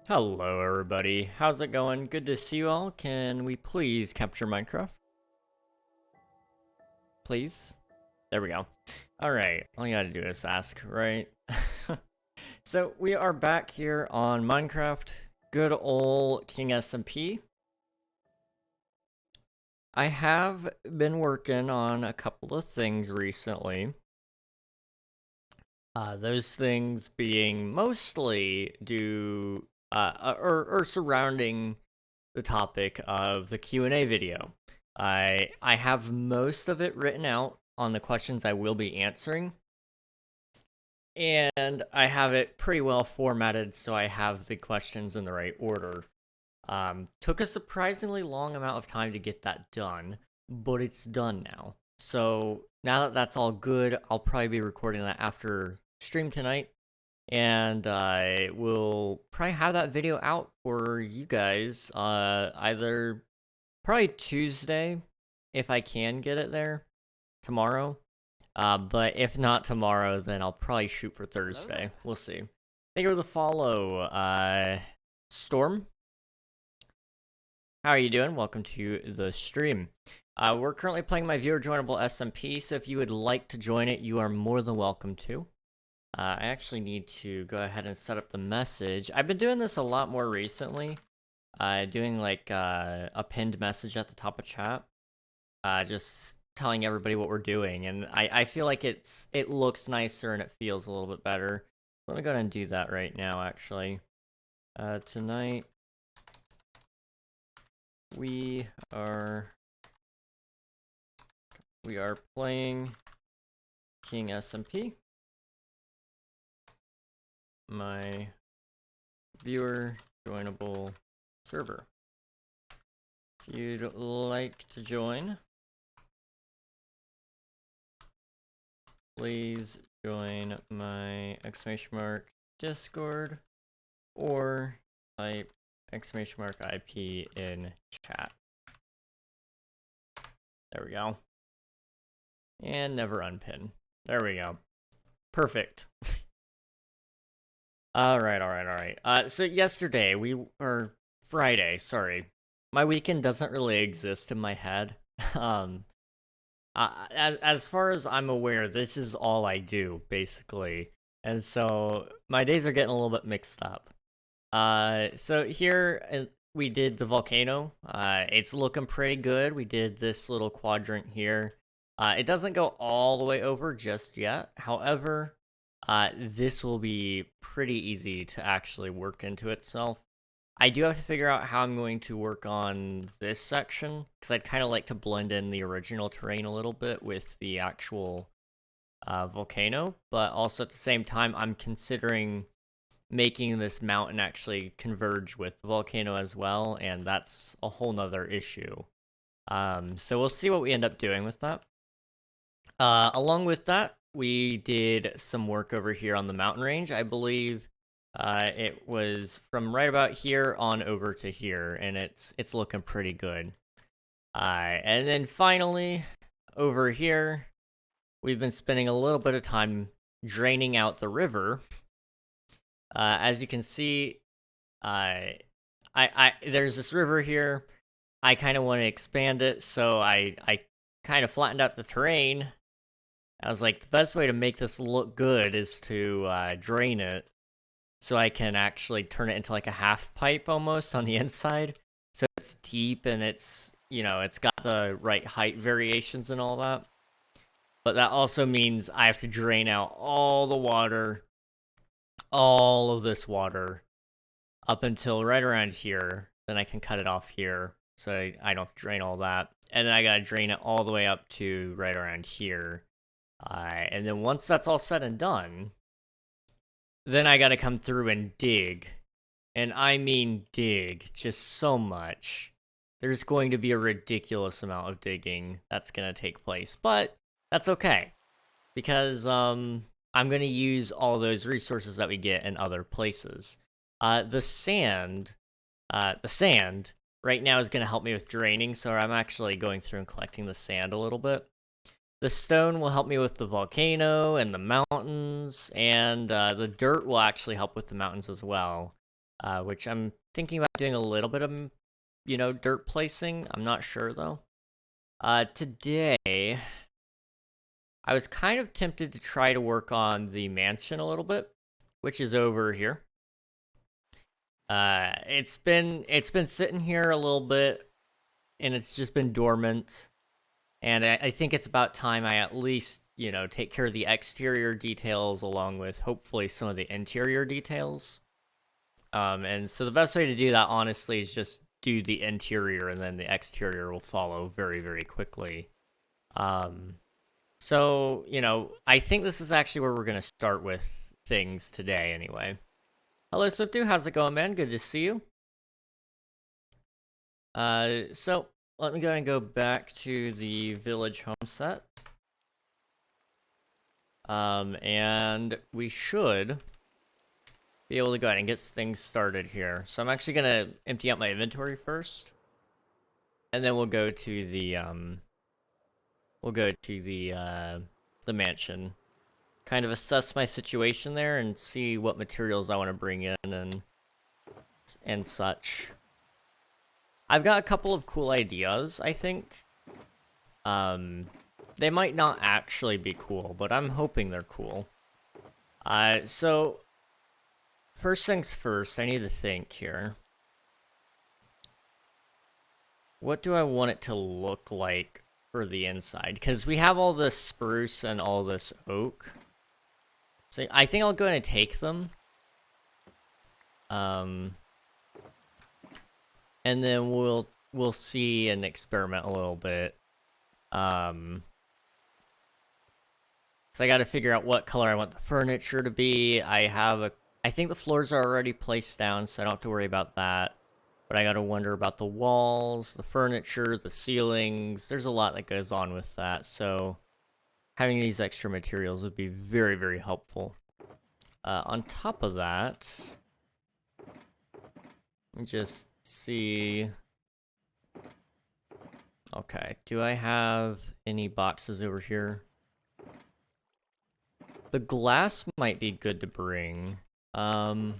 Hello everybody, how's it going? Good to see you all. Can we please capture Minecraft? Please? There we go. Alright, all you gotta do is ask, right? So we are back here on Minecraft. Good old King SMP. I have been working on a couple of things recently. Those things being mostly due or surrounding the topic of the Q&A video. I have most of it written out on the questions I will be answering, and I have it pretty well formatted so I have the questions in the right order. Took a surprisingly long amount of time to get that done, but it's done now. So now that that's all good, I'll probably be recording that after stream tonight, and I will probably have that video out for you guys either probably Tuesday if I can get it there tomorrow. But if not tomorrow, then I'll probably shoot for Thursday. We'll see. Thank you for the follow, Storm. How are you doing? Welcome to the stream. We're currently playing my viewer joinable SMP, so if you would like to join it, you are more than welcome to. I actually need to go ahead and set up the message. I've been doing this a lot more recently. Doing like a pinned message at the top of chat. Just telling everybody what we're doing, and I feel like it looks nicer and it feels a little bit better. Let me go ahead and do that right now, actually. Tonight we are playing King SMP, my viewer joinable server. If you'd like to join, please join my Discord or type IP in chat. There we go. And never unpin. There we go. Perfect. Alright. So yesterday, or Friday, sorry. My weekend doesn't really exist in my head. As far as I'm aware, this is all I do, basically. And so, my days are getting a little bit mixed up. So here, we did the volcano. It's looking pretty good. We did this little quadrant here. It doesn't go all the way over just yet. However, this will be pretty easy to actually work into itself. I do have to figure out how I'm going to work on this section, because I'd kind of like to blend in the original terrain a little bit with the actual volcano, but also at the same time, I'm considering making this mountain actually converge with the volcano as well, and that's a whole nother issue. So we'll see what we end up doing with that. Along with that, we did some work over here on the mountain range. I believe it was from right about here on over to here, and it's looking pretty good. And then finally, over here, we've been spending a little bit of time draining out the river. As you can see, there's this river here. I kind of want to expand it, so I kind of flattened out the terrain. I was like, the best way to make this look good is to drain it, so I can actually turn it into like a half pipe almost on the inside. So it's deep and it's, it's got the right height variations and all that. But that also means I have to drain out all the water, all of this water, up until right around here. Then I can cut it off here, so I don't have to drain all that. And then I gotta drain it all the way up to right around here. And then once that's all said and done, then I gotta come through and dig. And I mean dig, just so much. There's going to be a ridiculous amount of digging that's gonna take place, but that's okay. Because, I'm gonna use all those resources that we get in other places. The sand right now is gonna help me with draining, so I'm actually going through and collecting the sand a little bit. The stone will help me with the volcano and the mountains, and the dirt will actually help with the mountains as well. which I'm thinking about doing a little bit of, dirt placing. I'm not sure though. Today, I was kind of tempted to try to work on the mansion a little bit, which is over here. It's been sitting here a little bit, and it's just been dormant. And I think it's about time I at least, take care of the exterior details along with hopefully some of the interior details. And so the best way to do that, honestly, is just do the interior and then the exterior will follow very, very quickly. So, I think this is actually where we're going to start with things today anyway. Hello, Swiftu. How's it going, man? Good to see you. So let me go ahead and go back to the village home set. And we should be able to go ahead and get things started here. So I'm actually gonna empty out my inventory first, and then we'll go to the the mansion. Kind of assess my situation there and see what materials I want to bring in and such. I've got a couple of cool ideas, I think. They might not actually be cool, but I'm hoping they're cool. So first things first, I need to think here. What do I want it to look like for the inside? Because we have all this spruce and all this oak. So I think I'll go ahead and take them. And then we'll see and experiment a little bit. So I got to figure out what color I want the furniture to be. I think the floors are already placed down, so I don't have to worry about that. But I got to wonder about the walls, the furniture, the ceilings. There's a lot that goes on with that, so having these extra materials would be very, very helpful. On top of that, let me just see. Okay, do I have any boxes over here? The glass might be good to bring. I'll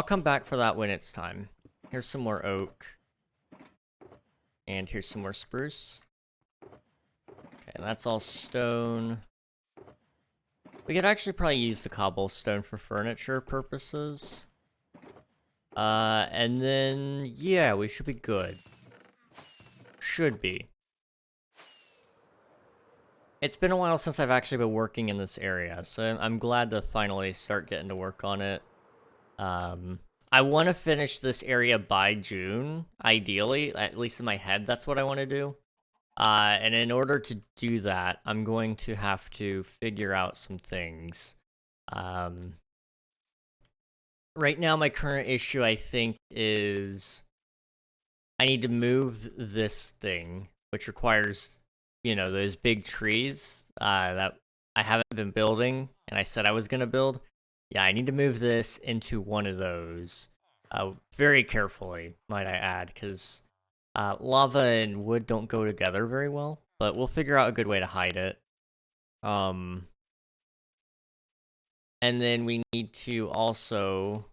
come back for that when it's time. Here's some more oak. And here's some more spruce. Okay, that's all stone. We could actually probably use the cobblestone for furniture purposes. And then, yeah, we should be good. Should be. It's been a while since I've actually been working in this area, so I'm glad to finally start getting to work on it. I want to finish this area by June, ideally. At least in my head, that's what I want to do. And in order to do that, I'm going to have to figure out some things. Right now, my current issue, I think, is I need to move this thing, which requires, those big trees that I haven't been building, and I said I was going to build. Yeah, I need to move this into one of those. Very carefully, might I add, because lava and wood don't go together very well, but we'll figure out a good way to hide it. And then we need to also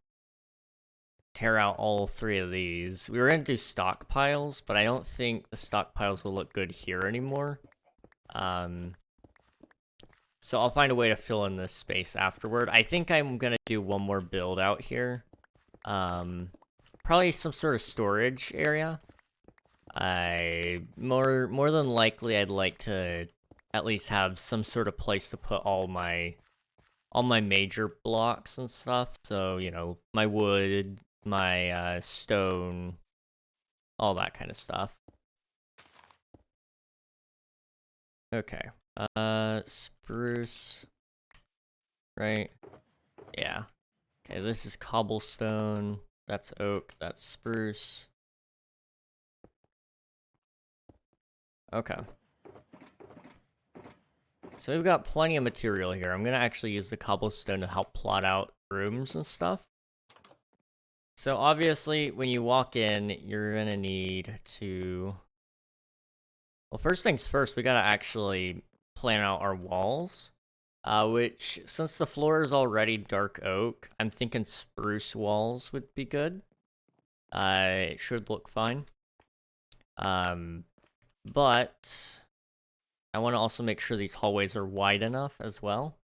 tear out all 3 of these. We were going to do stockpiles, but I don't think the stockpiles will look good here anymore. So I'll find a way to fill in this space afterward. I think I'm going to do one more build out here. Probably some sort of storage area. More than likely, I'd like to at least have some sort of place to put all my major blocks and stuff. So, my wood, my stone, all that kind of stuff. Okay. Spruce. Right? Yeah. Okay, this is cobblestone. That's oak. That's spruce. Okay. So we've got plenty of material here. I'm gonna actually use the cobblestone to help plot out rooms and stuff. So obviously, when you walk in, you're gonna need to... Well, first things first, we gotta actually plan out our walls. which, since the floor is already dark oak, I'm thinking spruce walls would be good. It should look fine. But I want to also make sure these hallways are wide enough as well.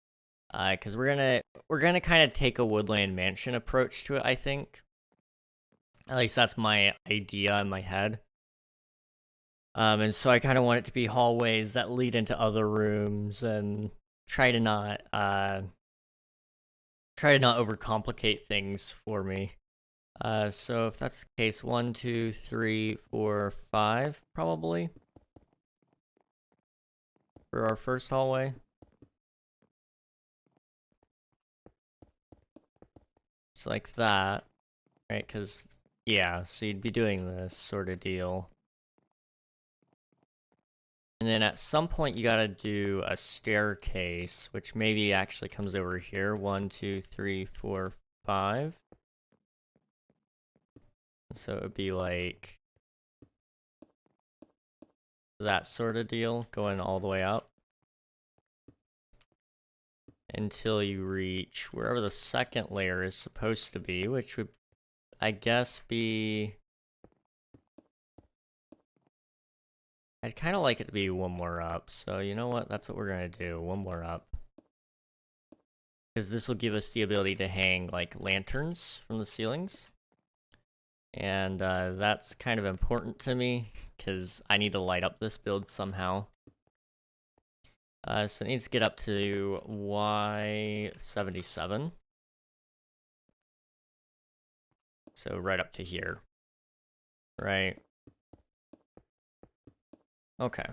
Because we're gonna kind of take a woodland mansion approach to it, I think. At least that's my idea in my head. And so I kind of want it to be hallways that lead into other rooms and try to not overcomplicate things for me. So if that's the case, 1, 2, 3, 4, 5, probably for our first hallway. It's like that, right? Because yeah, so you'd be doing this sort of deal. And then at some point you gotta do a staircase, which maybe actually comes over here. 1, 2, 3, 4, 5. So it would be like that sort of deal, going all the way up until you reach wherever the second layer is supposed to be, which would, I guess, be... I'd kind of like it to be one more up, so you know what? That's what we're gonna do, one more up. Because this will give us the ability to hang, like, lanterns from the ceilings. And that's kind of important to me, because I need to light up this build somehow. So it needs to get up to Y77. So right up to here. Right. Okay.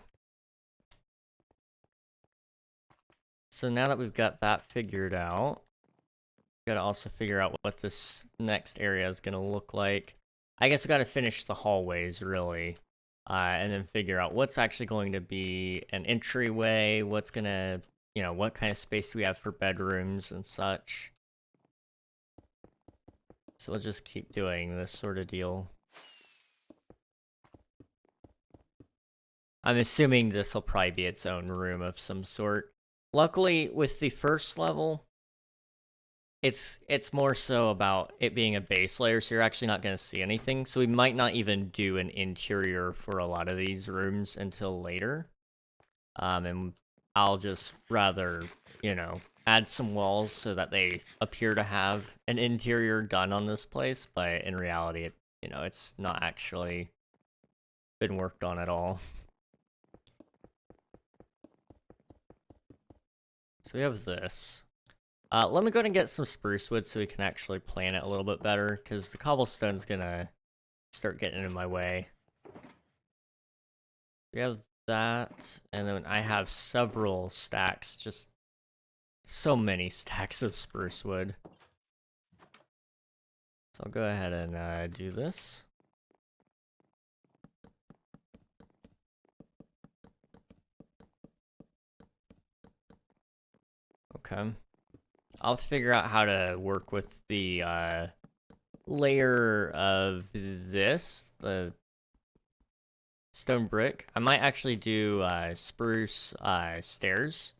So now that we've got that figured out, we gotta also figure out what this next area is gonna look like. I guess we gotta finish the hallways, really. And then figure out what's actually going to be an entryway, what's gonna, you know, what kind of space do we have for bedrooms and such. So we'll just keep doing this sort of deal. I'm assuming this will probably be its own room of some sort. Luckily, with the first level, it's more so about it being a base layer, so you're actually not going to see anything. So we might not even do an interior for a lot of these rooms until later. And I'll just rather, you know, add some walls so that they appear to have an interior done on this place, but in reality, it, you know, it's not actually been worked on at all. So we have this. Let me go ahead and get some spruce wood so we can actually plan it a little bit better, because the cobblestone's gonna start getting in my way. We have that, and then I have several stacks, just so many stacks of spruce wood. So I'll go ahead and do this. Okay. I'll have to figure out how to work with the layer of this, the stone brick. I might actually do spruce stairs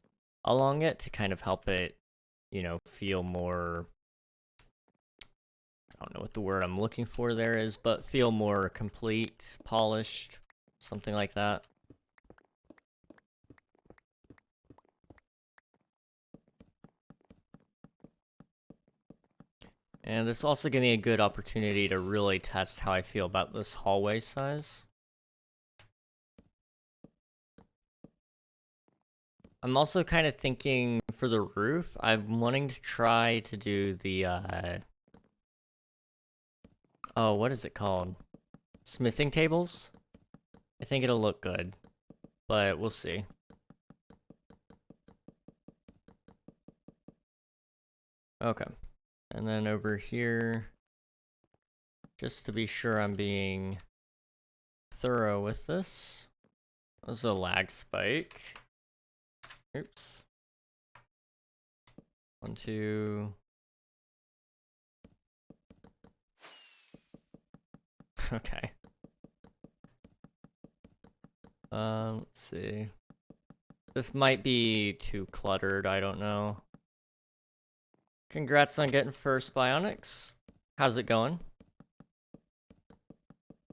along it to kind of help it, you know, feel more... I don't know what the word I'm looking for there is, but feel more complete, polished, something like that. And this also gave me a good opportunity to really test how I feel about this hallway size. I'm also kind of thinking for the roof, I'm wanting to try to do the, oh, what is it called? Smithing tables? I think it'll look good, but we'll see. Okay. And then over here, just to be sure I'm being thorough with this, that was a lag spike. Oops. 1, 2. Okay. Let's see. This might be too cluttered, I don't know. Congrats on getting first, Bionics. How's it going?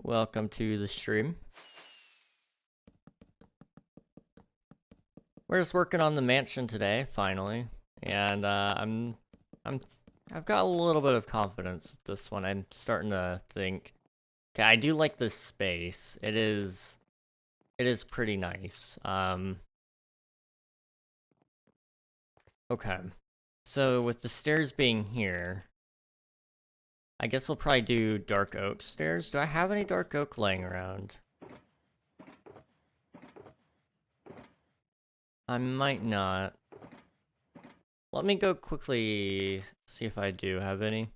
Welcome to the stream. We're just working on the mansion today, finally. And I've got a little bit of confidence with this one. I'm starting to think, okay, I do like this space. It is pretty nice. Okay. So with the stairs being here, I guess we'll probably do dark oak stairs. Do I have any dark oak laying around? I might not. Let me go quickly see if I do have any.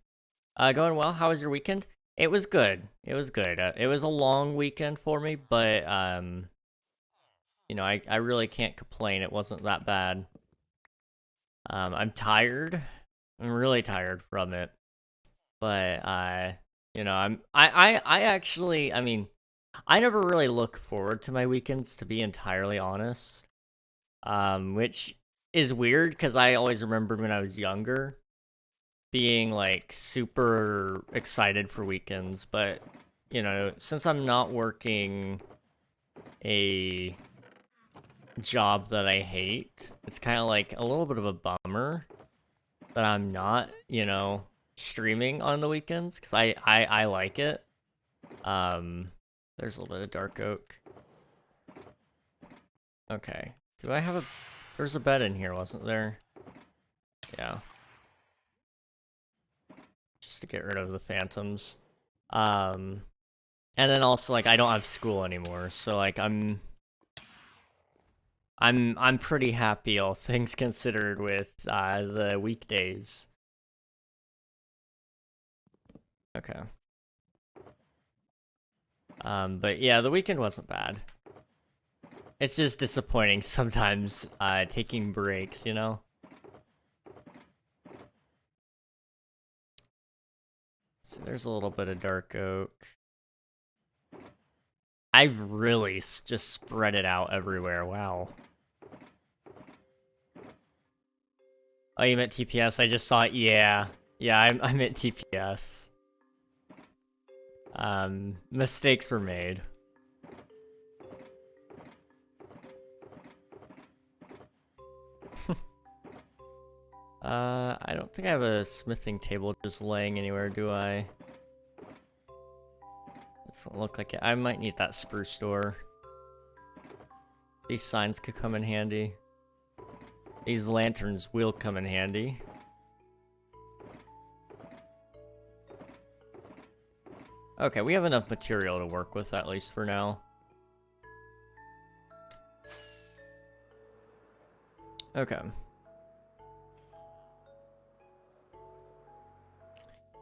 Going well. How was your weekend? It was good. It was good. It was a long weekend for me, but you know, I really can't complain. It wasn't that bad. I'm tired. I'm really tired from it. But you know, I actually, I mean, I never really look forward to my weekends, to be entirely honest. Which is weird because I always remembered when I was younger being like super excited for weekends, but you know, since I'm not working a job that I hate, it's kind of like a little bit of a bummer that I'm not, you know, streaming on the weekends because I like it. There's a little bit of dark oak. Okay, do I have a? There's a bed in here, wasn't there? Yeah. Just to get rid of the phantoms. And then also like I don't have school anymore, so like I'm pretty happy, all things considered, with the weekdays. Okay. But yeah, the weekend wasn't bad. It's just disappointing sometimes taking breaks, you know? So there's a little bit of dark oak. I've really just spread it out everywhere, wow. Oh, you meant TPS? I just saw it, yeah. Yeah, I meant TPS. Mistakes were made. I don't think I have a smithing table just laying anywhere, do I? Doesn't look like it. I might need that spruce door. These signs could come in handy. These lanterns will come in handy. Okay, we have enough material to work with, at least for now. Okay.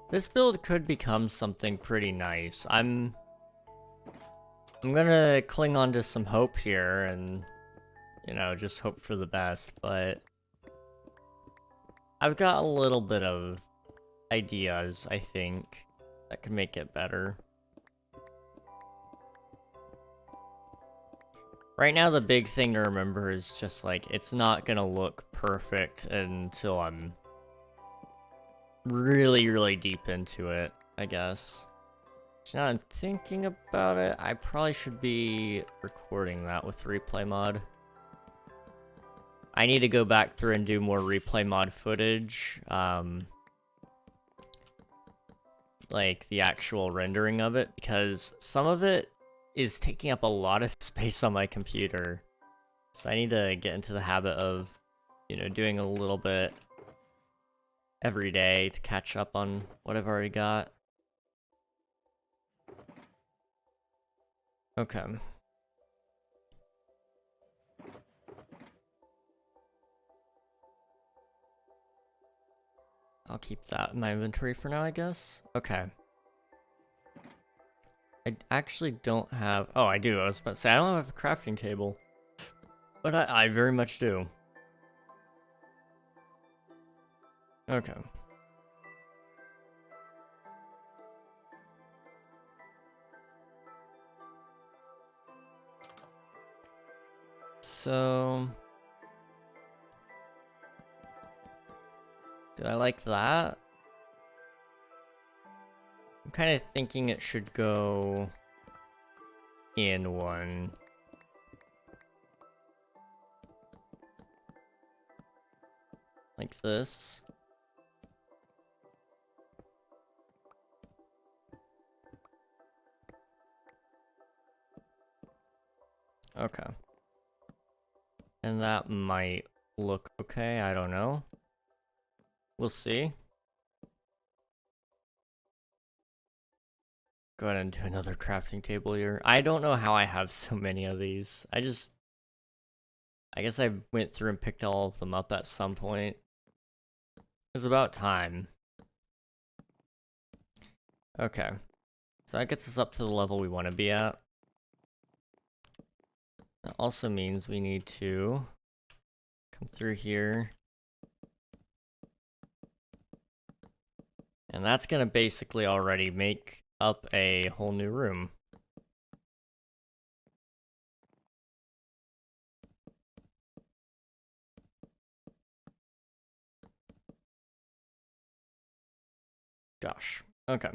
This build could become something pretty nice. I'm gonna cling on to some hope here and, you know, just hope for the best, but I've got a little bit of ideas, I think, that could make it better. Right now, the big thing to remember is just, like, it's not gonna look perfect until I'm really, really deep into it, I guess. So now I'm thinking about it, I probably should be recording that with replay mod. I need to go back through and do more replay mod footage, like the actual rendering of it, because some of it is taking up a lot of space on my computer. So I need to get into the habit of, you know, doing a little bit every day to catch up on what I've already got. Okay. I'll keep that in my inventory for now, I guess. Okay. I actually don't have... Oh, I do. I was about to say, I don't have a crafting table. But I very much do. Okay. So... Do I like that? I'm kind of thinking it should go in one. Like this. Okay. And that might look okay, I don't know. We'll see. Go ahead and do another crafting table here. I don't know how I have so many of these. I guess I went through and picked all of them up at some point. It was about time. Okay. So that gets us up to the level we want to be at. That also means we need to come through here. And that's going to basically already make up a whole new room. Gosh. Okay.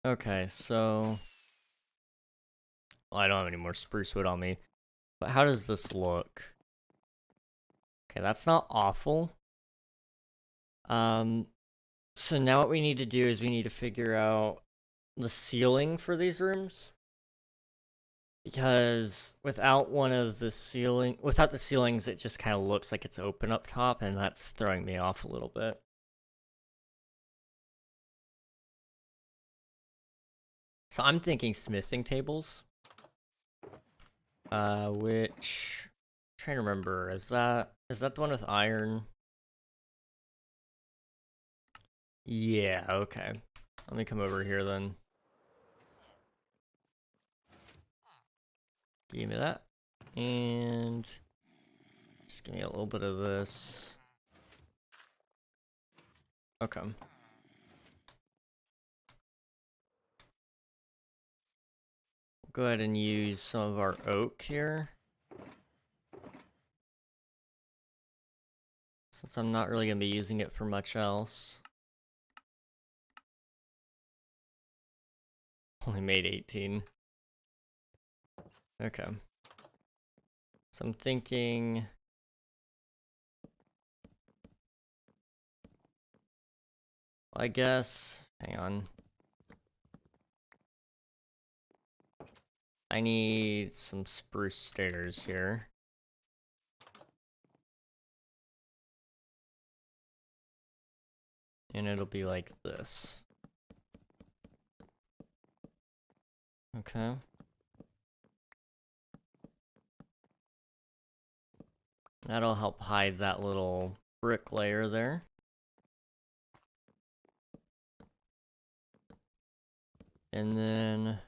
Okay, so... Well, I don't have any more spruce wood on me. But how does this look? Okay, that's not awful. So now what we need to do is we need to figure out the ceiling for these rooms. Because without the ceilings, it just kind of looks like it's open up top, and that's throwing me off a little bit. So I'm thinking smithing tables. Which... I'm trying to remember, is that the one with iron? Yeah, okay. Let me come over here then. Give me that. And just give me a little bit of this. Okay. Go ahead and use some of our oak here. Since I'm not really going to be using it for much else. Only made 18. Okay. So I'm thinking... I guess... Hang on. I need some spruce stairs here. And it'll be like this. Okay. That'll help hide that little brick layer there. And then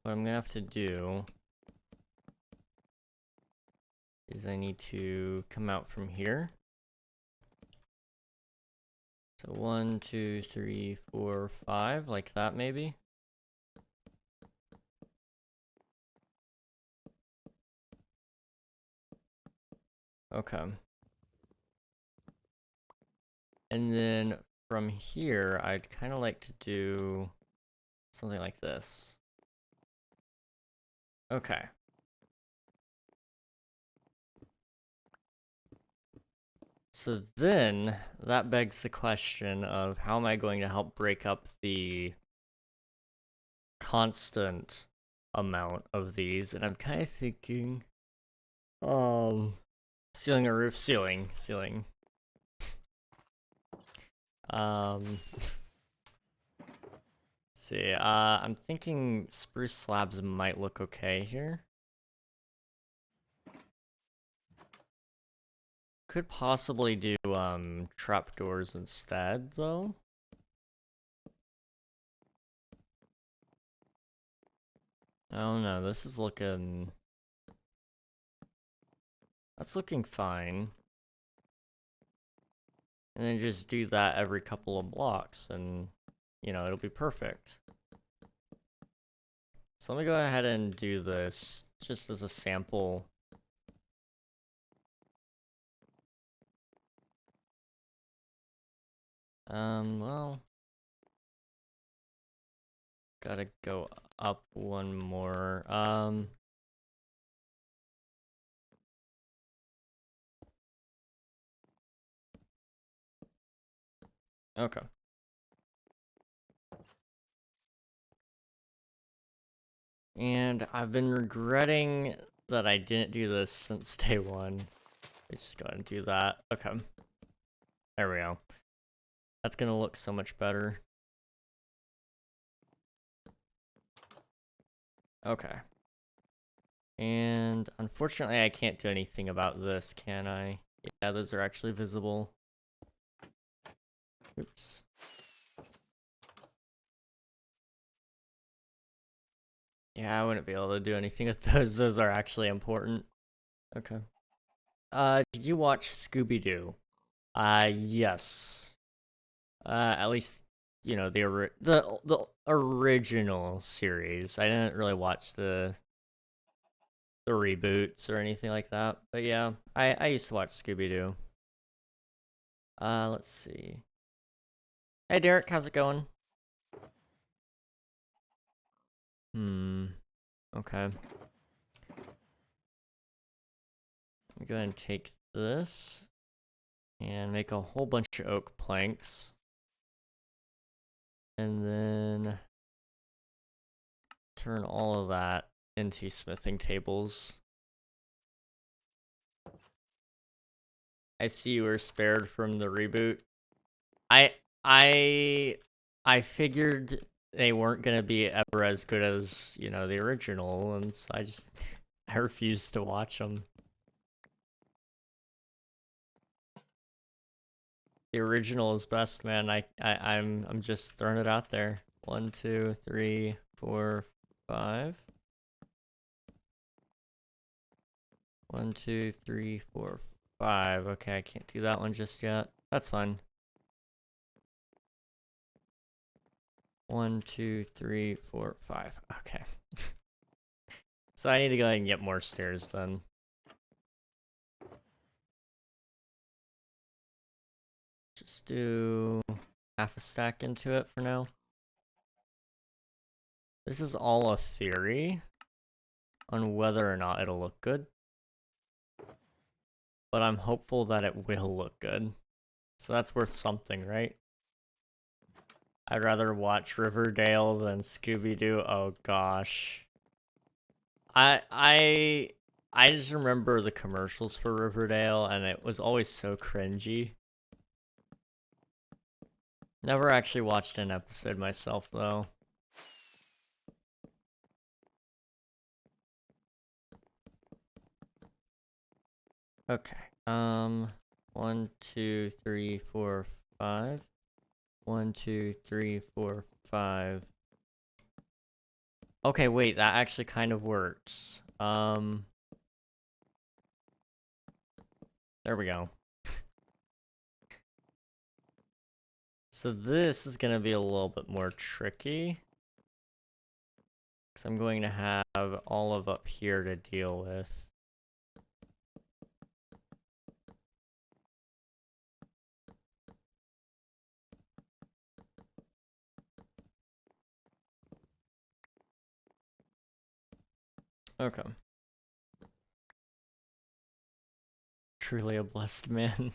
what I'm gonna have to do is I need to come out from here. So 1, 2, 3, 4, 5, like that maybe. Okay. And then from here, I'd kind of like to do something like this. Okay. So then, that begs the question of how am I going to help break up the constant amount of these? And I'm kind of thinking, ceiling or roof? Ceiling. Let's see, I'm thinking spruce slabs might look okay here. Could possibly do, trapdoors instead, though. I don't know, this is looking... That's looking fine. And then just do that every couple of blocks, and, you know, it'll be perfect. So let me go ahead and do this just as a sample. Well, gotta go up one more. Okay. And I've been regretting that I didn't do this since day one. Let's just go ahead and do that. Okay. There we go. That's gonna look so much better. Okay. And unfortunately, I can't do anything about this, can I? Yeah, those are actually visible. Oops. Yeah, I wouldn't be able to do anything with those. Those are actually important. Okay. Did you watch Scooby-Doo? Yes. At least, you know, the original series. I didn't really watch the reboots or anything like that. But yeah, I used to watch Scooby-Doo. Let's see. Hey Derek, how's it going? Okay. Let me go ahead and take this and make a whole bunch of oak planks. And then turn all of that into smithing tables. I see you were spared from the reboot. I figured they weren't gonna be ever as good as, you know, the original, and so I refused to watch them. The original is best, man. I'm just throwing it out there. 1, 2, 3, 4, 5. 1, 2, 3, 4, 5. Okay, I can't do that one just yet. That's fine. 1, 2, 3, 4, 5. Okay. So I need to go ahead and get more stairs then. Just do half a stack into it for now. This is all a theory on whether or not it'll look good. But I'm hopeful that it will look good. So that's worth something, right? I'd rather watch Riverdale than Scooby-Doo. Oh gosh. I just remember the commercials for Riverdale and it was always so cringy. Never actually watched an episode myself though. Okay. 1, 2, 3, 4, 5. 1, 2, 3, 4, 5. Okay, wait, that actually kind of works. There we go. So this is gonna be a little bit more tricky. Because I'm going to have all of up here to deal with. Okay. Truly a blessed man.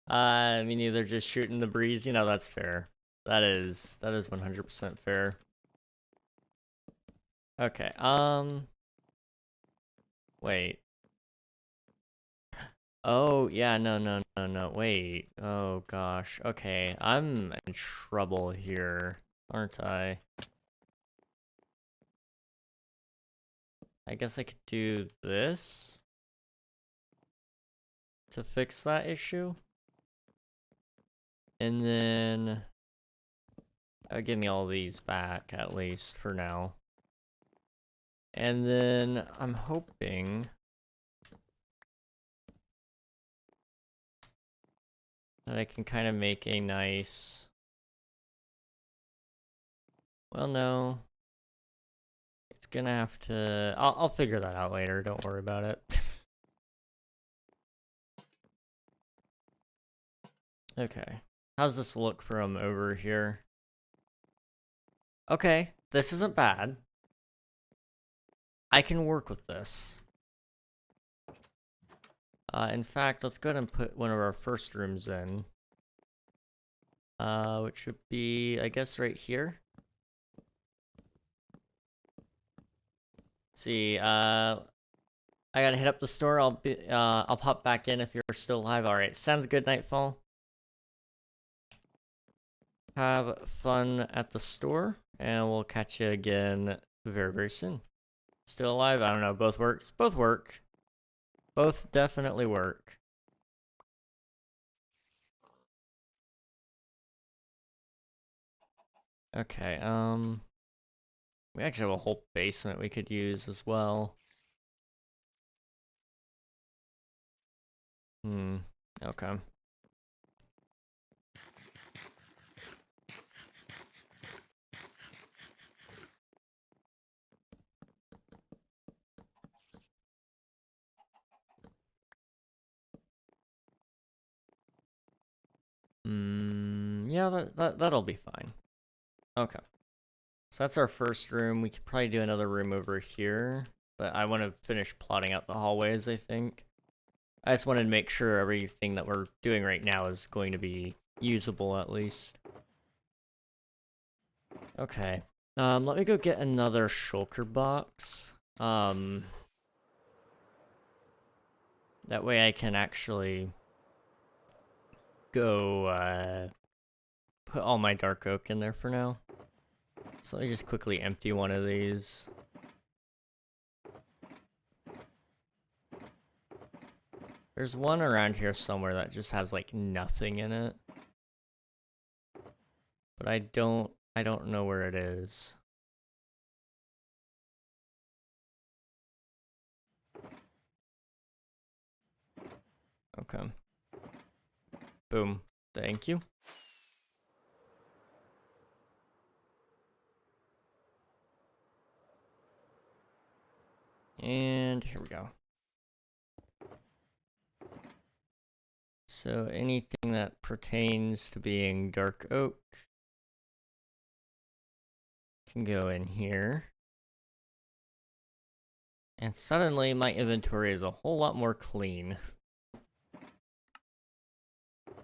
I mean, either just shooting the breeze, you know, that's fair. That is 100% fair. Okay, wait. Oh, yeah, no, wait. Oh, gosh. Okay, I'm in trouble here, aren't I? I guess I could do this to fix that issue. And then give me all these back, at least, for now. And then I'm hoping that I can kind of make a nice... Well, no. gonna have to... I'll figure that out later, don't worry about it. Okay. How's this look from over here? Okay, this isn't bad. I can work with this. In fact, let's go ahead and put one of our first rooms in. Which would be, I guess, right here. Let's see, I gotta hit up the store. I'll pop back in if you're still alive. Alright, sounds good, Nightfall. Have fun at the store, and we'll catch you again very, very soon. Still alive? I don't know, both works? Both work. Both definitely work. Okay, we actually have a whole basement we could use as well. Okay. Yeah, that'll be fine. Okay. So that's our first room. We could probably do another room over here, but I want to finish plotting out the hallways, I think. I just wanted to make sure everything that we're doing right now is going to be usable, at least. Okay. Let me go get another shulker box. That way I can actually go, put all my dark oak in there for now. So let me just quickly empty one of these. There's one around here somewhere that just has like nothing in it. But I don't know where it is. Okay. Boom. Thank you. And here we go. So anything that pertains to being dark oak can go in here. And suddenly my inventory is a whole lot more clean.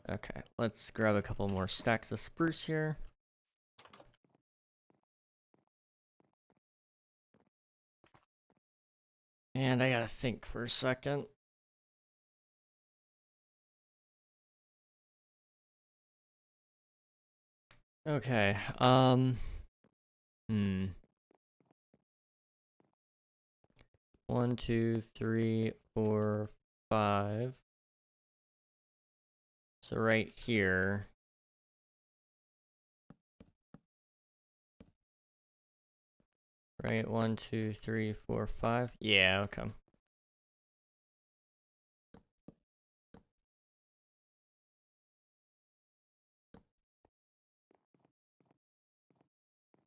Okay, let's grab a couple more stacks of spruce here. And I gotta think for a second. Okay, 1, 2, 3, 4, 5. So right here. Right, 1, 2, 3, 4, 5. Yeah, okay.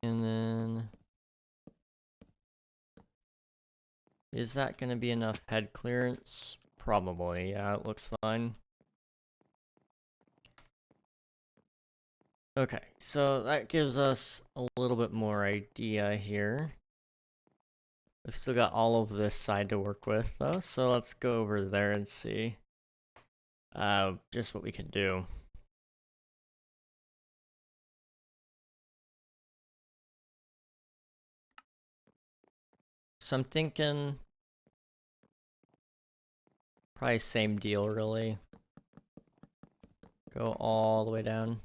And then... is that gonna be enough head clearance? Probably, yeah, it looks fine. Okay, so that gives us a little bit more idea here. We've still got all of this side to work with, though, so let's go over there and see just what we can do. So I'm thinking probably same deal, really. Go all the way down.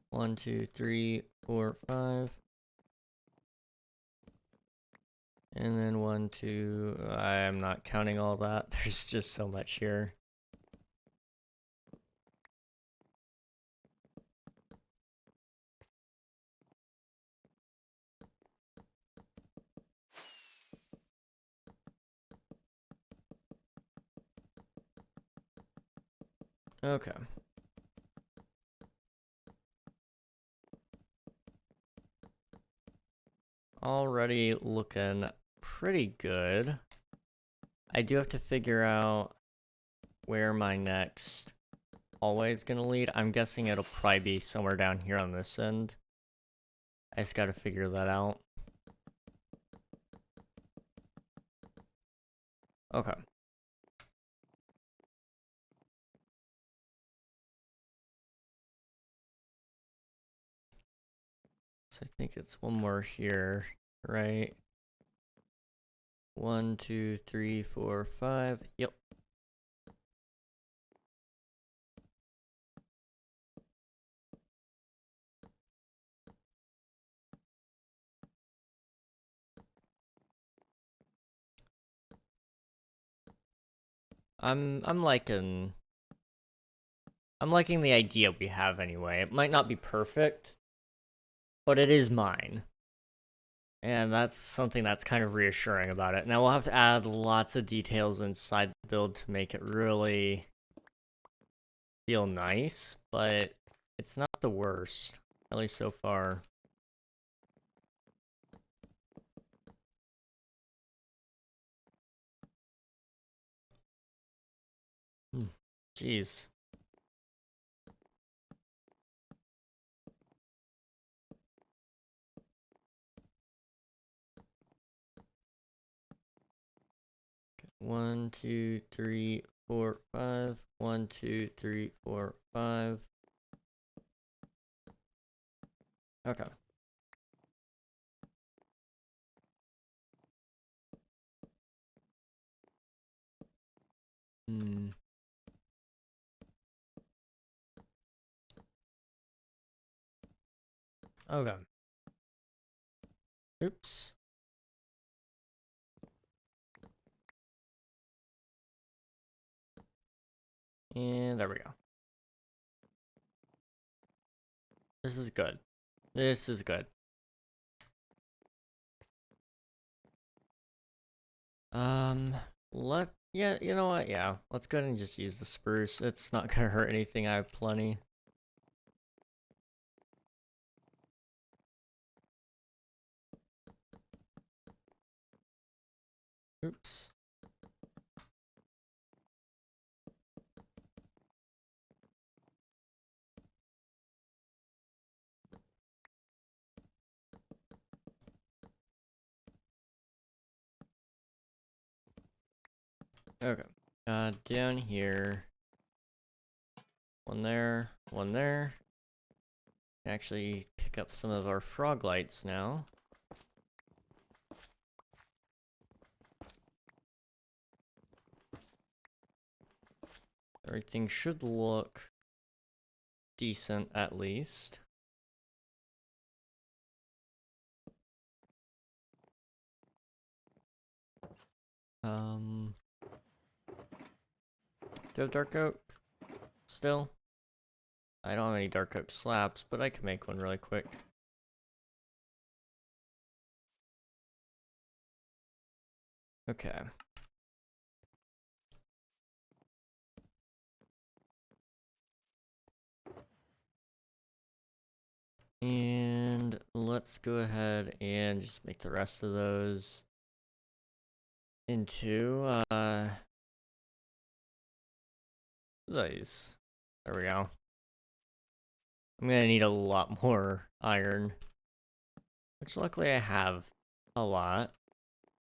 1, 2, 3, 4, 5. And then 1, 2, I'm not counting all that. There's just so much here. Okay. already looking pretty good. I do have to figure out where my next hallway is gonna lead. I'm guessing it'll probably be somewhere down here on this end. I just gotta figure that out. Okay. So I think it's one more here, right? 1, 2, 3, 4, 5. Yep. I'm liking the idea we have anyway. It might not be perfect, but it is mine. And that's something that's kind of reassuring about it. Now we'll have to add lots of details inside the build to make it really feel nice, but it's not the worst, at least so far. Jeez. One, 2, 3, 4, 5. 1, 2, 3, 4, 5. Okay. Okay. Oops. And there we go. This is good. This is good. Yeah, you know what? Yeah, let's go ahead and just use the spruce. It's not gonna hurt anything. I have plenty. Oops. Okay. Down here. One there, one there. Actually pick up some of our frog lights now. Everything should look decent at least. Do I have dark oak still? I don't have any dark oak slabs, but I can make one really quick. Okay. And let's go ahead and just make the rest of those into these. There we go. I'm gonna need a lot more iron, which luckily I have a lot.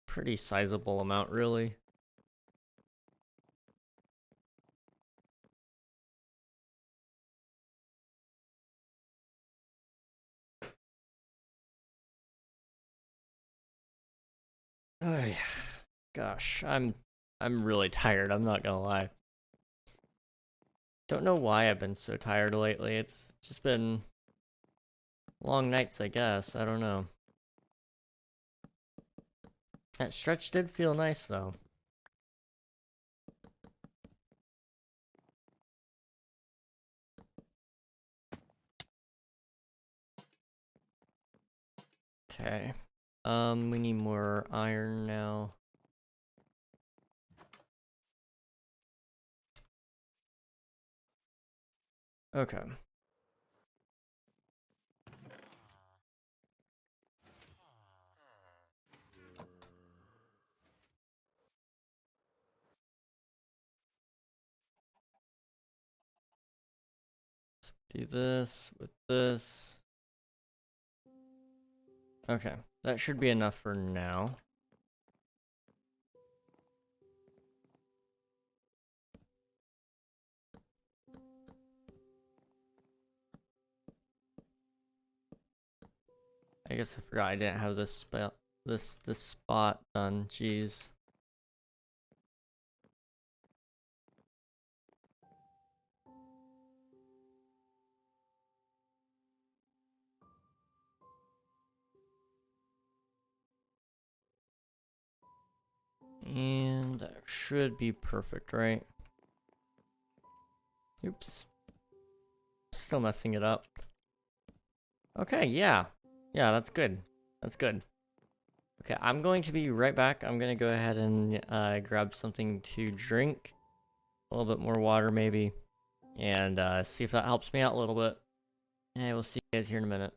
Pretty sizable amount, really. Oh, gosh, I'm really tired, I'm not gonna lie. Don't know why I've been so tired lately. It's just been long nights, I guess. I don't know. That stretch did feel nice, though. Okay. We need more iron now. Okay. Do this with this. Okay, that should be enough for now. I guess I forgot I didn't have this spot done. Jeez. And that should be perfect, right? Oops. Still messing it up. Okay, yeah. Yeah, that's good. That's good. Okay, I'm going to be right back. I'm gonna go ahead and grab something to drink. A little bit more water, maybe. And see if that helps me out a little bit. And we'll see you guys here in a minute.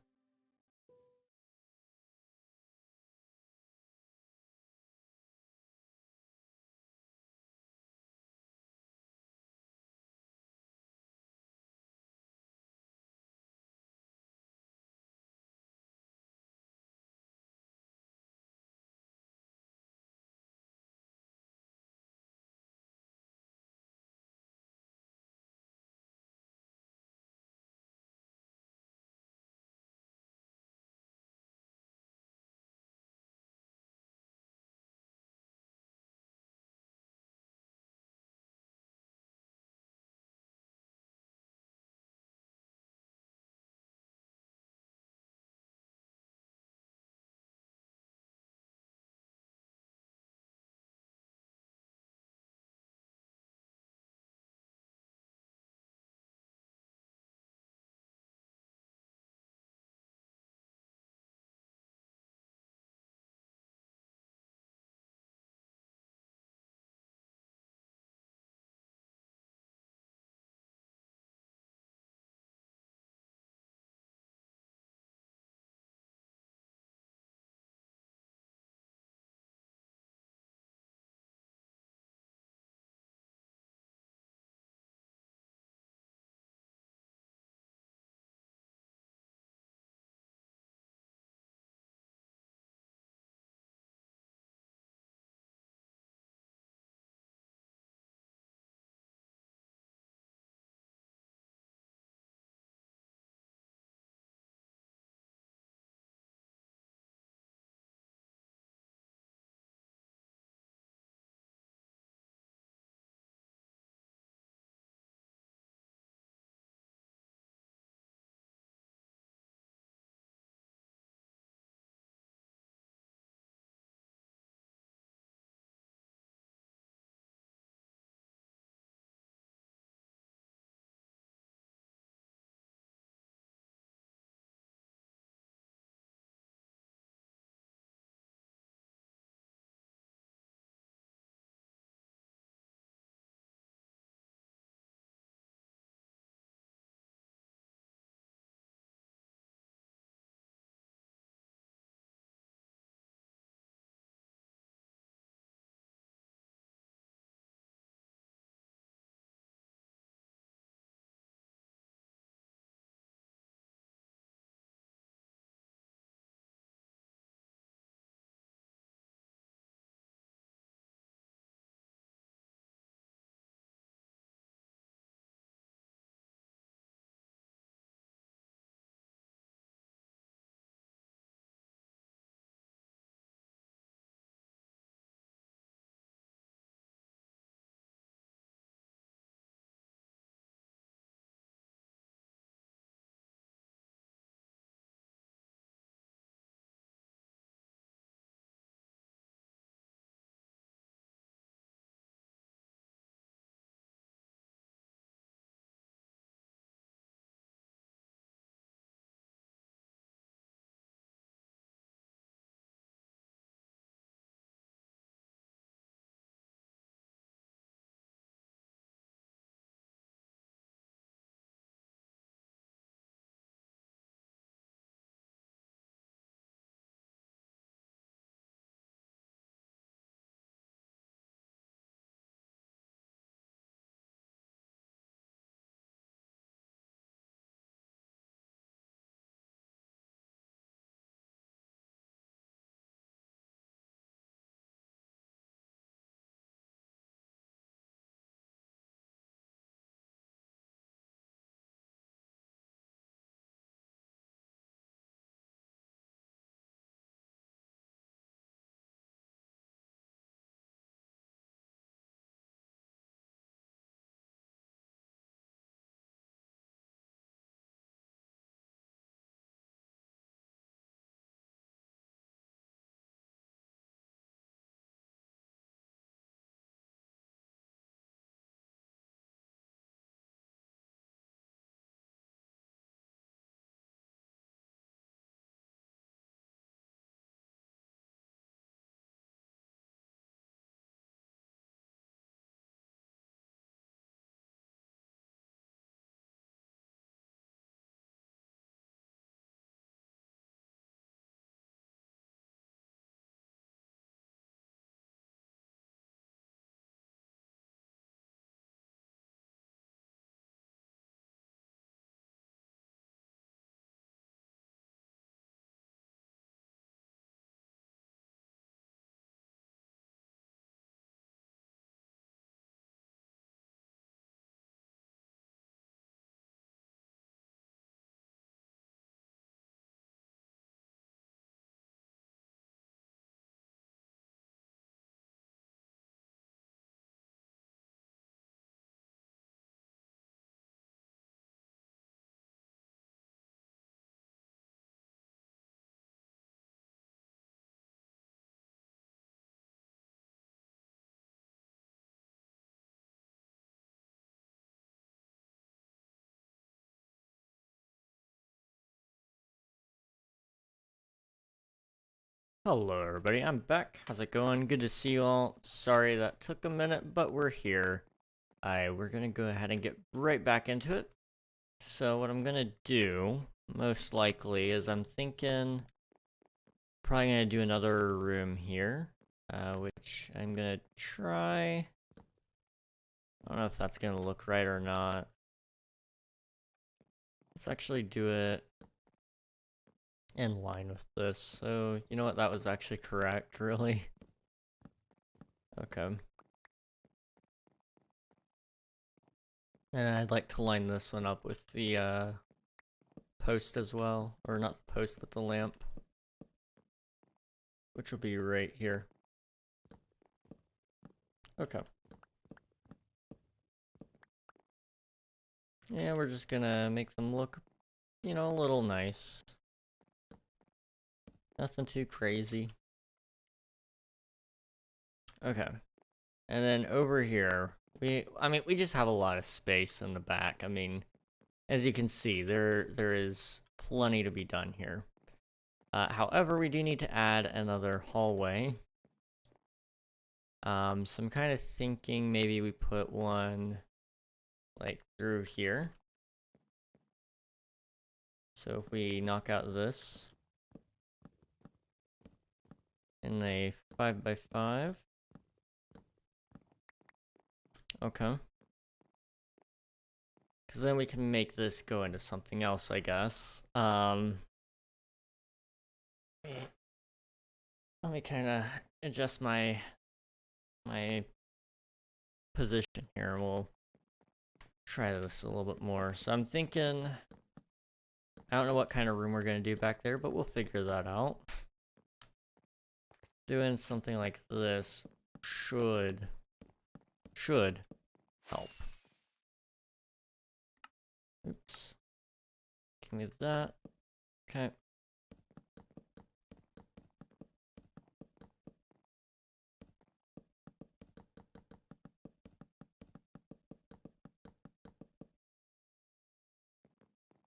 Hello everybody, I'm back. How's it going? Good to see you all. Sorry that took a minute, but we're here. We're gonna go ahead and get right back into it. So what I'm gonna do, most likely, is I'm thinking probably gonna do another room here, which I'm gonna try. I don't know if that's gonna look right or not. Let's actually do it in line with this. So, you know what? That was actually correct, really. Okay. And I'd like to line this one up with the post as well. Or not the post, but the lamp. Which will be right here. Okay. Yeah, we're just gonna make them look, you know, a little nice. Nothing too crazy. Okay. And then over here, we just have a lot of space in the back. I mean, as you can see, there is plenty to be done here. However, we do need to add another hallway. So I'm kind of thinking maybe we put one like through here. So if we knock out this in a 5x5. Okay. Because then we can make this go into something else, I guess. Let me kind of adjust my position here. We'll try this a little bit more. So I'm thinking, I don't know what kind of room we're going to do back there, but we'll figure that out. Doing something like this should help. Oops. Give me that. Okay.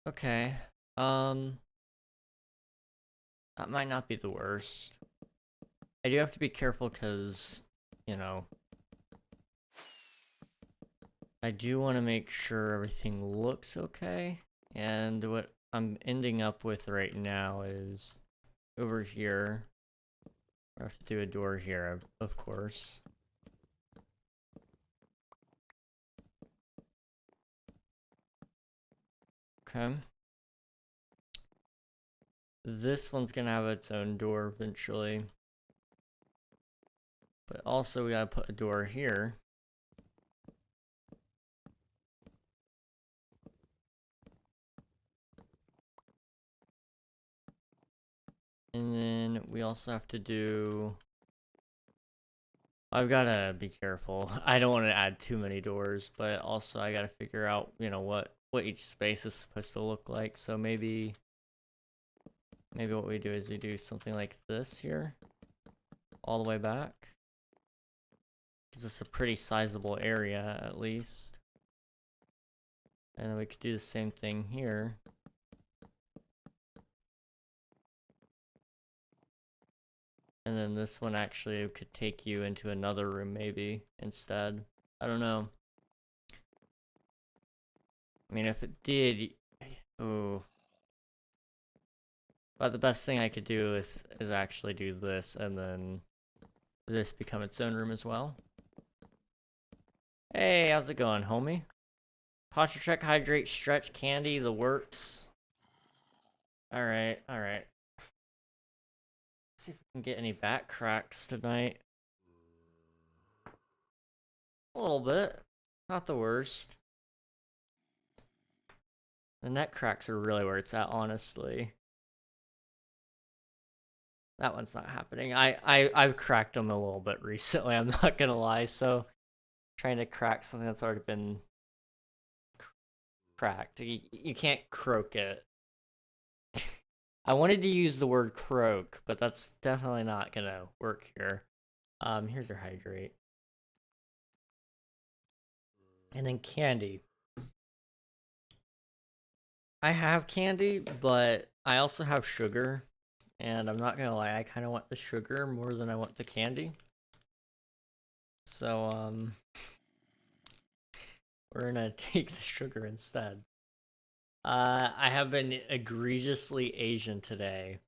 Okay. That might not be the worst. I do have to be careful because, you know, I do want to make sure everything looks okay. And what I'm ending up with right now is over here. I have to do a door here, of course. Okay. This one's gonna have its own door eventually. But also we gotta put a door here. And then we also have to do... I've gotta be careful. I don't want to add too many doors, but also I gotta figure out, you know, what each space is supposed to look like. So maybe what we do is we do something like this here, all the way back. Gives us a pretty sizable area, at least. And then we could do the same thing here. And then this one actually could take you into another room maybe instead. I don't know. I mean, if it did... Ooh. But the best thing I could do is actually do this and then this become its own room as well. Hey, how's it going, homie? Posture check, hydrate, stretch, candy, the works. Alright, alright. See if we can get any back cracks tonight. A little bit. Not the worst. The neck cracks are really where it's at, honestly. That one's not happening. I've cracked them a little bit recently, I'm not gonna lie, so trying to crack something that's already been cracked. You can't croak it. I wanted to use the word croak, but that's definitely not gonna work here. Here's your hydrate. And then candy. I have candy, but I also have sugar. and I'm not gonna lie, I kind of want the sugar more than I want the candy. So, we're gonna take the sugar instead. I have been egregiously Asian today.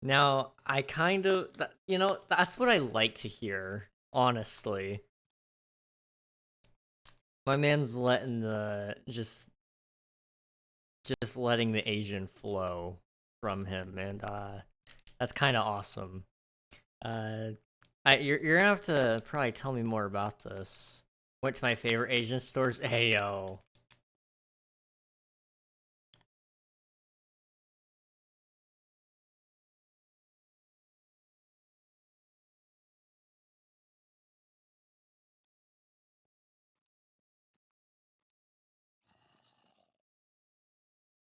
Now, I kind of, you know, that's what I like to hear, honestly. My man's letting the, just letting the Asian flow from him, and, that's kind of awesome. Uh, you're gonna have to probably tell me more about this. Went to my favorite Asian stores. Ayo.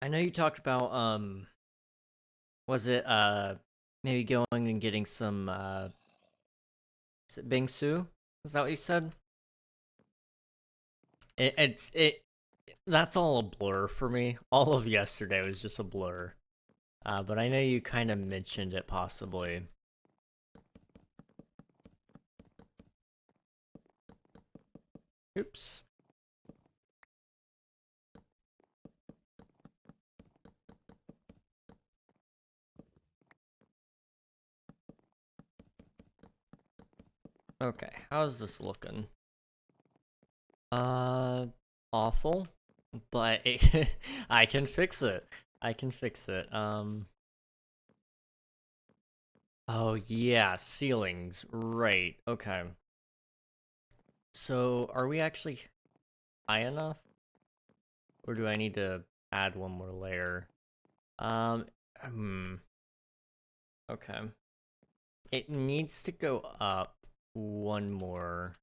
I know you talked about was it maybe going and getting some is it bingsu? Is that what you said? It that's all a blur for me. All of yesterday was just a blur. But I know you kind of mentioned it possibly. Oops. Okay, how's this looking? Awful, but I can fix it. I can fix it. Oh yeah, ceilings. Right. Okay. So, are we actually high enough? Or do I need to add one more layer? Um, hmm. Okay. It needs to go up one more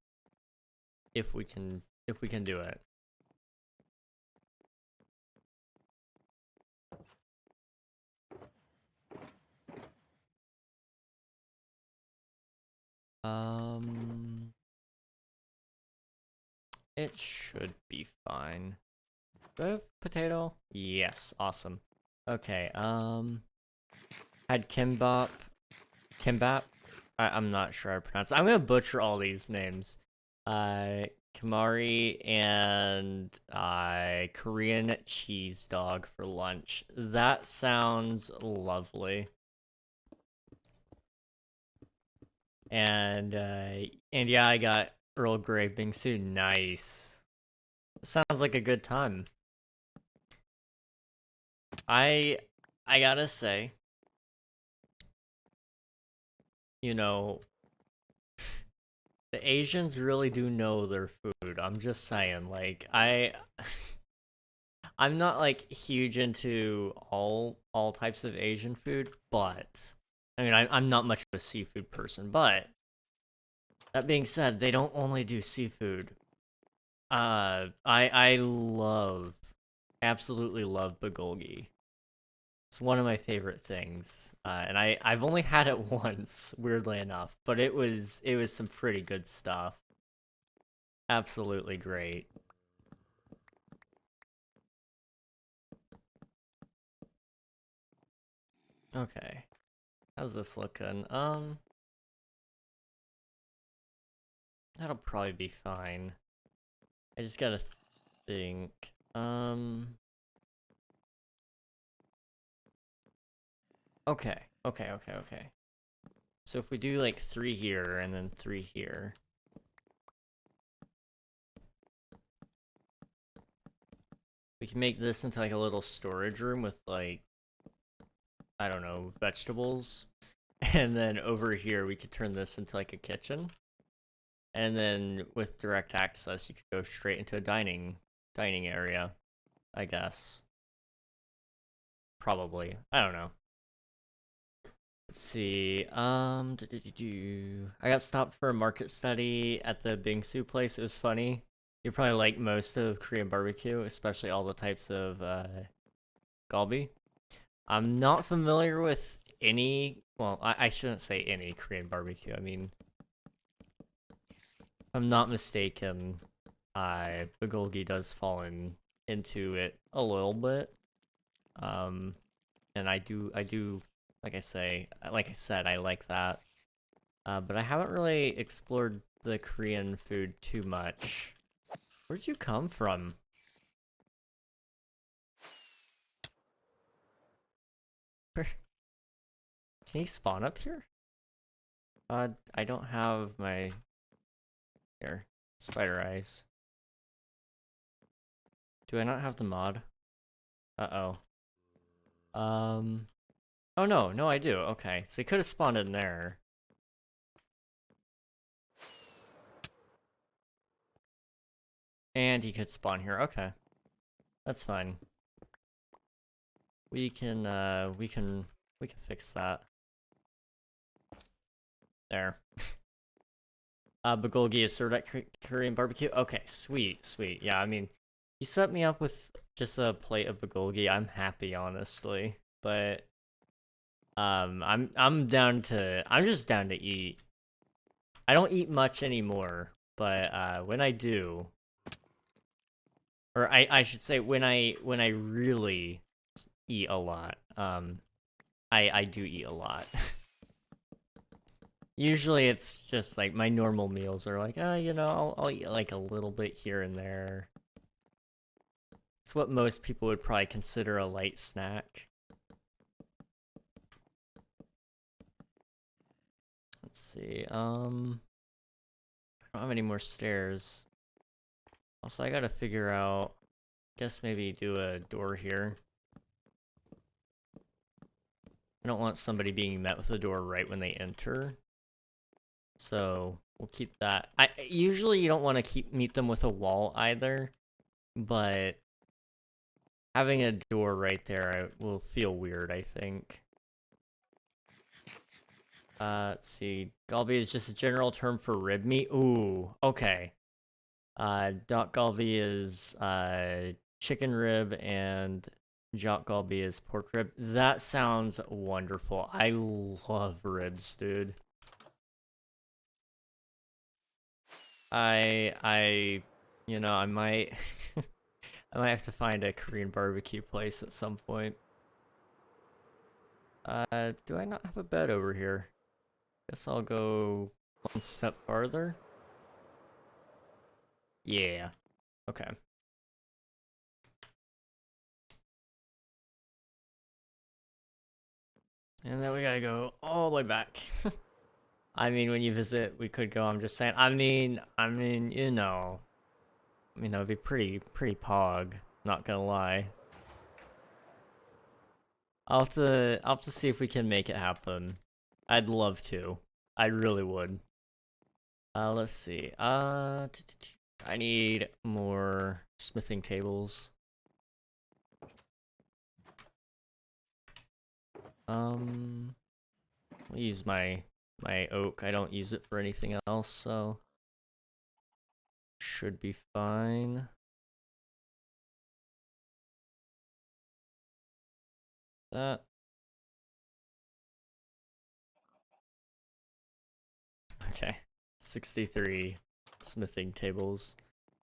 if we can do it. It should be fine. Do I have potato? Yes, awesome. Okay, had kimbap. I'm not sure how to pronounce it. I'm gonna butcher all these names. Kamari and Korean cheese dog for lunch. That sounds lovely. And yeah, I got Earl Grey bingsu. Nice. Sounds like a good time. I gotta say, you know, the Asians really do know their food. I'm just saying, like, I'm not like huge into all types of Asian food, but I mean, I'm not much of a seafood person, but that being said, they don't only do seafood. I love, absolutely love bulgogi. It's one of my favorite things, and I've only had it once, weirdly enough, but it was some pretty good stuff. Absolutely great. Okay, how's this looking? That'll probably be fine. I just gotta think. Okay. So if we do like 3 here and then 3 here. We can make this into like a little storage room with like, I don't know, vegetables. And then over here we could turn this into like a kitchen. And then with direct access, you could go straight into a dining area, I guess. Probably. I don't know. Let's see. I got stopped for a market study at the bingsu place. It was funny. You probably like most of Korean barbecue, especially all the types of galbi. I'm not familiar with any. Well, I shouldn't say any Korean barbecue. I mean, if I'm not mistaken, bulgogi does fall into it a little bit. And I do like I said, I like that. But I haven't really explored the Korean food too much. Where'd you come from? Can you spawn up here? I don't have my... Here. Spider eyes. Do I not have the mod? Uh-oh. Oh no, I do. Okay, so he could have spawned in there. And he could spawn here. Okay. That's fine. We can fix that. There. Bulgogi is served at Korean barbecue. Okay, sweet. Yeah, I mean, you set me up with just a plate of bulgogi. I'm happy, honestly. But I'm just down to eat. I don't eat much anymore, but when I do, or I should say when I really eat a lot, I do eat a lot. Usually it's just like my normal meals are like, you know, I'll eat like a little bit here and there. It's what most people would probably consider a light snack. Let's see, I don't have any more stairs. Also, I gotta figure out, guess maybe do a door here. I don't want somebody being met with the door right when they enter. So we'll keep that. Usually you don't want to meet them with a wall either, but having a door right there will feel weird, I think. Let's see. Galbi is just a general term for rib meat. Ooh, okay. Dak galbi is chicken rib and Jok galbi is pork rib. That sounds wonderful. I love ribs, dude. You know, I might I might have to find a Korean barbecue place at some point. Do I not have a bed over here? Guess I'll go one step farther. Yeah. Okay. And then we gotta go all the way back. I mean, when you visit, we could go. I'm just saying. I mean, you know, it'd be pretty pog. Not gonna lie. I'll have to see if we can make it happen. I'd love to. I really would. Let's see. I need more smithing tables. I'll use my oak. I don't use it for anything else, so should be fine. That. Okay. 63 smithing tables.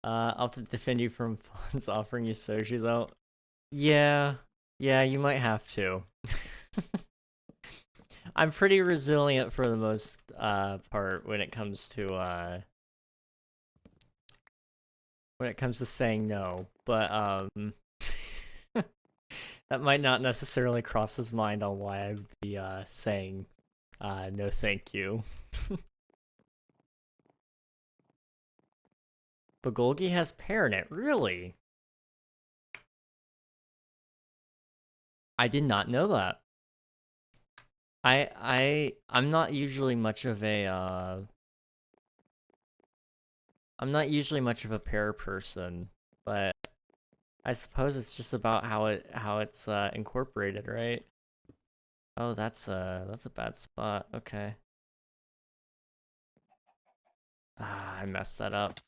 I'll have to defend you from funds offering you soju though. Yeah, you might have to. I'm pretty resilient for the most part when it comes to saying no, but that might not necessarily cross his mind on why I'd be saying no thank you. Bulgogi has pear in it, really? I did not know that. I'm not usually much of a pear person, but I suppose it's just about how it's incorporated, right? Oh, that's a bad spot. Okay. I messed that up.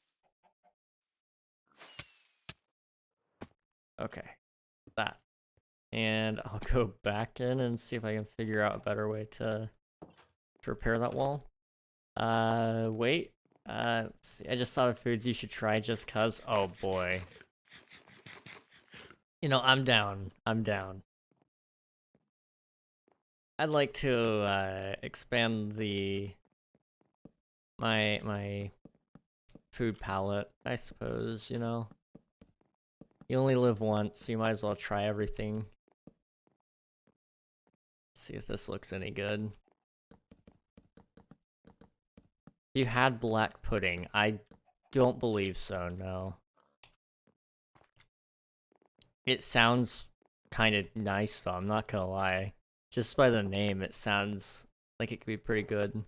Okay. That. And I'll go back in and see if I can figure out a better way to repair that wall. Wait. Let's see. I just thought of foods you should try just cuz. Oh boy. You know, I'm down. I'd like to expand my food palette, I suppose, you know. You only live once, so you might as well try everything. See if this looks any good. You had black pudding. I don't believe so, no. It sounds kind of nice though, I'm not gonna lie. Just by the name, it sounds like it could be pretty good.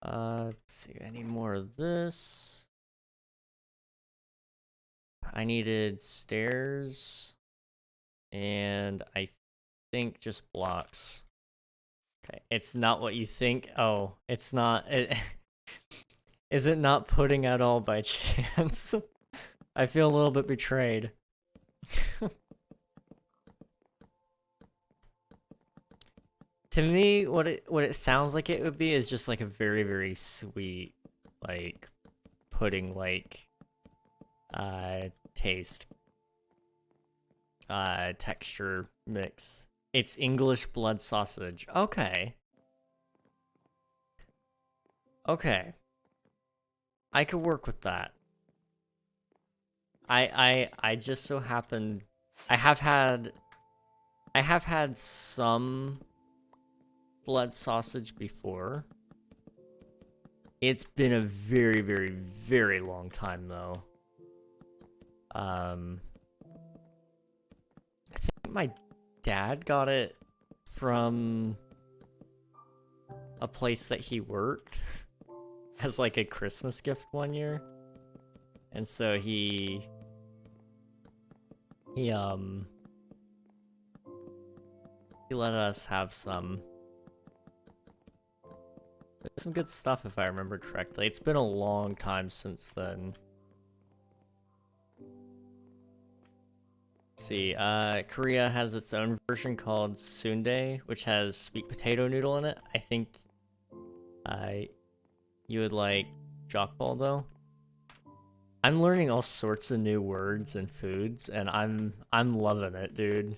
Let's see, I need more of this. I needed stairs. And I think just blocks. Okay, it's not what you think. Oh, it's not. Is it not pudding at all by chance? I feel a little bit betrayed. To me, what it sounds like it would be is just like a very, very sweet, like, pudding-like, taste. Texture mix. It's English blood sausage. Okay. Okay. I could work with that. I just so happen I have had some blood sausage before. It's been a very, very, very long time though. I think my dad got it from a place that he worked as like a Christmas gift one year. And so he let us have some good stuff if I remember correctly. It's been a long time since then. Let's see, Korea has its own version called sundae, which has sweet potato noodle in it. I think you would like jokbal though. I'm learning all sorts of new words and foods, and I'm loving it, dude.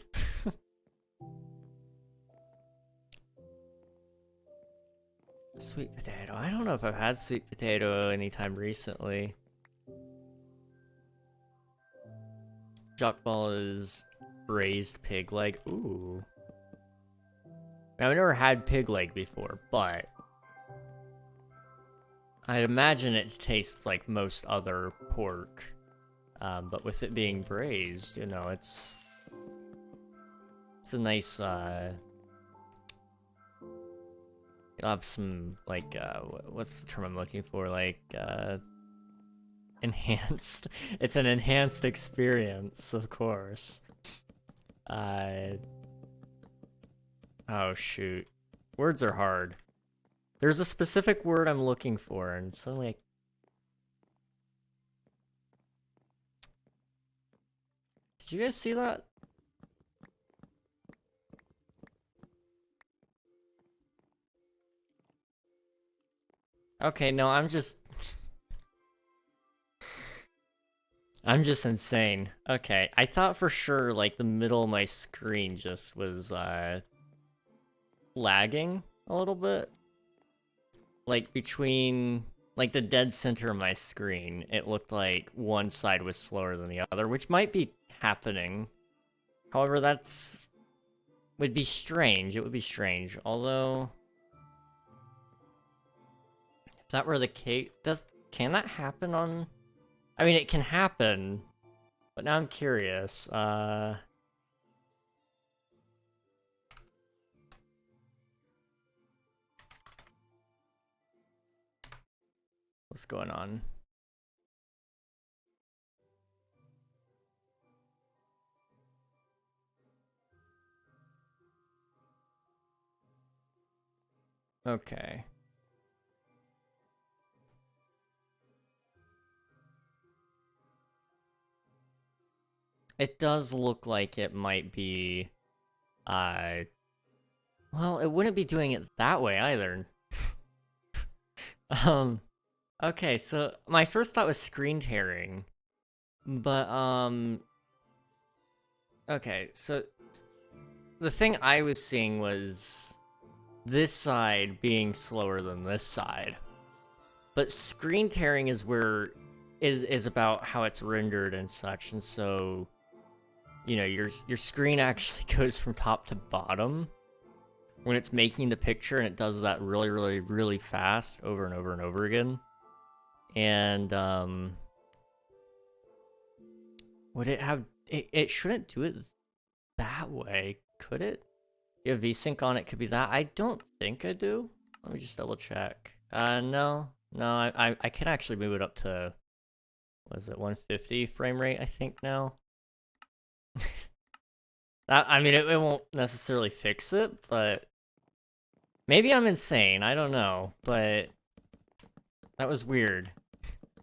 Sweet potato. I don't know if I've had sweet potato anytime recently. Jokbal is braised pig leg. Ooh. Now, I've never had pig leg before, but I'd imagine it tastes like most other pork. But with it being braised, you know, it's a nice, you'll have some, like, what's the term I'm looking for? Like, enhanced. It's an enhanced experience, of course. Oh, shoot. Words are hard. There's a specific word I'm looking for, and suddenly Did you guys see that? Okay, no, I'm just insane. Okay, I thought for sure, like, the middle of my screen just was, lagging a little bit. Like, between, like, the dead center of my screen, it looked like one side was slower than the other, which might be happening. However, would be strange. It would be strange. Although, if that were the case, can that happen on... I mean, it can happen, but now I'm curious. What's going on? Okay. It does look like it might be, well, it wouldn't be doing it that way either. Okay, so my first thought was screen tearing, but, okay, so the thing I was seeing was this side being slower than this side. But screen tearing is where is about how it's rendered and such, and so you know your screen actually goes from top to bottom when it's making the picture, and it does that really, really, really fast over and over and over again. And would it have it shouldn't do it that way, could it? You have VSync on it, could be that. I don't think I do. Let me just double check. No, I can actually move it up to, what is it, 150 frame rate, I think now. I mean, it won't necessarily fix it, but maybe I'm insane. I don't know, but that was weird.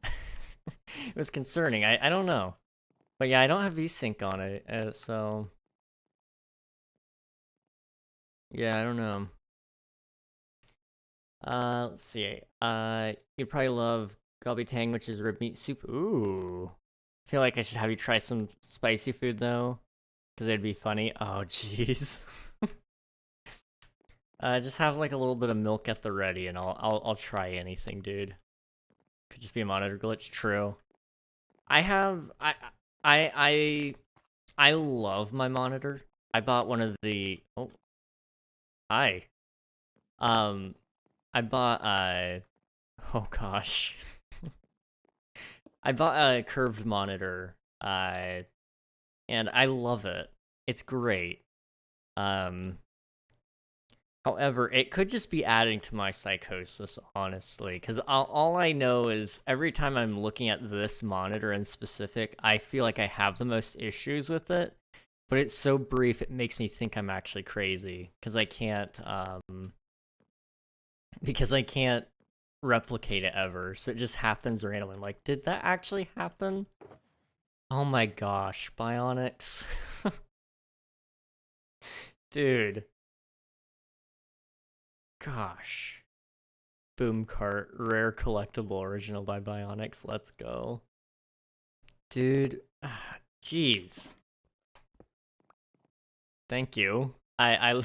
It was concerning. I don't know, but yeah, I don't have VSync on it, so yeah, I don't know. Let's see. You probably love Galbi Tang, which is rib meat soup. Ooh. I feel like I should have you try some spicy food though, because it'd be funny. Oh, jeez. Just have like a little bit of milk at the ready, and I'll try anything, dude. Could just be a monitor glitch. True. I love my monitor. I bought one of the. Oh, hi. Um, I bought oh gosh. I bought a curved monitor, and I love it. It's great. Um, However, it could just be adding to my psychosis, honestly, because all I know is every time I'm looking at this monitor in specific, I feel like I have the most issues with it, but it's so brief, it makes me think I'm actually crazy, because I can't replicate it ever, so it just happens randomly. I'm like, did that actually happen? Oh my gosh, Bionics. Dude. Gosh. Boom cart, rare collectible, original by Bionics. Let's go. Dude. Jeez. Thank you. I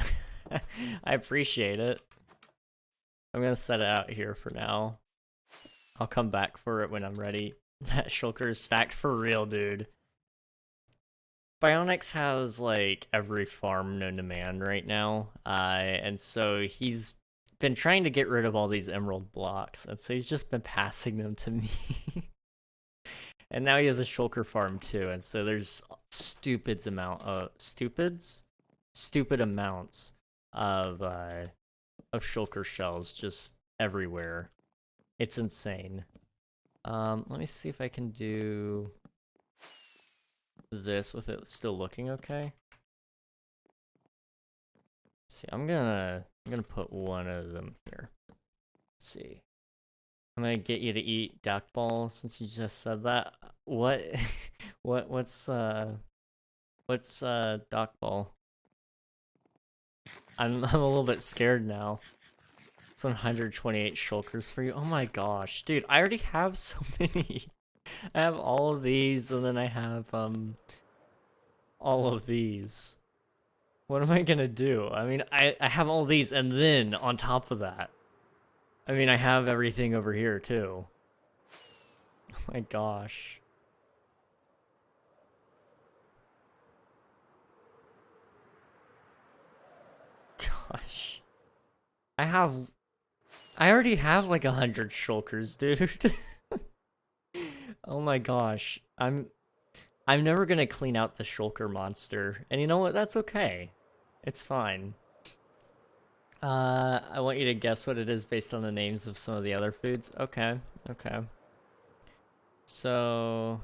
I appreciate it. I'm gonna set it out here for now. I'll come back for it when I'm ready. That shulker is stacked for real, dude. Bionics has like every farm known to man right now, and so he's been trying to get rid of all these emerald blocks, and so he's just been passing them to me. And now he has a shulker farm too, and so there's stupid amounts of shulker shells just everywhere. It's insane. Let me see if I can do this with it still looking okay. Let's see, I'm gonna put one of them here. Let's see. I'm gonna get you to eat duck ball since you just said that. What? What's duck ball? I'm a little bit scared now. It's 128 shulkers for you. Oh my gosh, dude! I already have so many. I have all of these, and then I have all of these. What am I gonna do? I mean, I have all these, and then on top of that, I mean, I have everything over here too. Oh my gosh. Gosh. I already have like 100 shulkers, dude. Oh my gosh. I'm never gonna clean out the shulker monster. And you know what? That's okay. It's fine. I want you to guess what it is based on the names of some of the other foods. Okay, okay. So,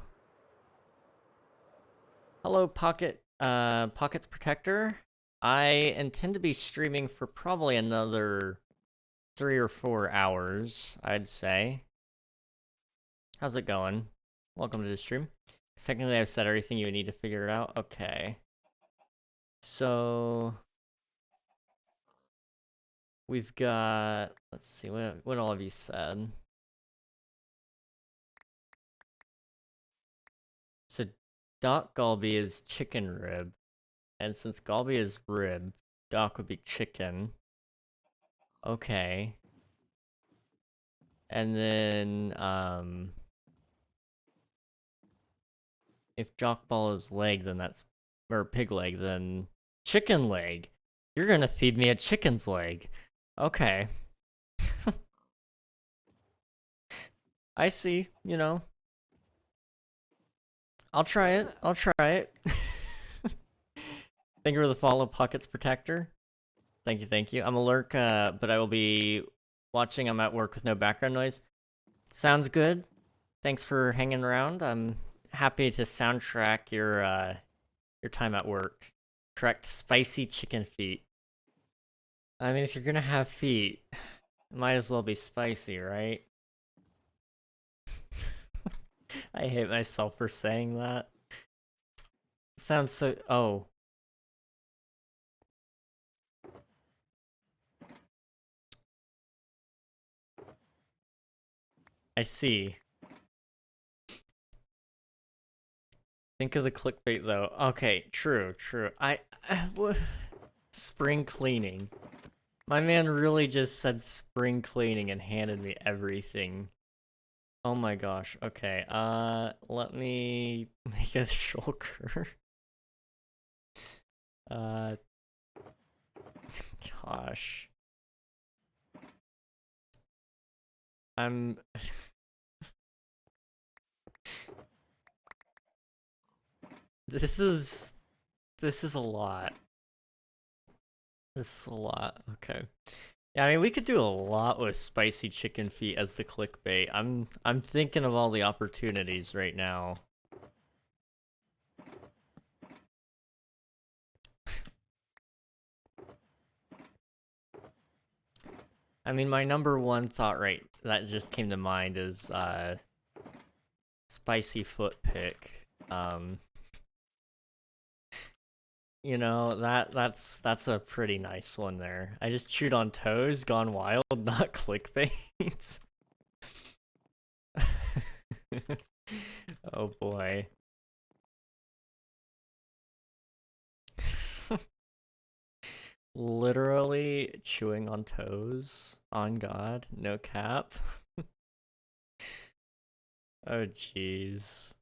hello, Pockets Protector. I intend to be streaming for probably another 3 or 4 hours, I'd say. How's it going? Welcome to the stream. Secondly, I've said everything you would need to figure it out. Okay. So, we've got, let's see, what all have you said? So, Doc Galbi is chicken rib. And since Galbi is rib, Doc would be chicken. Okay. And then, if Jockball is leg, then that's... Or pig leg, then... Chicken leg! You're gonna feed me a chicken's leg. Okay. I see, you know. I'll try it. I'll try it. Thank you for the follow, Pockets Protector. Thank you, thank you. I'm a lurk, but I will be watching. I'm at work with no background noise. Sounds good. Thanks for hanging around. I'm happy to soundtrack your time at work. Correct, spicy chicken feet. I mean, if you're gonna have feet, it might as well be spicy, right? I hate myself for saying that. Sounds so... Oh. I see. Think of the clickbait, though. Okay, true, true. Spring cleaning. My man really just said spring cleaning and handed me everything. Oh my gosh, okay. Let me make a shulker. Gosh. I'm... This is a lot. This is a lot, okay. Yeah, I mean, we could do a lot with spicy chicken feet as the clickbait. I'm thinking of all the opportunities right now. I mean, my number one thought that just came to mind is spicy foot pick. You know, that's a pretty nice one there. I just chewed on toes, gone wild, not clickbait. Oh boy. Literally chewing on toes. On God, no cap. Oh jeez.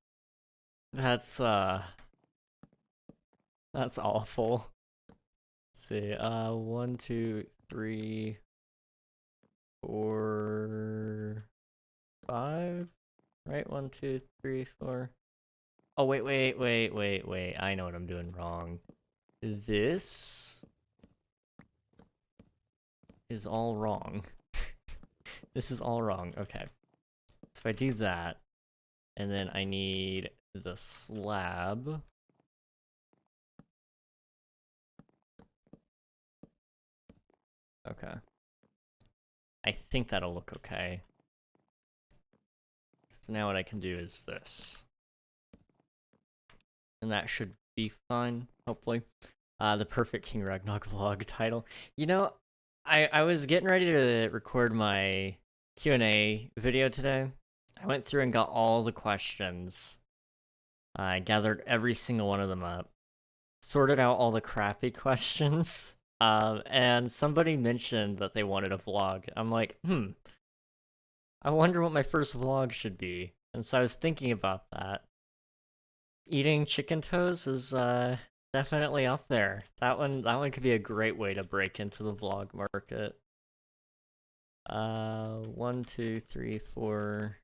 That's awful. Let's see, 1, 2, 3, 4, 5, right? 1, 2, 3, 4. Oh, wait. I know what I'm doing wrong. This is all wrong. This is all wrong. Okay. So if I do that, and then I need the slab. Okay. I think that'll look okay. So now what I can do is this. And that should be fine, hopefully. The perfect King Ragnarok vlog title. You know, I was getting ready to record my Q&A video today. I went through and got all the questions. I gathered every single one of them up. Sorted out all the crappy questions. And somebody mentioned that they wanted a vlog. I'm like, I wonder what my first vlog should be. And so I was thinking about that. Eating chicken toes is definitely up there. That one could be a great way to break into the vlog market. 1, 2, 3, 4,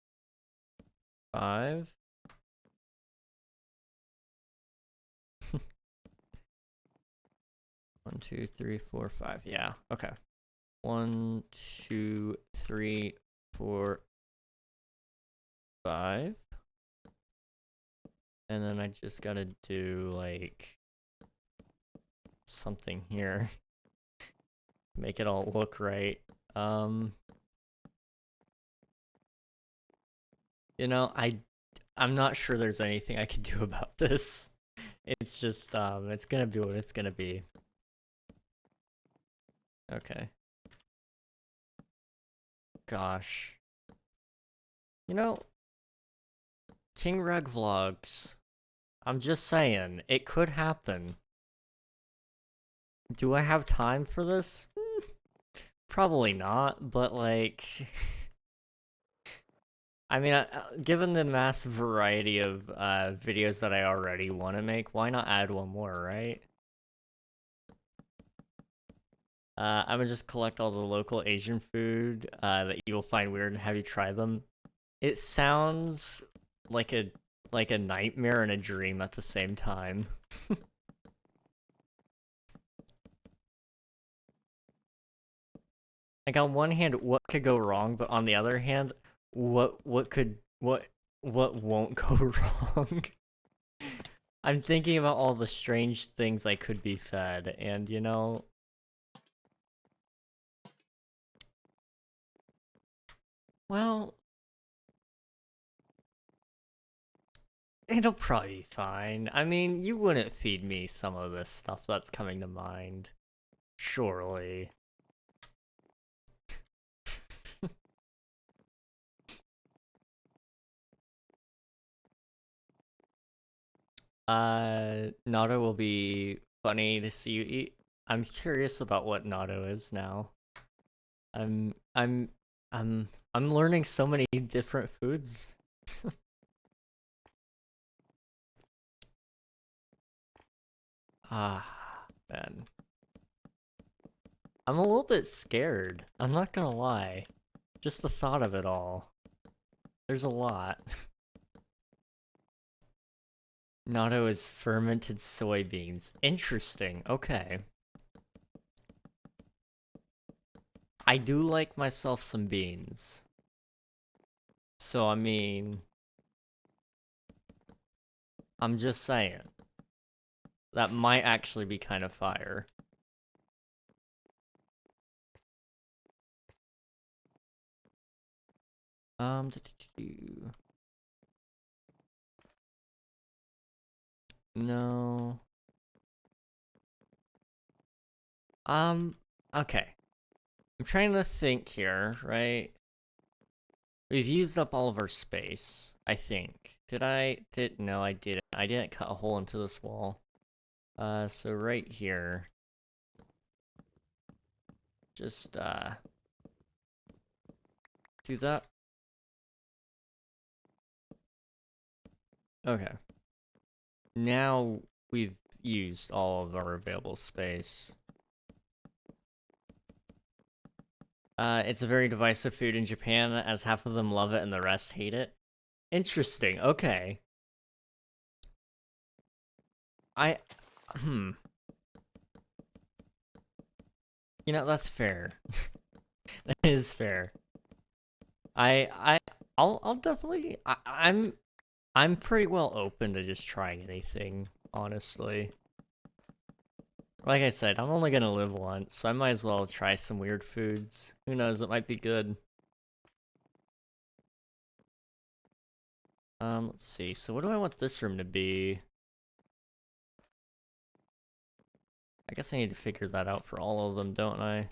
5. 1, 2, 3, 4, 5. Yeah, okay. 1, 2, 3, 4, 5. And then I just gotta do, like, something here. Make it all look right. You know, I'm not sure there's anything I can do about this. It's just, it's gonna be what it's gonna be. Okay. Gosh. You know, King Reg vlogs. I'm just saying, it could happen. Do I have time for this? Probably not, but like... I mean, given the massive variety of videos that I already want to make, why not add one more, right? I'm gonna just collect all the local Asian food that you will find weird and have you try them. It sounds like a nightmare and a dream at the same time. Like on one hand, what could go wrong, but on the other hand, what won't go wrong? I'm thinking about all the strange things I could be fed, and you know, well, it'll probably be fine. I mean, you wouldn't feed me some of this stuff that's coming to mind. Surely. Natto will be funny to see you eat. I'm curious about what natto is now. I'm I'm I'm learning so many different foods. Ah, man. I'm a little bit scared. I'm not gonna lie. Just the thought of it all. There's a lot. Natto is fermented soybeans. Interesting. Okay. I do like myself some beans. So, I mean... I'm just saying. That might actually be kind of fire. No. Okay. I'm trying to think here, right? We've used up all of our space, I think. No, I didn't. I didn't cut a hole into this wall. So right here. Just, do that. Okay. Now we've used all of our available space. It's a very divisive food in Japan, as half of them love it and the rest hate it. Interesting, okay. You know, that's fair. That is fair. I'll definitely, I'm pretty well open to just trying anything, honestly. Like I said, I'm only gonna live once, so I might as well try some weird foods. Who knows, it might be good. Let's see, so what do I want this room to be? I guess I need to figure that out for all of them, don't I?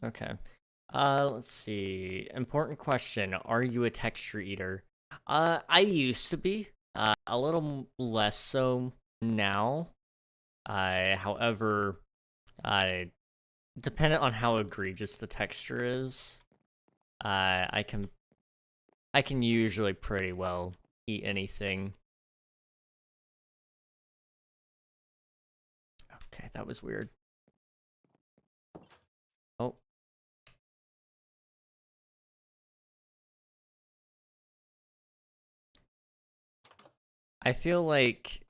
Okay. Let's see. Important question. Are you a texture eater? I used to be. A little less so now. However, I dependent on how egregious the texture is, I can usually pretty well eat anything. Okay, that was weird. Oh. I feel like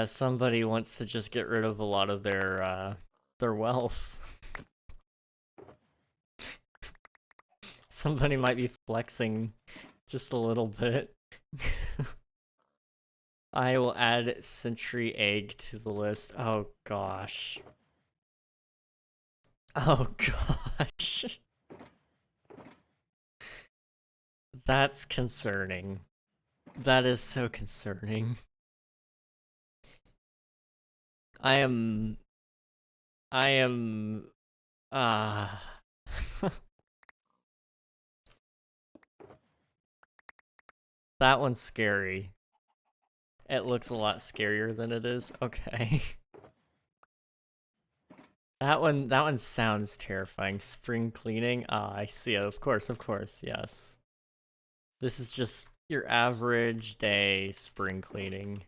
somebody wants to just get rid of a lot of their wealth. Somebody might be flexing just a little bit. I will add Century Egg to the list. Oh gosh. Oh gosh. That's concerning. That is so concerning. I am... Uh... That one's scary. It looks a lot scarier than it is. Okay. That one sounds terrifying. Spring cleaning. Ah, I see it. Of course, yes. This is just your average day spring cleaning.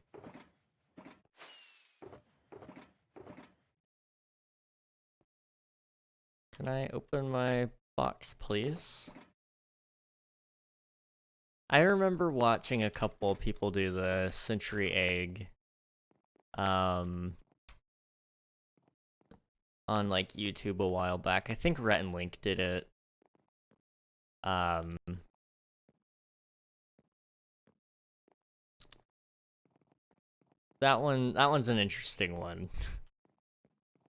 Can I open my box, please? I remember watching a couple people do the century egg. On like YouTube a while back. I think Rhett and Link did it. That one's an interesting one.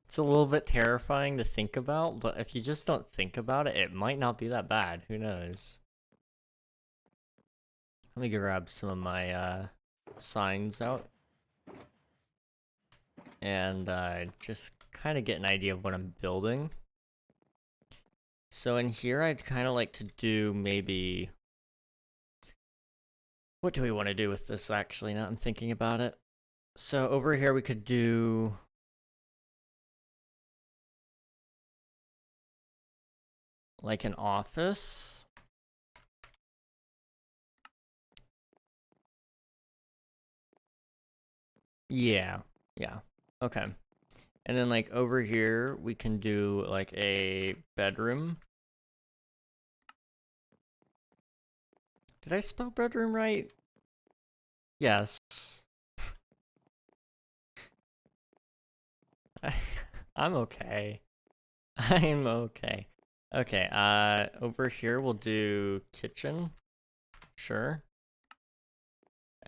It's a little bit terrifying to think about, but if you just don't think about it, it might not be that bad. Who knows? Let me grab some of my signs out. And just kind of get an idea of what I'm building. So in here, I'd kind of like to do maybe... What do we want to do with this, actually, now I'm thinking about it? So over here, we could do... like an office. Yeah, okay. And then like over here, we can do like a bedroom. Did I spell bedroom right? Yes. I'm okay. I'm okay. Okay, over here we'll do kitchen. Sure.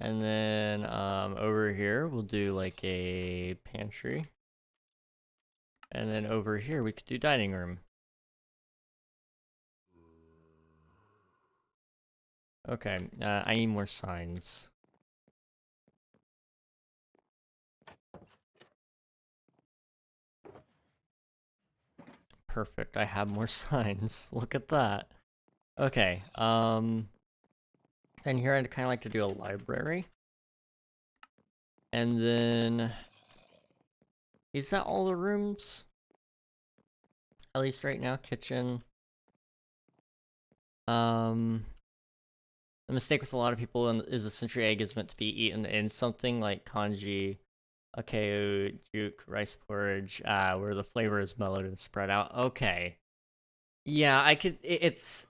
And then, over here we'll do like a pantry. And then over here we could do dining room. Okay, I need more signs. Perfect, I have more signs. Look at that. Okay, and here I'd kind of like to do a library. And then... Is that all the rooms? At least right now, kitchen. The mistake with a lot of people is the century egg is meant to be eaten in something like congee, akeu, juke, rice porridge, where the flavor is mellowed and spread out. Okay. Yeah, I could, it's...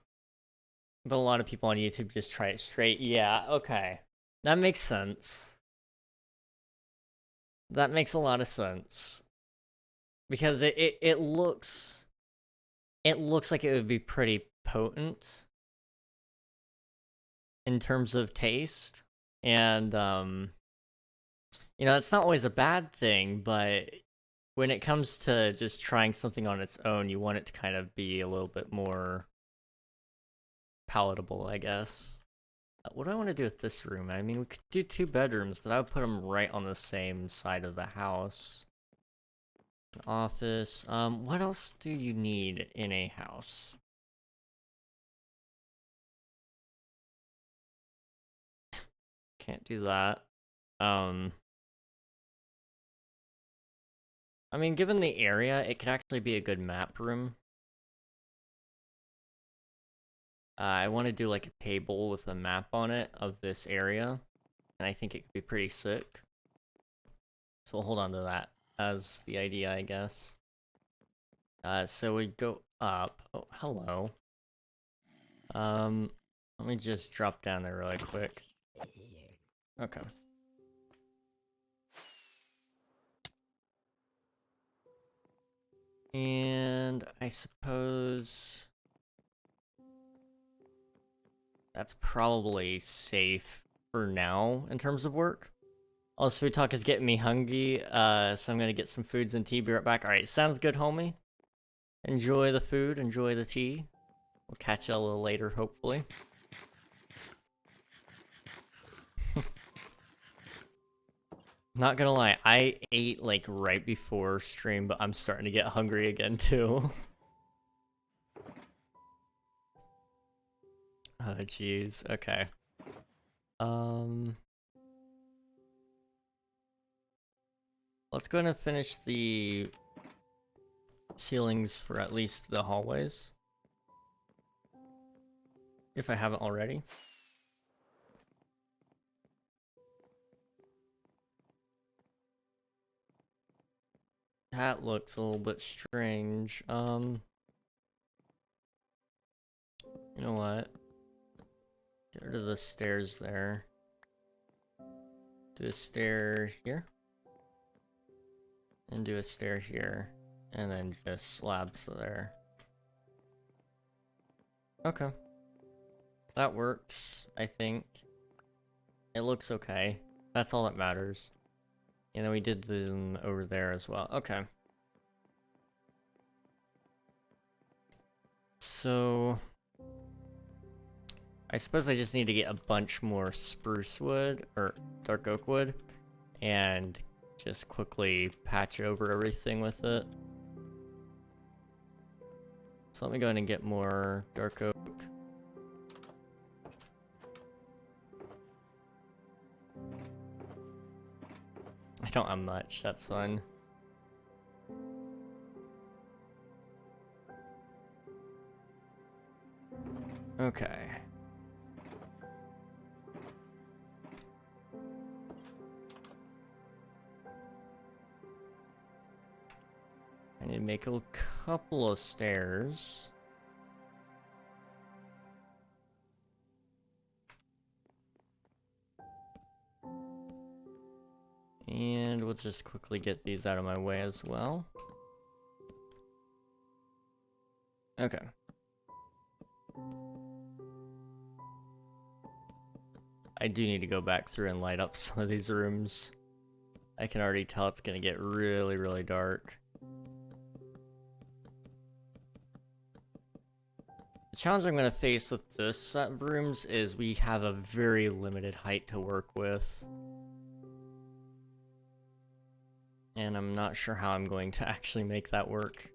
But a lot of people on YouTube just try it straight. Yeah, okay. That makes sense. That makes a lot of sense. Because it looks... It looks like it would be pretty potent in terms of taste. And, you know, that's not always a bad thing, but when it comes to just trying something on its own, you want it to kind of be a little bit more palatable, I guess. What do I want to do with this room? I mean, we could do 2 bedrooms, but I would put them right on the same side of the house. An office. What else do you need in a house? Can't do that. I mean, given the area, it could actually be a good map room. I want to do like a table with a map on it of this area, and I think it could be pretty sick. So we'll hold on to that as the idea, I guess. So we go up. Oh, hello. Let me just drop down there really quick. Okay. And I suppose that's probably safe for now in terms of work. All this food talk is getting me hungry, so I'm gonna get some foods and tea. Be right back. Alright, sounds good, homie. Enjoy the food, enjoy the tea. We'll catch you a little later, hopefully. Not gonna lie, I ate like right before stream, but I'm starting to get hungry again too. Oh jeez, okay. Let's go ahead and finish the ceilings for at least the hallways, if I haven't already. That looks a little bit strange. You know what? Get rid of the stairs there. Do a stair here. And do a stair here. And then just slabs there. Okay. That works, I think. It looks okay. That's all that matters. And then we did them over there as well. Okay. So I suppose I just need to get a bunch more spruce wood, or dark oak wood, and just quickly patch over everything with it. So let me go ahead and get more dark oak. I don't have much, that's fine. Okay. I need to make a couple of stairs. And we'll just quickly get these out of my way as well. Okay. I do need to go back through and light up some of these rooms. I can already tell it's gonna get really, really dark. The challenge I'm gonna face with this set of rooms is we have a very limited height to work with. And I'm not sure how I'm going to actually make that work.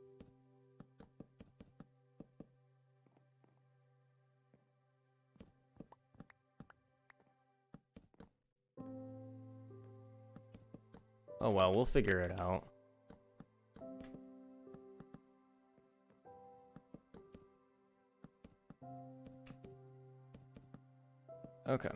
Oh well, we'll figure it out. Okay.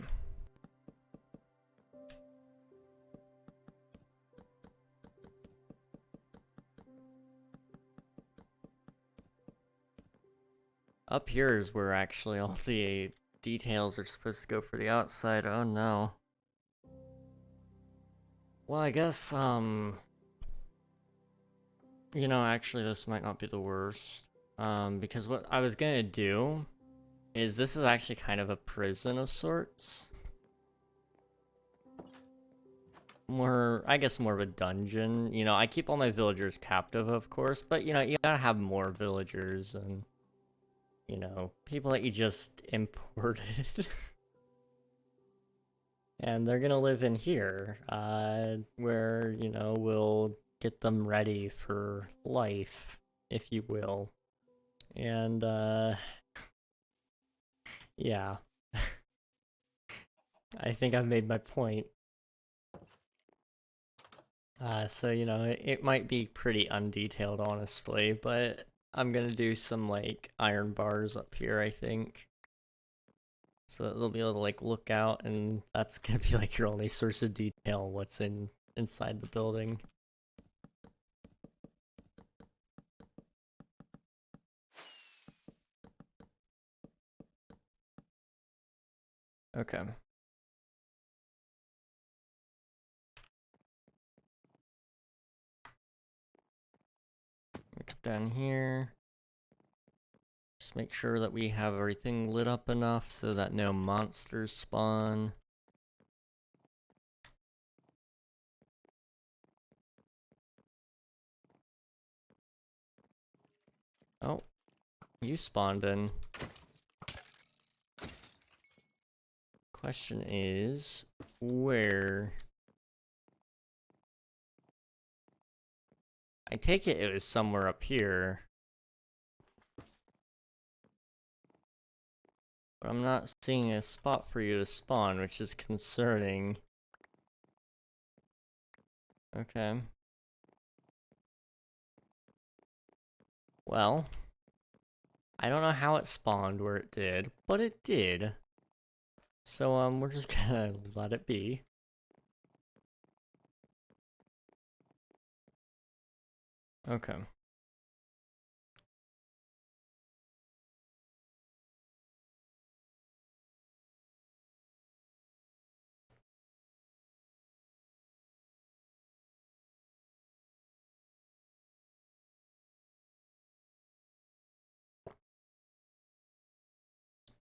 Up here is where actually all the details are supposed to go for the outside. Oh no. Well, I guess, you know, actually this might not be the worst. Because what I was gonna do is this is actually kind of a prison of sorts. More, I guess more of a dungeon. You know, I keep all my villagers captive, of course, but you know, you gotta have more villagers and, you know, people that you just imported. And they're gonna live in here, where, you know, we'll get them ready for life, if you will. And, yeah. I think I've made my point. So, you know, it might be pretty undetailed, honestly, but I'm gonna do some, like, iron bars up here, I think. So that they'll be able to, like, look out, and that's gonna be, like, your only source of detail, what's inside the building. Okay. Come down here. Just make sure that we have everything lit up enough so that no monsters spawn. Oh, you spawned in. Question is, where? I take it was somewhere up here. But I'm not seeing a spot for you to spawn, which is concerning. Okay. Well, I don't know how it spawned where it did, but it did. So, we're just gonna let it be. Okay.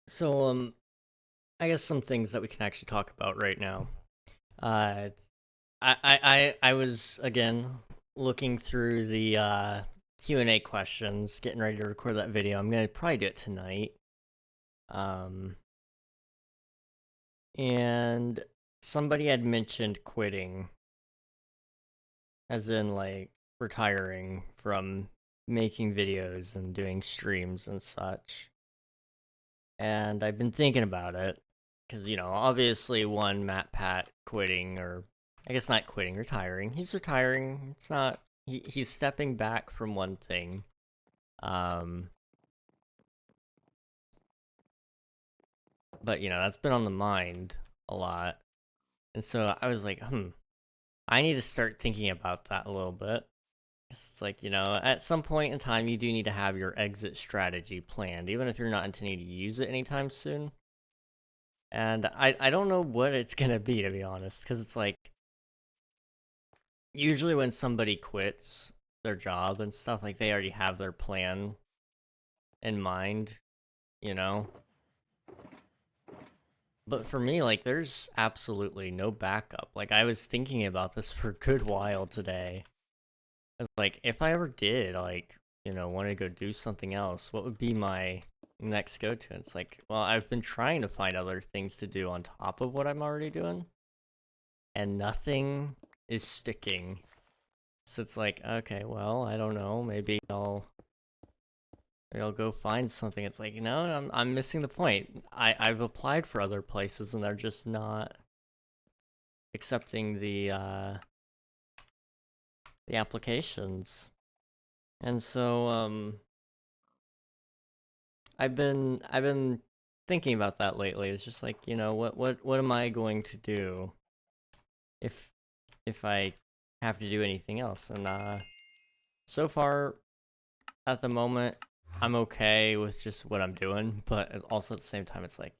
So, I guess some things that we can actually talk about right now. Uh, I was again looking through the Q&A questions, getting ready to record that video. I'm gonna probably do it tonight. And somebody had mentioned quitting, as in like retiring from making videos and doing streams and such. And I've been thinking about it because, obviously one Matt Pat quitting, or I guess not quitting, retiring. He's retiring. It's not he's stepping back from one thing. But that's been on the mind a lot. And so I was like, I need to start thinking about that a little bit. It's like, at some point in time, you do need to have your exit strategy planned, even if you're not intending to use it anytime soon. And I don't know what it's going to be, to be honest, because it's like, usually when somebody quits their job and stuff, like, they already have their plan in mind, you know? But for me, like, there's absolutely no backup. Like, I was thinking about this for a good while today. It's like, if I ever did, like, want to go do something else, what would be my next go-to? It's like, well, I've been trying to find other things to do on top of what I'm already doing, and nothing is sticking. So it's like, okay, well, I don't know, maybe I'll go find something. It's like, I'm missing the point. I've applied for other places and they're just not accepting the applications. And so I've been thinking about that lately. It's just like, what am I going to do if I have to do anything else? And so far at the moment I'm okay with just what I'm doing, but also at the same time it's like,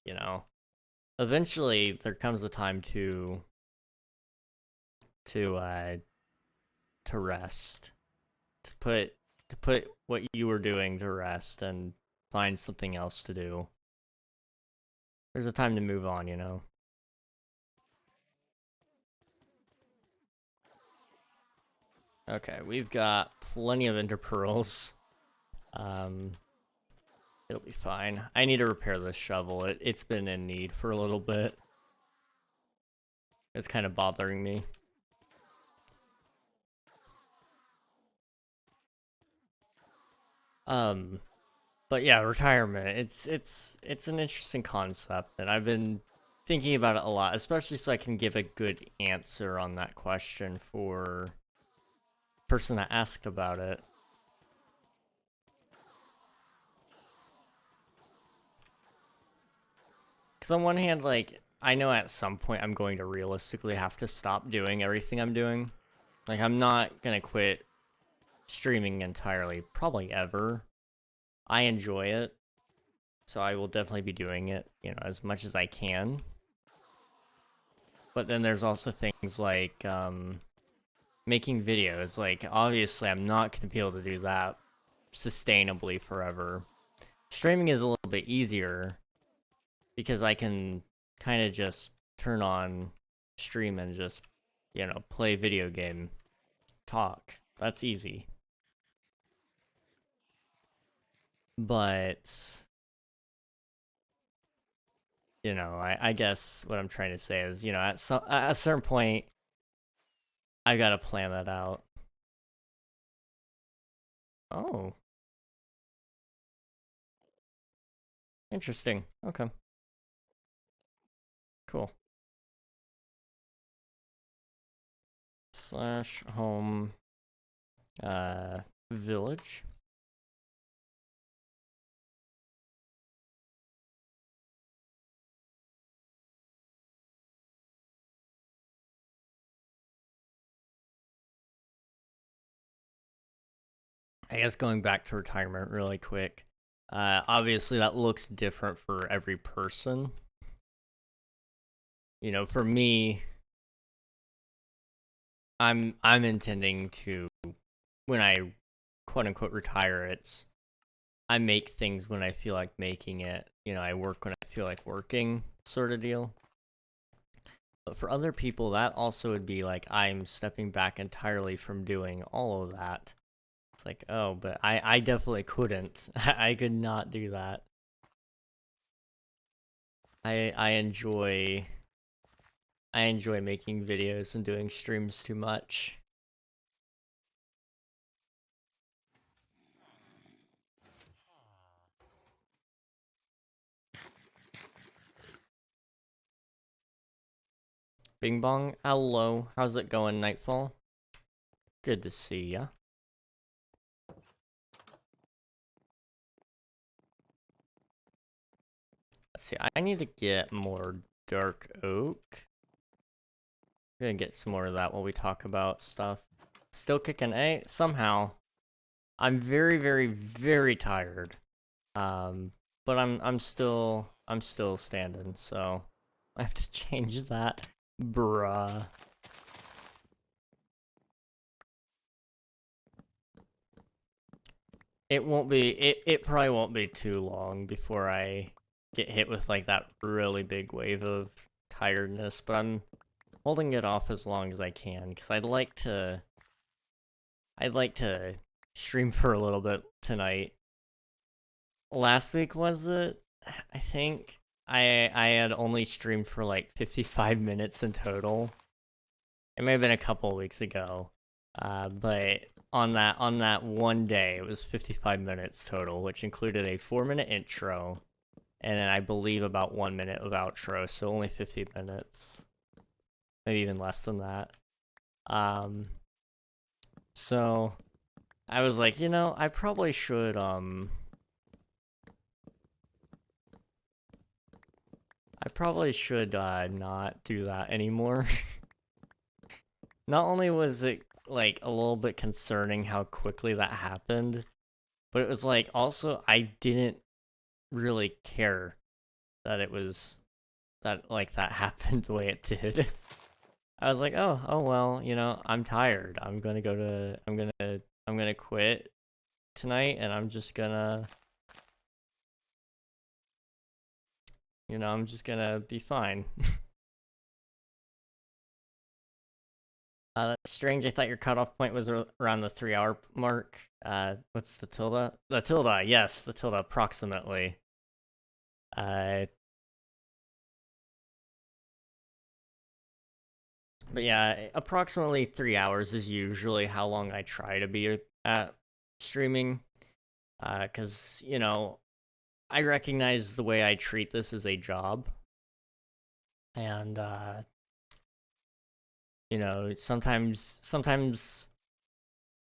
eventually there comes a time to to rest, to put what you were doing to rest and find something else to do. There's a time to move on. Okay, we've got plenty of ender pearls. Um, it'll be fine. I need to repair this shovel. It's been in need for a little bit. It's kind of bothering me. But yeah, retirement. It's an interesting concept, and I've been thinking about it a lot, especially so I can give a good answer on that question for the person that asked about it. Because on one hand, like, I know at some point I'm going to realistically have to stop doing everything I'm doing. Like, I'm not gonna quit streaming entirely, probably ever. I enjoy it, so I will definitely be doing it, as much as I can. But then there's also things like making videos. Like, obviously, I'm not gonna be able to do that sustainably forever. Streaming is a little bit easier because I can kind of just turn on stream and just, play video game, talk. That's easy. But, I guess what I'm trying to say is, at a certain point, I gotta plan that out. Oh, interesting. Okay, cool. Slash home village. I guess going back to retirement really quick. Obviously that looks different for every person. You know, for me, I'm intending to, when I quote unquote retire, it's I make things when I feel like making it. You know, I work when I feel like working, sort of deal. But for other people, that also would be like I'm stepping back entirely from doing all of that. It's like, oh, but I definitely couldn't. I could not do that. I enjoy making videos and doing streams too much. Bing Bong, hello. How's it going, Nightfall? Good to see ya. Let's see, I need to get more dark oak. I'm gonna get some more of that while we talk about stuff. Still kicking A? Somehow. I'm very, very, very tired. But I'm still standing, so I have to change that. Bruh. It probably won't be too long before I get hit with like that really big wave of tiredness, but I'm holding it off as long as I can because I'd like to stream for a little bit tonight. Last week was it? I think I had only streamed for like 55 minutes in total. It may have been a couple of weeks ago. But on that one day, it was 55 minutes total, which included a 4-minute intro, and then I believe about 1 minute of outro, so only 50 minutes, maybe even less than that. So I was like, you know, I probably should not do that anymore. Not only was it like a little bit concerning how quickly that happened, but it was like also I didn't really care that it was that like that happened the way it did. I was like, oh well, you know, I'm tired. I'm gonna quit tonight, and I'm just gonna, you know, I'm just gonna be fine. That's strange. I thought your cutoff point was around the 3-hour mark. What's the tilde? The tilde, yes, the tilde, approximately. But yeah, approximately 3 hours is usually how long I try to be at streaming. Because, you know, I recognize the way I treat this as a job. And, you know, sometimes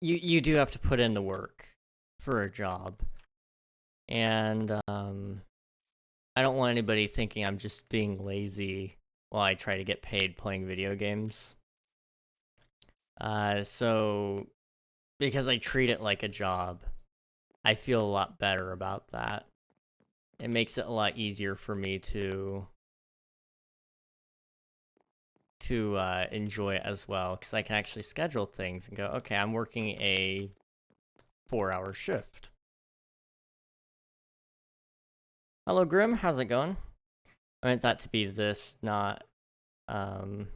you do have to put in the work for a job. And, I don't want anybody thinking I'm just being lazy while I try to get paid playing video games. So, because I treat it like a job, I feel a lot better about that. It makes it a lot easier for me to enjoy it as well, because I can actually schedule things and go, okay, I'm working a 4-hour shift. Hello, Grim. How's it going? I meant that to be this, not I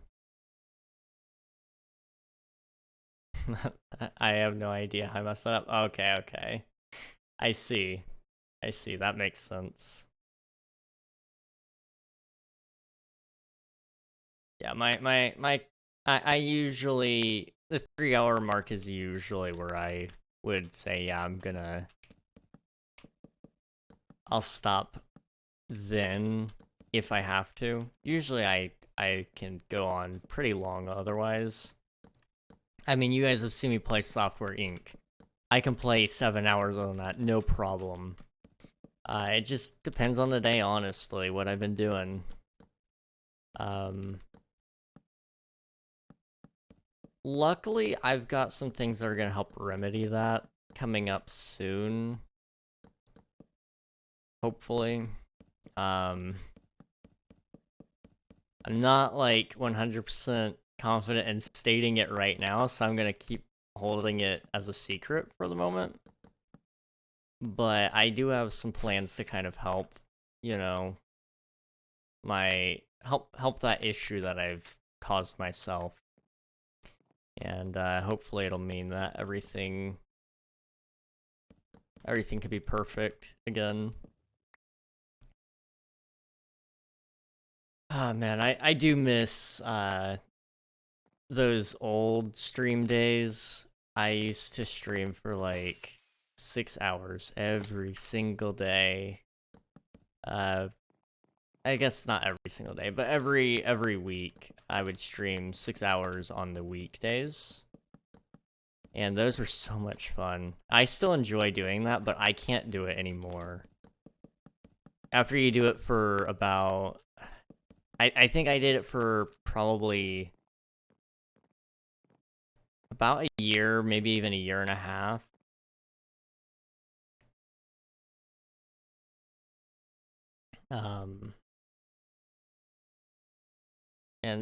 have no idea how I messed that up. Okay. I see. That makes sense. Yeah, I usually, the 3-hour mark is usually where I would say, yeah, I'll stop then if I have to. Usually I can go on pretty long otherwise. I mean, you guys have seen me play Software Inc. I can play 7 hours on that, no problem. It just depends on the day, honestly, what I've been doing. Luckily, I've got some things that are going to help remedy that. coming up soon. Hopefully. I'm not like 100% confident in stating it right now, so I'm gonna keep holding it as a secret for the moment. But I do have some plans to kind of help, you know, help that issue that I've caused myself. And hopefully it'll mean that everything could be perfect again. Oh man, I do miss those old stream days. I used to stream for like 6 hours every single day. I guess not every single day, but every week I would stream 6 hours on the weekdays. And those were so much fun. I still enjoy doing that, but I can't do it anymore. After you do it for about... I think I did it for probably about a year, maybe even a year and a half. And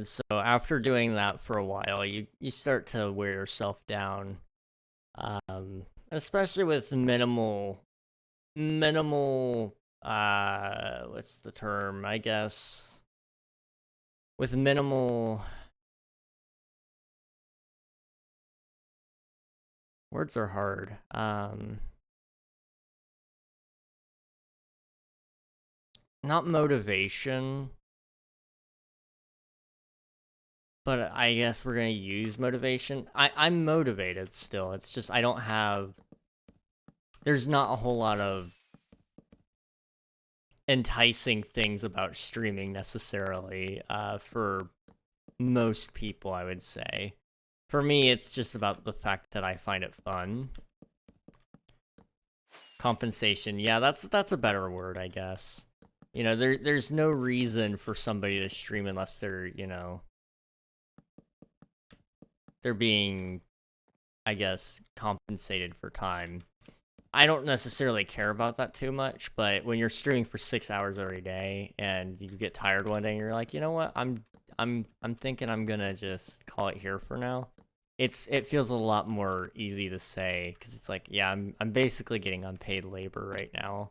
so after doing that for a while, you start to wear yourself down. Especially with minimal, what's the term? I guess with minimal, words are hard. Not motivation, but I guess we're gonna use motivation. I'm motivated still. It's just I don't have. There's not a whole lot of enticing things about streaming necessarily for most people, I would say. For me, it's just about the fact that I find it fun. Compensation, yeah, that's a better word, I guess. You know, there's no reason for somebody to stream unless they're, you know, they're being, I guess, compensated for time. I don't necessarily care about that too much, but when you're streaming for 6 hours every day and you get tired one day and you're like, you know what, I'm thinking I'm gonna just call it here for now. It feels a lot more easy to say because it's like, yeah, I'm basically getting unpaid labor right now,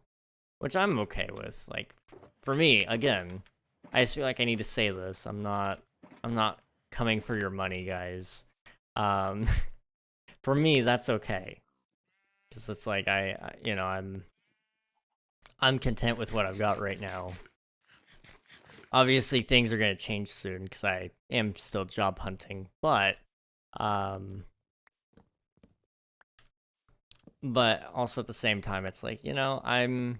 which I'm okay with. Like, for me, again, I just feel like I need to say this. I'm not coming for your money, guys. For me, that's okay. Because it's like, you know, I'm content with what I've got right now. Obviously, things are going to change soon because I am still job hunting, but also at the same time, it's like, you know, I'm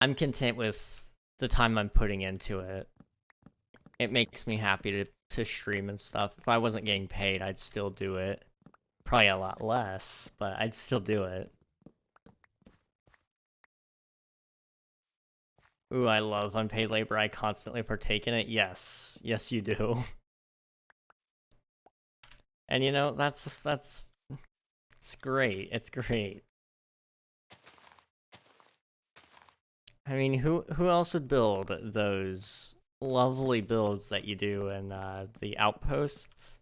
content with the time I'm putting into it. It makes me happy to stream and stuff. If I wasn't getting paid, I'd still do it. Probably a lot less, but I'd still do it. Ooh, I love unpaid labor. I constantly partake in it. Yes. Yes, you do. And you know, it's great. It's great. I mean, who else would build those lovely builds that you do in the outposts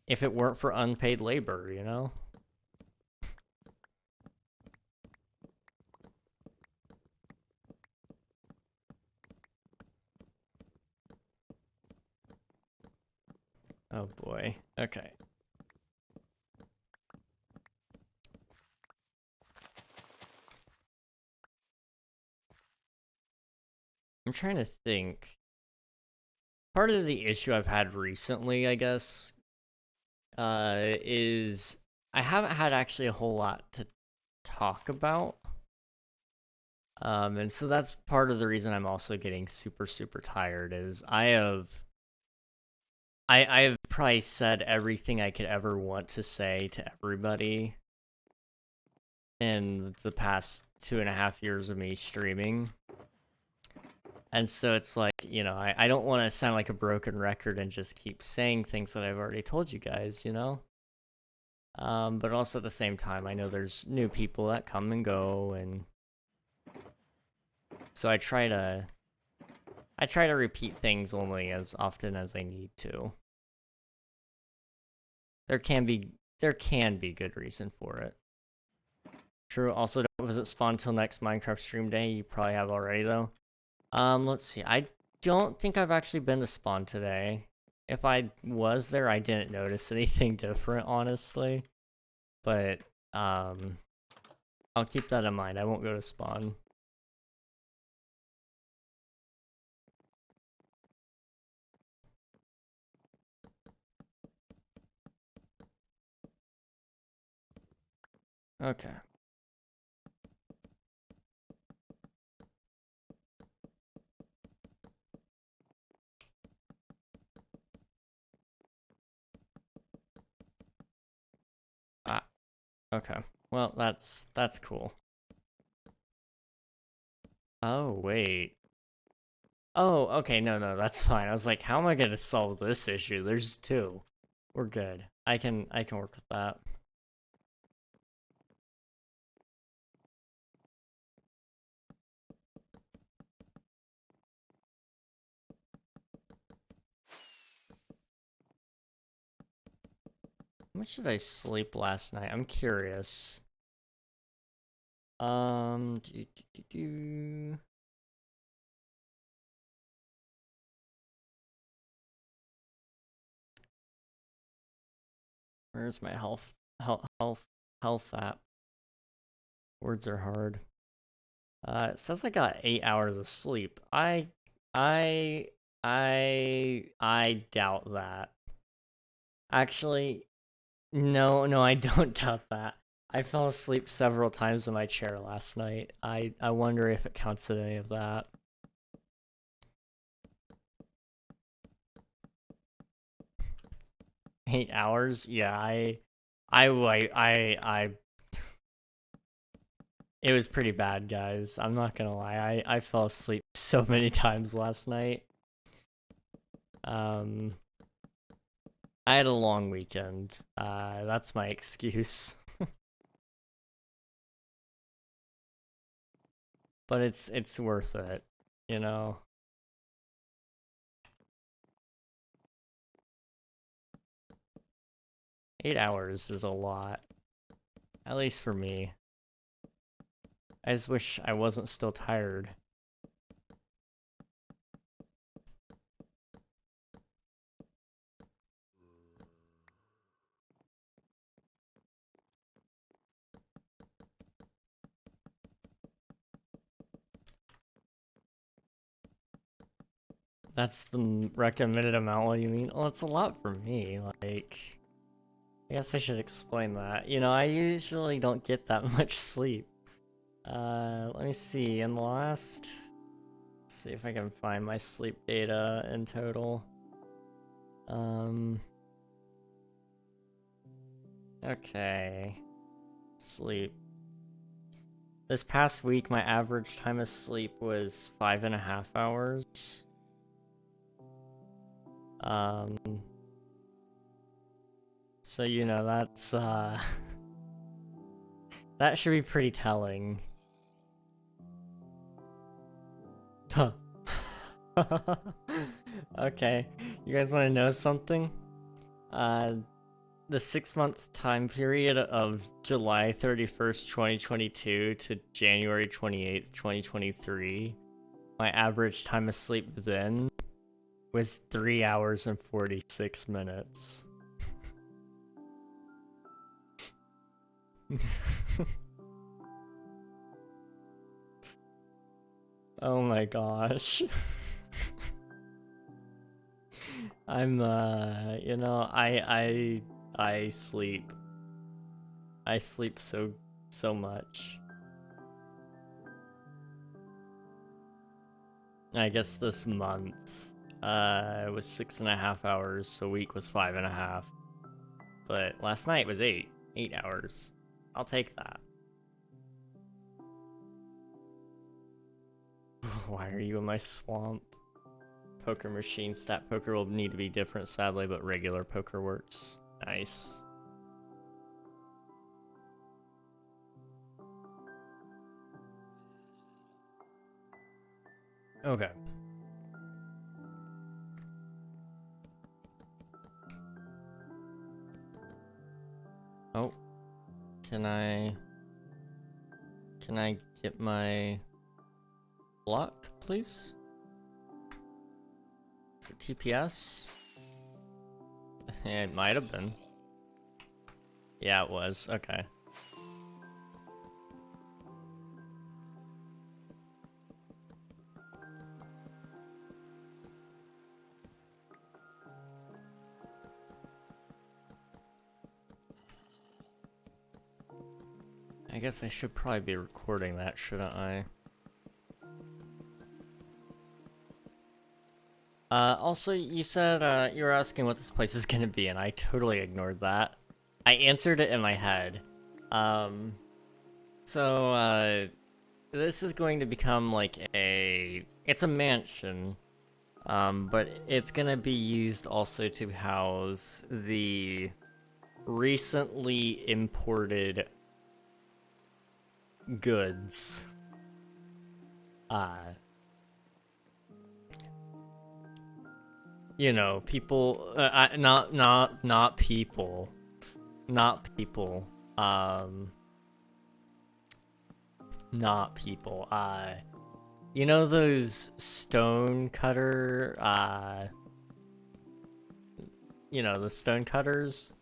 if it weren't for unpaid labor, you know? Oh boy. Okay. I'm trying to think. Part of the issue I've had recently, I guess, is I haven't had actually a whole lot to talk about. And so that's part of the reason I'm also getting super, super tired is I've probably said everything I could ever want to say to everybody in the past 2.5 years of me streaming. And so it's like, you know, I don't want to sound like a broken record and just keep saying things that I've already told you guys, you know? But also at the same time, I know there's new people that come and go, and so I try to repeat things only as often as I need to. There can be good reason for it. True. Also, don't visit Spawn till next Minecraft stream day. You probably have already though. Let's see. I don't think I've actually been to Spawn today. If I was there, I didn't notice anything different, honestly. But I'll keep that in mind. I won't go to Spawn. Okay. Ah, okay. Well, that's cool. Oh, wait. Oh, okay, no, that's fine. I was like, how am I gonna solve this issue? There's two. We're good. I can work with that. How much did I sleep last night? I'm curious. Where's my health app? Words are hard. It says I got 8 hours of sleep. I doubt that. Actually, no, I don't doubt that. I fell asleep several times in my chair last night. I wonder if it counts in any of that. Eight hours? Yeah, I it was pretty bad, guys. I'm not gonna lie. I fell asleep so many times last night. I had a long weekend. That's my excuse. But it's worth it, you know? Eight hours is a lot. At least for me. I just wish I wasn't still tired. That's the recommended amount, what do you mean? Oh, it's a lot for me, like... I guess I should explain that. You know, I usually don't get that much sleep. Let me see, in the last... Let's see if I can find my sleep data in total. Okay. Sleep. This past week, my average time of sleep was 5.5 hours. So, you know, that's, that should be pretty telling. Huh. Okay, you guys want to know something? The 6-month time period of July 31st, 2022 to January 28th, 2023, my average time of sleep then was 3 hours and 46 minutes. Oh my gosh. I'm you know, I sleep. I sleep so much. I guess this month it was 6.5 hours, so week was 5.5. But last night was 8 hours. I'll take that. Why are you in my swamp? Poker machine. Stat poker will need to be different, sadly, but regular poker works. Nice. Okay. Oh. Can I get my block, please? Is it TPS? It might have been. Yeah, it was. Okay. I guess I should probably be recording that, shouldn't I? Also, you said, you were asking what this place is gonna be, and I totally ignored that. I answered it in my head. This is going to become like it's a mansion, but it's gonna be used also to house the recently imported goods. You know, people, not people. Not people. Not people. You know those stone cutter, you know, the stone cutters?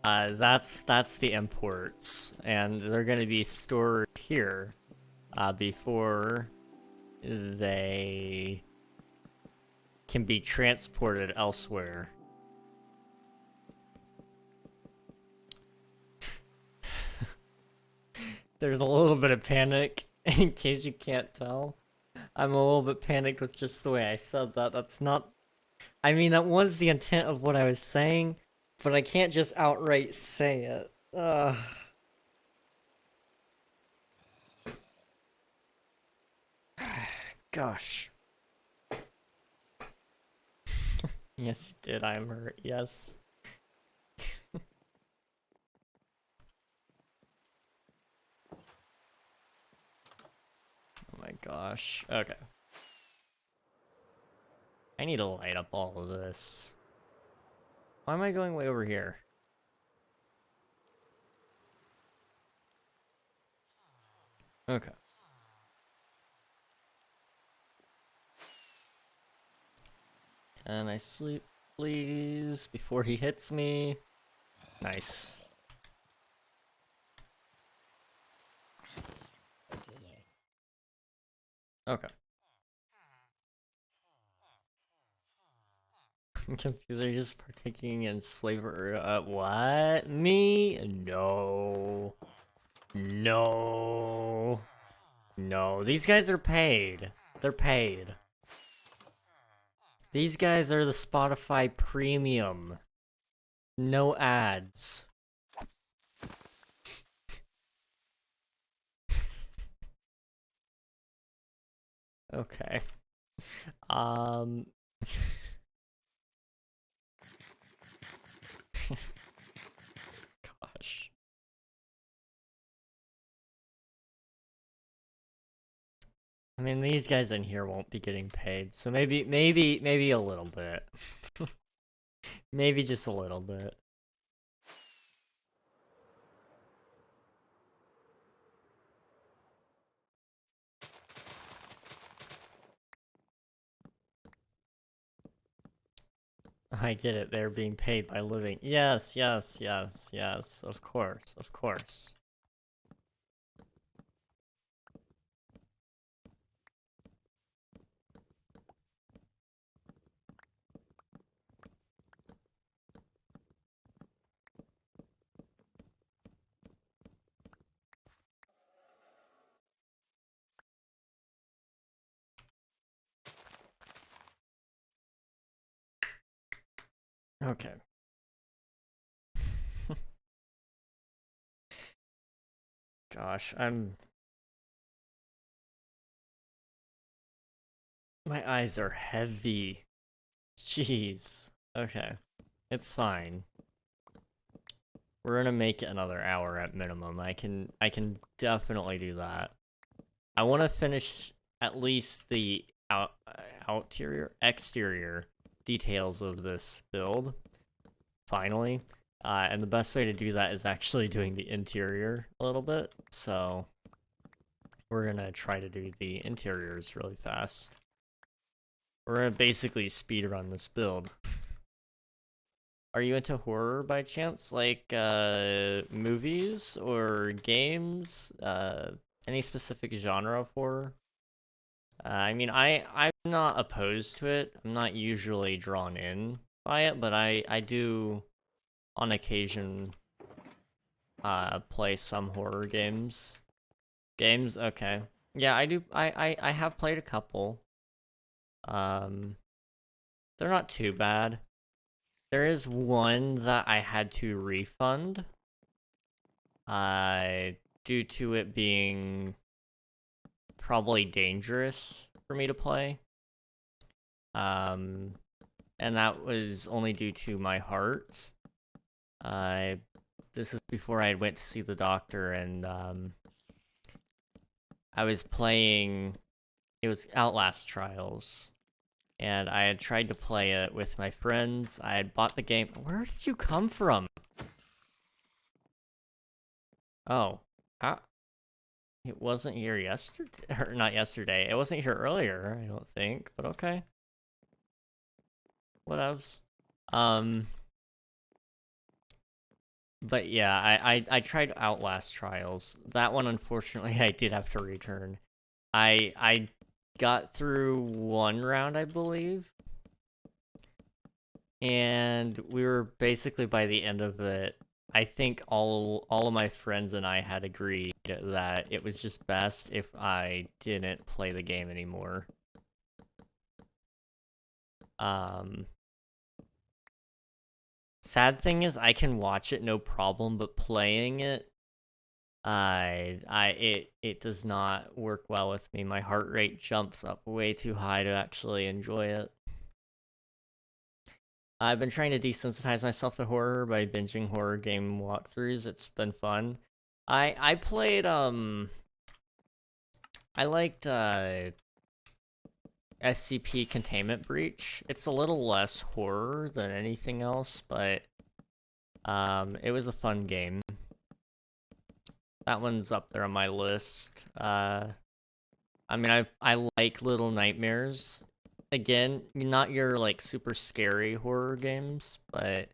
That's the imports, and they're gonna be stored here, before they can be transported elsewhere. There's a little bit of panic, in case you can't tell. I'm a little bit panicked with just the way I said that. That's not... I mean, that was the intent of what I was saying, but I can't just outright say it. Gosh. Yes, you did. I'm hurt. Yes. Oh my gosh. Okay. I need to light up all of this. Why am I going way over here? Okay. Can I sleep, please, before he hits me? Nice. Okay. I'm confused. Are you just partaking in slavery? What? Me? No. No. No. These guys are paid. They're paid. These guys are the Spotify Premium. No ads. Okay. Gosh. I mean, these guys in here won't be getting paid, so maybe a little bit. Maybe just a little bit. I get it, they're being paid by living. Yes, yes, yes, yes, of course, of course. Okay. Gosh, my eyes are heavy. Jeez. Okay. It's fine. We're gonna make it another hour at minimum. I can definitely do that. I want to finish at least the exterior details of this build, finally. And the best way to do that is actually doing the interior a little bit, so we're gonna try to do the interiors really fast. We're gonna basically speedrun this build. Are you into horror by chance? Like, movies or games? Any specific genre of horror? I mean, I'm not opposed to it. I'm not usually drawn in by it, but I do, on occasion, play some horror games. Games? Okay. Yeah, I do. I have played a couple. They're not too bad. There is one that I had to refund. Due to it being probably dangerous for me to play. And that was only due to my heart. This is before I went to see the doctor, and I was playing, it was Outlast Trials, and I had tried to play it with my friends. I had bought the game. Where did you come from? Oh, it wasn't here yesterday, or not yesterday. It wasn't here earlier, I don't think, but okay. What else? But yeah, I tried Outlast Trials. That one, unfortunately, I did have to return. I got through one round, I believe, and we were basically, by the end of it, I think all of my friends and I had agreed that it was just best if I didn't play the game anymore. Sad thing is I can watch it no problem, but playing it, it does not work well with me. My heart rate jumps up way too high to actually enjoy it. I've been trying to desensitize myself to horror by binging horror game walkthroughs. It's been fun. I played, I liked, SCP Containment Breach. It's a little less horror than anything else, but, it was a fun game. That one's up there on my list. I mean, I like Little Nightmares. Again, not your, like, super scary horror games, but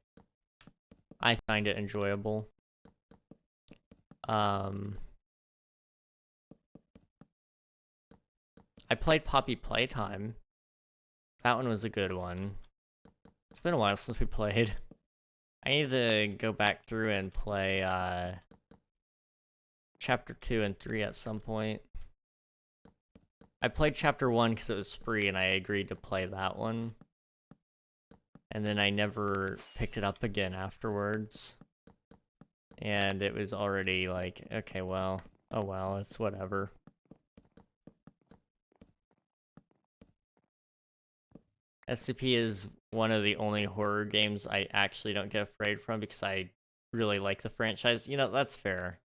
I find it enjoyable. I played Poppy Playtime. That one was a good one. It's been a while since we played. I need to go back through and play, Chapter 2 and 3 at some point. I played Chapter 1 because it was free, and I agreed to play that one. And then I never picked it up again afterwards. And it was already like, okay, well, oh well, it's whatever. SCP is one of the only horror games I actually don't get afraid from because I really like the franchise. You know, that's fair.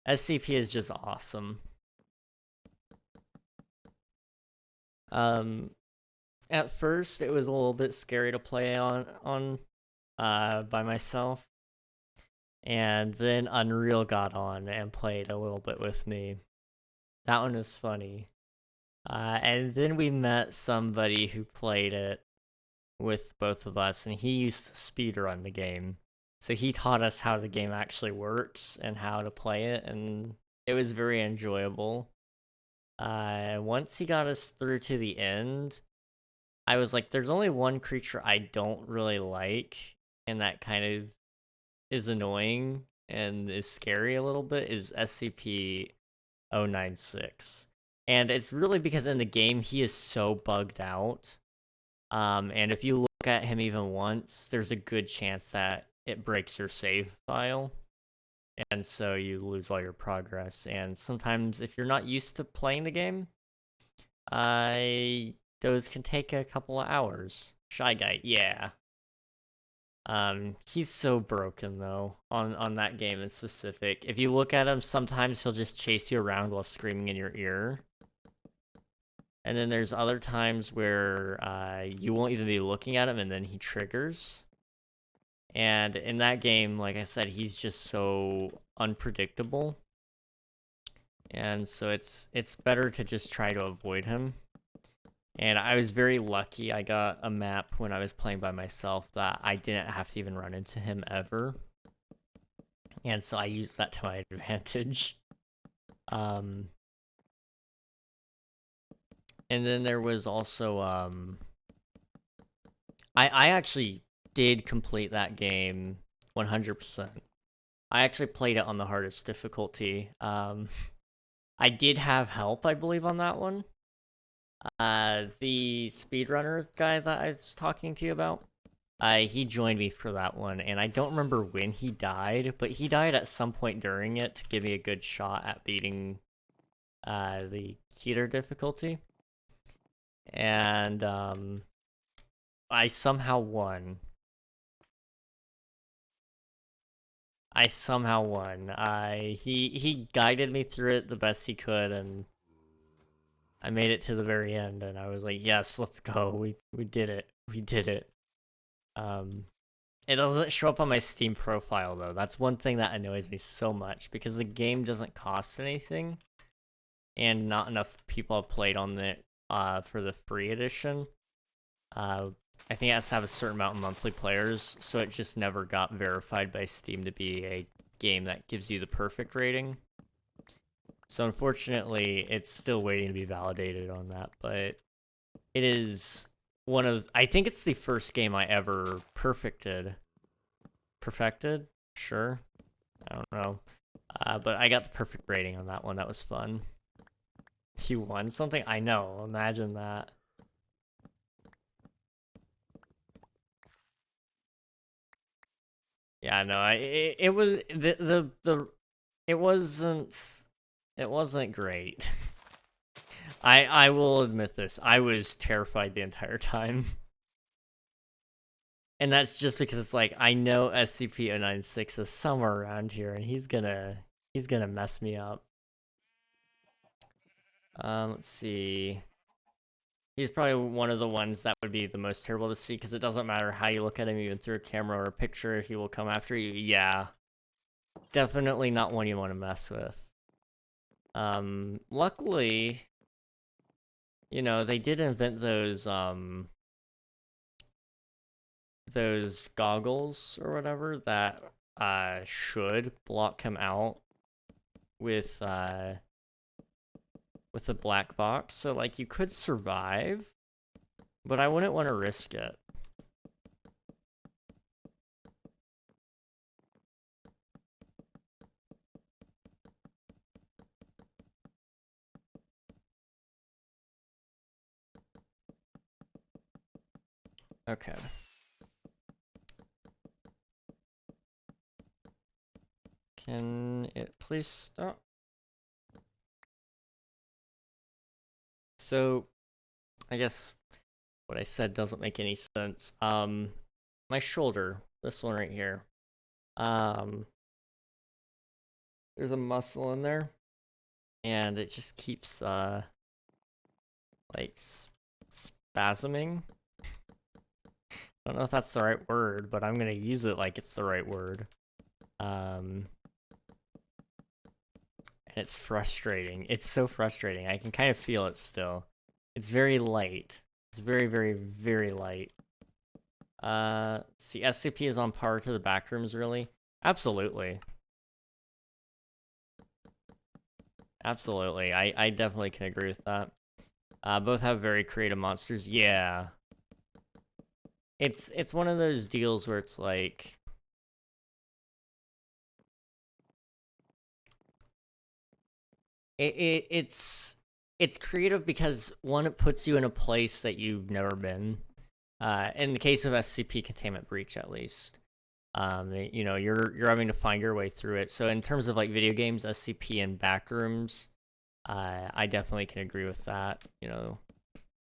SCP is just awesome. At first it was a little bit scary to play on by myself. And then Unreal got on and played a little bit with me. That one was funny. And then we met somebody who played it with both of us, and he used to speedrun the game. So he taught us how the game actually works and how to play it, and it was very enjoyable. Once he got us through to the end, I was like, there's only one creature I don't really like, and that kind of is annoying and is scary a little bit, is SCP-096. And it's really because in the game, he is so bugged out. And if you look at him even once, there's a good chance that it breaks your save file. And so you lose all your progress. And sometimes if you're not used to playing the game, those can take a couple of hours. Shy Guy, yeah. He's so broken though, on that game in specific. If you look at him, sometimes he'll just chase you around while screaming in your ear. And then there's other times where you won't even be looking at him and then he triggers. And in that game, like I said, he's just so unpredictable. And so it's better to just try to avoid him. And I was very lucky. I got a map when I was playing by myself that I didn't have to even run into him ever. And so I used that to my advantage. And then there was also, I actually did complete that game 100%. I actually played it on the hardest difficulty. I did have help, I believe, on that one. The speedrunner guy that I was talking to you about, he joined me for that one, and I don't remember when he died, but he died at some point during it to give me a good shot at beating the heater difficulty. And I somehow won. He guided me through it the best he could, and I made it to the very end, and I was like, yes, let's go. We did it. We did it. It doesn't show up on my Steam profile, though. That's one thing that annoys me so much, because the game doesn't cost anything, and not enough people have played on it for the free edition. I think it has to have a certain amount of monthly players, so it just never got verified by Steam to be a game that gives you the perfect rating. So unfortunately, it's still waiting to be validated on that, but it is one of, I think it's the first game I ever perfected? Sure. I don't know. But I got the perfect rating on that one. That was fun. You won something? I know. Imagine that. Yeah, no, it was it wasn't great. I will admit this. I was terrified the entire time. And that's just because it's like, I know SCP-096 is somewhere around here, and he's gonna mess me up. Let's see. He's probably one of the ones that would be the most terrible to see, because it doesn't matter how you look at him, even through a camera or a picture, he will come after you. Yeah. Definitely not one you want to mess with. Luckily, you know, they did invent those goggles or whatever that should block him out with a black box, so like you could survive, but I wouldn't want to risk it. Okay. Can it please stop? So, I guess what I said doesn't make any sense. My shoulder, this one right here. There's a muscle in there, and it just keeps like spasming. I don't know if that's the right word, but I'm gonna use it like it's the right word. And it's frustrating. It's so frustrating. I can kind of feel it still. It's very light. It's very, very, very light. See, SCP is on par to the backrooms, really? Absolutely. Absolutely. I definitely can agree with that. Both have very creative monsters. Yeah. It's one of those deals where it's like, it's creative because, one, it puts you in a place that you've never been. In the case of SCP Containment Breach, at least. You know, you're having to find your way through it. So in terms of like video games, SCP and backrooms, I definitely can agree with that. You know,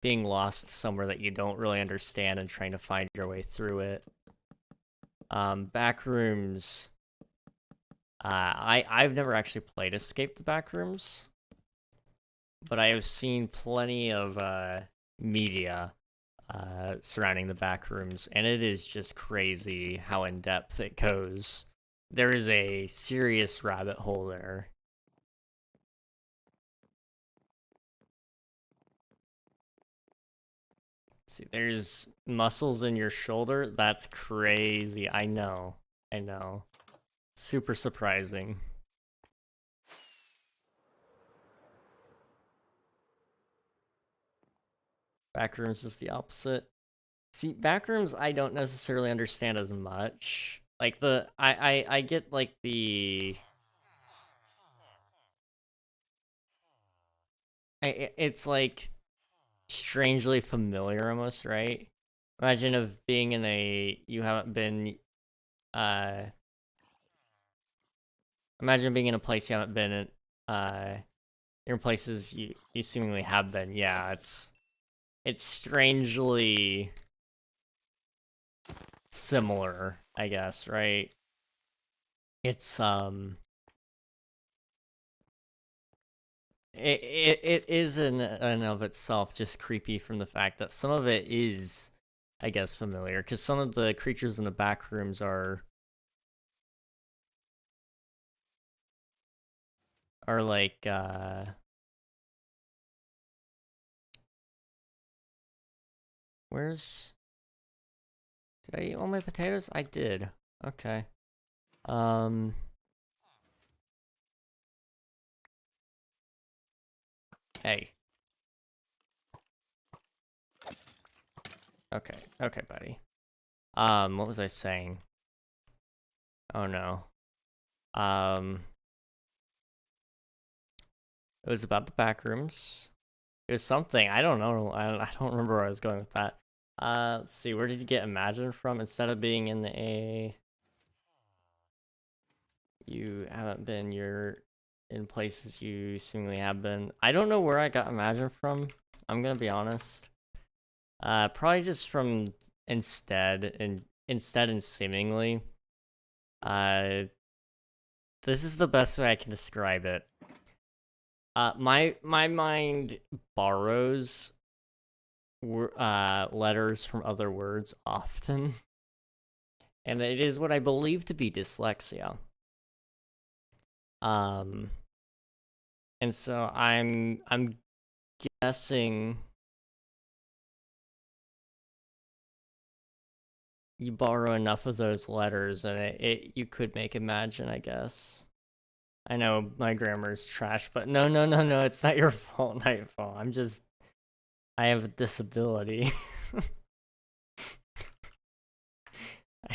being lost somewhere that you don't really understand and trying to find your way through it. Backrooms, I've never actually played Escape the Backrooms. but I have seen plenty of media surrounding the back rooms, and it is just crazy how in depth it goes. There is a serious rabbit hole there. See, there's muscles in your shoulder. That's crazy. I know. I know. Super surprising. Backrooms is the opposite. See, backrooms I don't necessarily understand as much. Like I get like the it's like strangely familiar almost, right? Imagine of being in a you haven't been uh imagine being in a place you haven't been in you're in places you seemingly have been. Yeah, it's strangely similar, I guess, right? It's it is in and of itself just creepy from the fact that some of it is, I guess, familiar, because some of the creatures in the back rooms are like where's did I eat all my potatoes? I did. Okay. Hey. Okay. Okay, buddy. What was I saying? Oh no. It was about the back rooms. It was something. I don't know. I don't remember where I was going with that. Let's see. Where did you get Imagine from? Instead of being in a... You haven't been, you're in places you seemingly have been. I don't know where I got Imagine from. I'm gonna be honest. Probably just from instead and seemingly. This is the best way I can describe it. My mind borrows letters from other words often, and it is what I believe to be dyslexia. And so I'm guessing you borrow enough of those letters, and you could make Imagine, I guess. I know my grammar is trash, but no, it's not your fault, not your fault. I have a disability.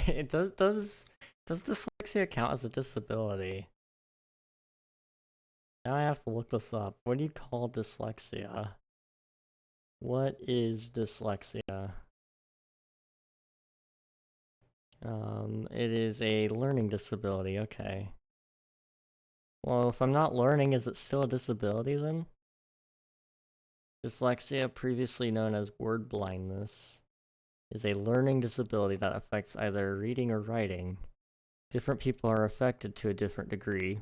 It does dyslexia count as a disability? Now I have to look this up. What do you call dyslexia? What is dyslexia? It is a learning disability, okay. Well, if I'm not learning, is it still a disability then? Dyslexia, previously known as word blindness, is a learning disability that affects either reading or writing. Different people are affected to a different degree.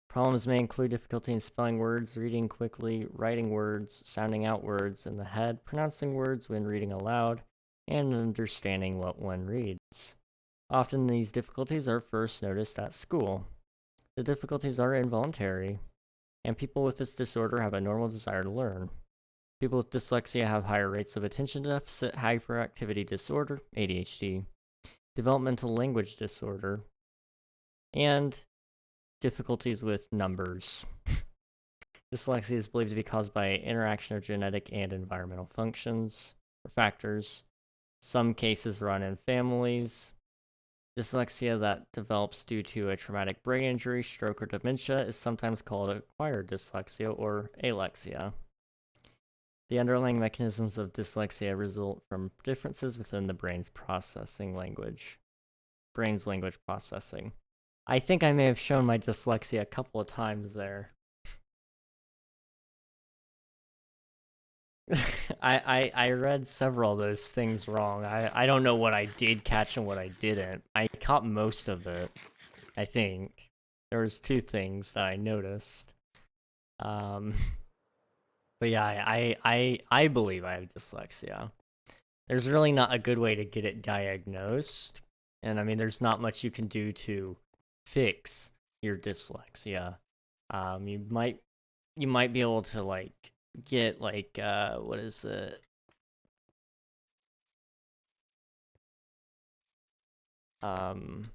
Problems may include difficulty in spelling words, reading quickly, writing words, sounding out words in the head, pronouncing words when reading aloud, and understanding what one reads. Often these difficulties are first noticed at school. The difficulties are involuntary, and people with this disorder have a normal desire to learn. People with dyslexia have higher rates of attention deficit hyperactivity disorder, ADHD, developmental language disorder, and difficulties with numbers. Dyslexia is believed to be caused by interaction of genetic and environmental functions or factors. Some cases run in families. Dyslexia that develops due to a traumatic brain injury, stroke, or dementia is sometimes called acquired dyslexia or alexia. The underlying mechanisms of dyslexia result from differences within the brain's language processing. I think I may have shown my dyslexia a couple of times there. I read several of those things wrong. I don't know what I did catch and what I didn't. I caught most of it, I think. There was two things that I noticed. But yeah, I believe I have dyslexia. There's really not a good way to get it diagnosed. And I mean, there's not much you can do to fix your dyslexia. You might be able to like get like what is it? Um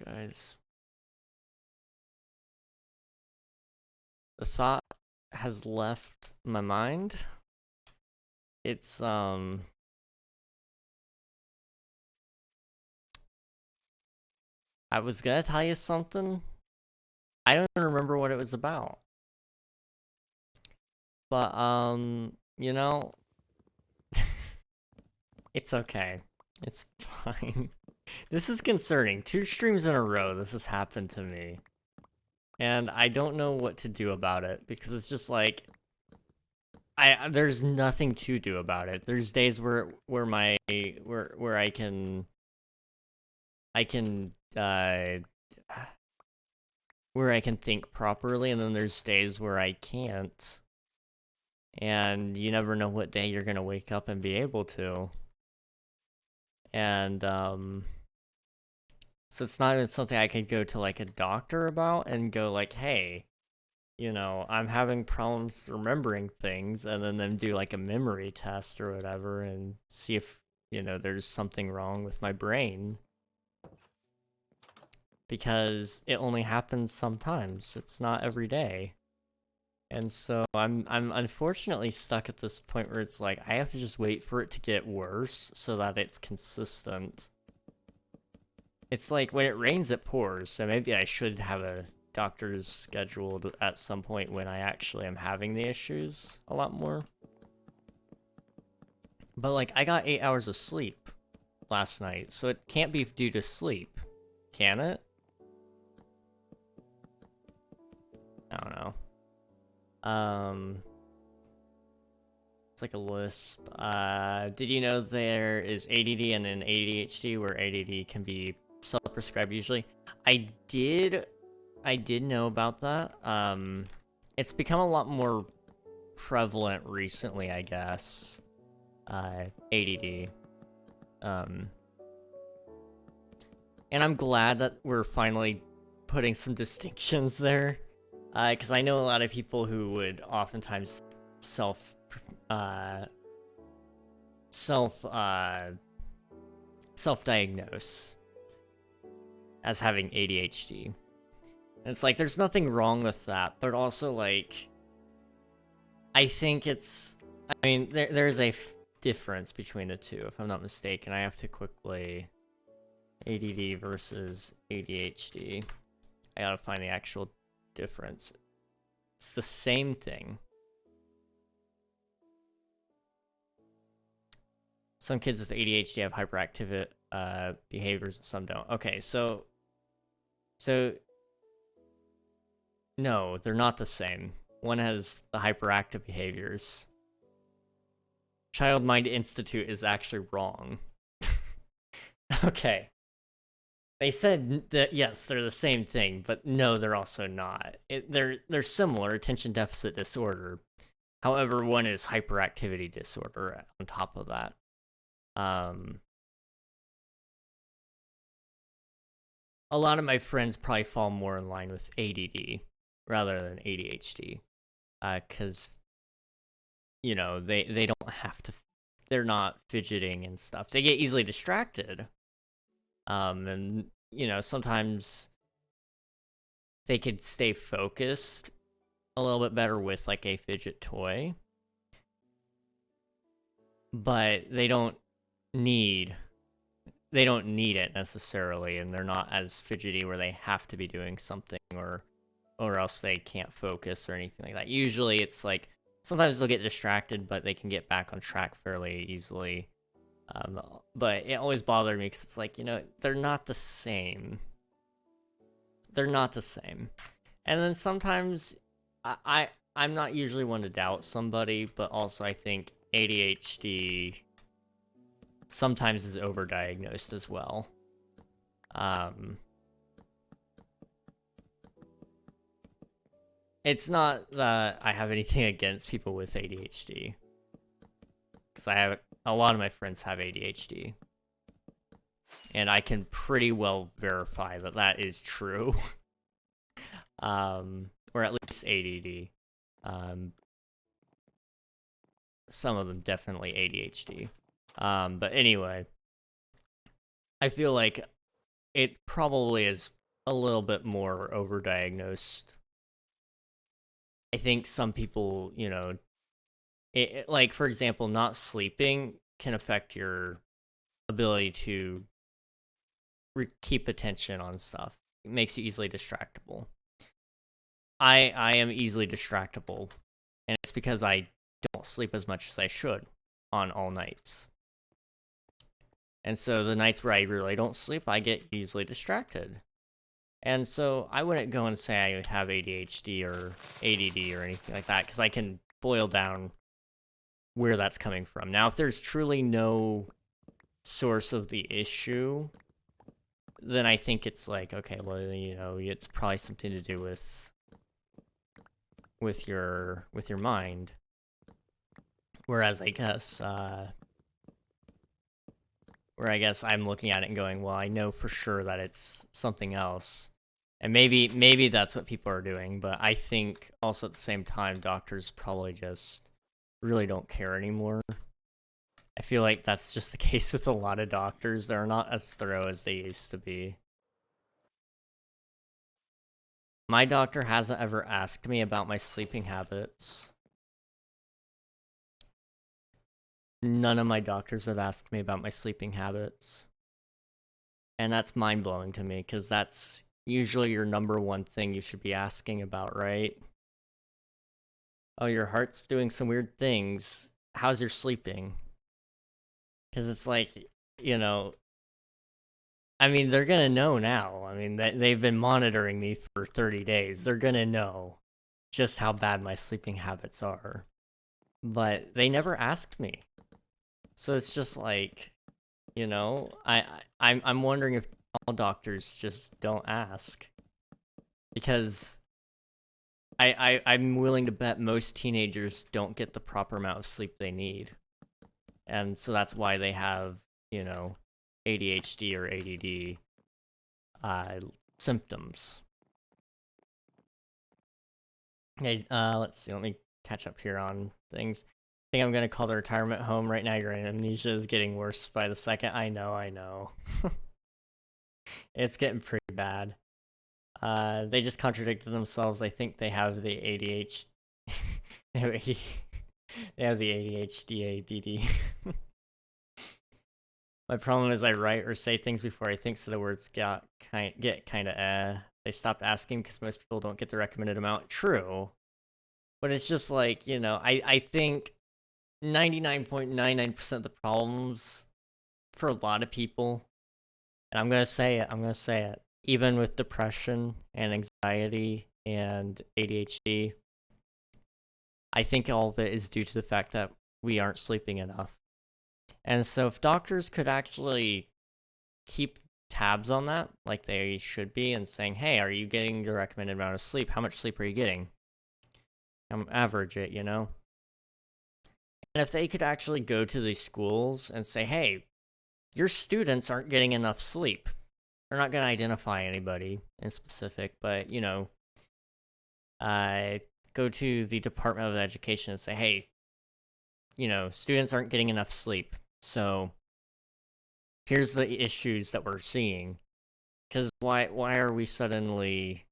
guys, the thought has left my mind. It's I was gonna tell you something. I don't even remember what it was about. But you know, it's okay. It's fine. This is concerning. 2 streams in a row this has happened to me. And I don't know what to do about it because it's just like there's nothing to do about it. There's days where I can think properly, and then there's days where I can't. And you never know what day you're gonna wake up and be able to. And so it's not even something I could go to like a doctor about and go like, hey, I'm having problems remembering things, and then them do like a memory test or whatever and see if, there's something wrong with my brain. Because it only happens sometimes. It's not every day. And so I'm unfortunately stuck at this point where it's like I have to just wait for it to get worse so that it's consistent. It's like when it rains, it pours. So maybe I should have a doctor's scheduled at some point when I actually am having the issues a lot more. But like I got 8 hours of sleep last night, so it can't be due to sleep, can it? I don't know. It's like a lisp. Did you know there is ADD and an ADHD where ADD can be self-prescribed usually? I did know about that. It's become a lot more prevalent recently, I guess. ADD. And I'm glad that we're finally putting some distinctions there. Because I know a lot of people who would oftentimes self-diagnose as having ADHD. And it's like, there's nothing wrong with that, but also, like, I think there's a difference between the two, if I'm not mistaken. I have to quickly... ADD versus ADHD. I gotta find the actual difference. It's the same thing. Some kids with ADHD have hyperactive behaviors and some don't. Okay, so no, they're not the same. One has the hyperactive behaviors. Child Mind Institute is actually wrong. Okay. They said that, yes, they're the same thing, but no, they're also not. They're similar, attention deficit disorder. However, one is hyperactivity disorder on top of that. A lot of my friends probably fall more in line with ADD rather than ADHD. Because, they don't have to... They're not fidgeting and stuff. They get easily distracted. And, sometimes they could stay focused a little bit better with, like, a fidget toy. But they don't need it necessarily, and they're not as fidgety where they have to be doing something or else they can't focus or anything like that. Usually it's like, sometimes they'll get distracted, but they can get back on track fairly easily. But it always bothered me because it's like, they're not the same. They're not the same. And then sometimes I'm not usually one to doubt somebody, but also I think ADHD sometimes is overdiagnosed as well. It's not that I have anything against people with ADHD, because I have a lot of my friends have ADHD, and I can pretty well verify that that is true. Or at least ADD. Some of them definitely ADHD. But anyway, I feel like it probably is a little bit more overdiagnosed. I think some people, you know, like, for example, not sleeping can affect your ability to keep attention on stuff. It makes you easily distractible. I am easily distractible, and it's because I don't sleep as much as I should on all nights. And so the nights where I really don't sleep, I get easily distracted. And so I wouldn't go and say I would have ADHD or ADD or anything like that, because I can boil down where that's coming from. Now, if there's truly no source of the issue, then I think it's like, okay, well, you know, it's probably something to do with your mind. Whereas I guess where I guess I'm looking at it and going, well, I know for sure that it's something else. And maybe that's what people are doing, but I think also at the same time, doctors probably just really don't care anymore. I feel like that's just the case with a lot of doctors. They're not as thorough as they used to be. My doctor hasn't ever asked me about my sleeping habits. None of my doctors have asked me about my sleeping habits. And that's mind-blowing to me, because that's usually your number one thing you should be asking about, right? Oh, your heart's doing some weird things. How's your sleeping? Because it's like, you know, I mean, they're gonna know now. I mean, they've been monitoring me for 30 days. They're gonna know just how bad my sleeping habits are. But they never asked me. So it's just like, you know, I'm wondering if all doctors just don't ask. Because I'm willing to bet most teenagers don't get the proper amount of sleep they need. And so that's why they have, you know, ADHD or ADD symptoms. Okay, let's see. Let me catch up here on things. I think I'm gonna call the retirement home right now. Your amnesia is getting worse by the second. I know. It's getting pretty bad. They just contradicted themselves. I think they have the ADHD. They have the ADHD, ADD. My problem is I write or say things before I think, so the words get kind of They stopped asking because most people don't get the recommended amount. True. But it's just like, you know, I think 99.99% of the problems for a lot of people, and I'm going to say it, even with depression and anxiety and ADHD, I think all of it is due to the fact that we aren't sleeping enough. And so if doctors could actually keep tabs on that, like they should be, and saying, hey, are you getting your recommended amount of sleep? How much sleep are you getting? Average it, you know? And if they could actually go to these schools and say, hey, your students aren't getting enough sleep. They're not going to identify anybody in specific, but, you know, go to the Department of Education and say, hey, you know, students aren't getting enough sleep. So here's the issues that we're seeing. Because why are we suddenly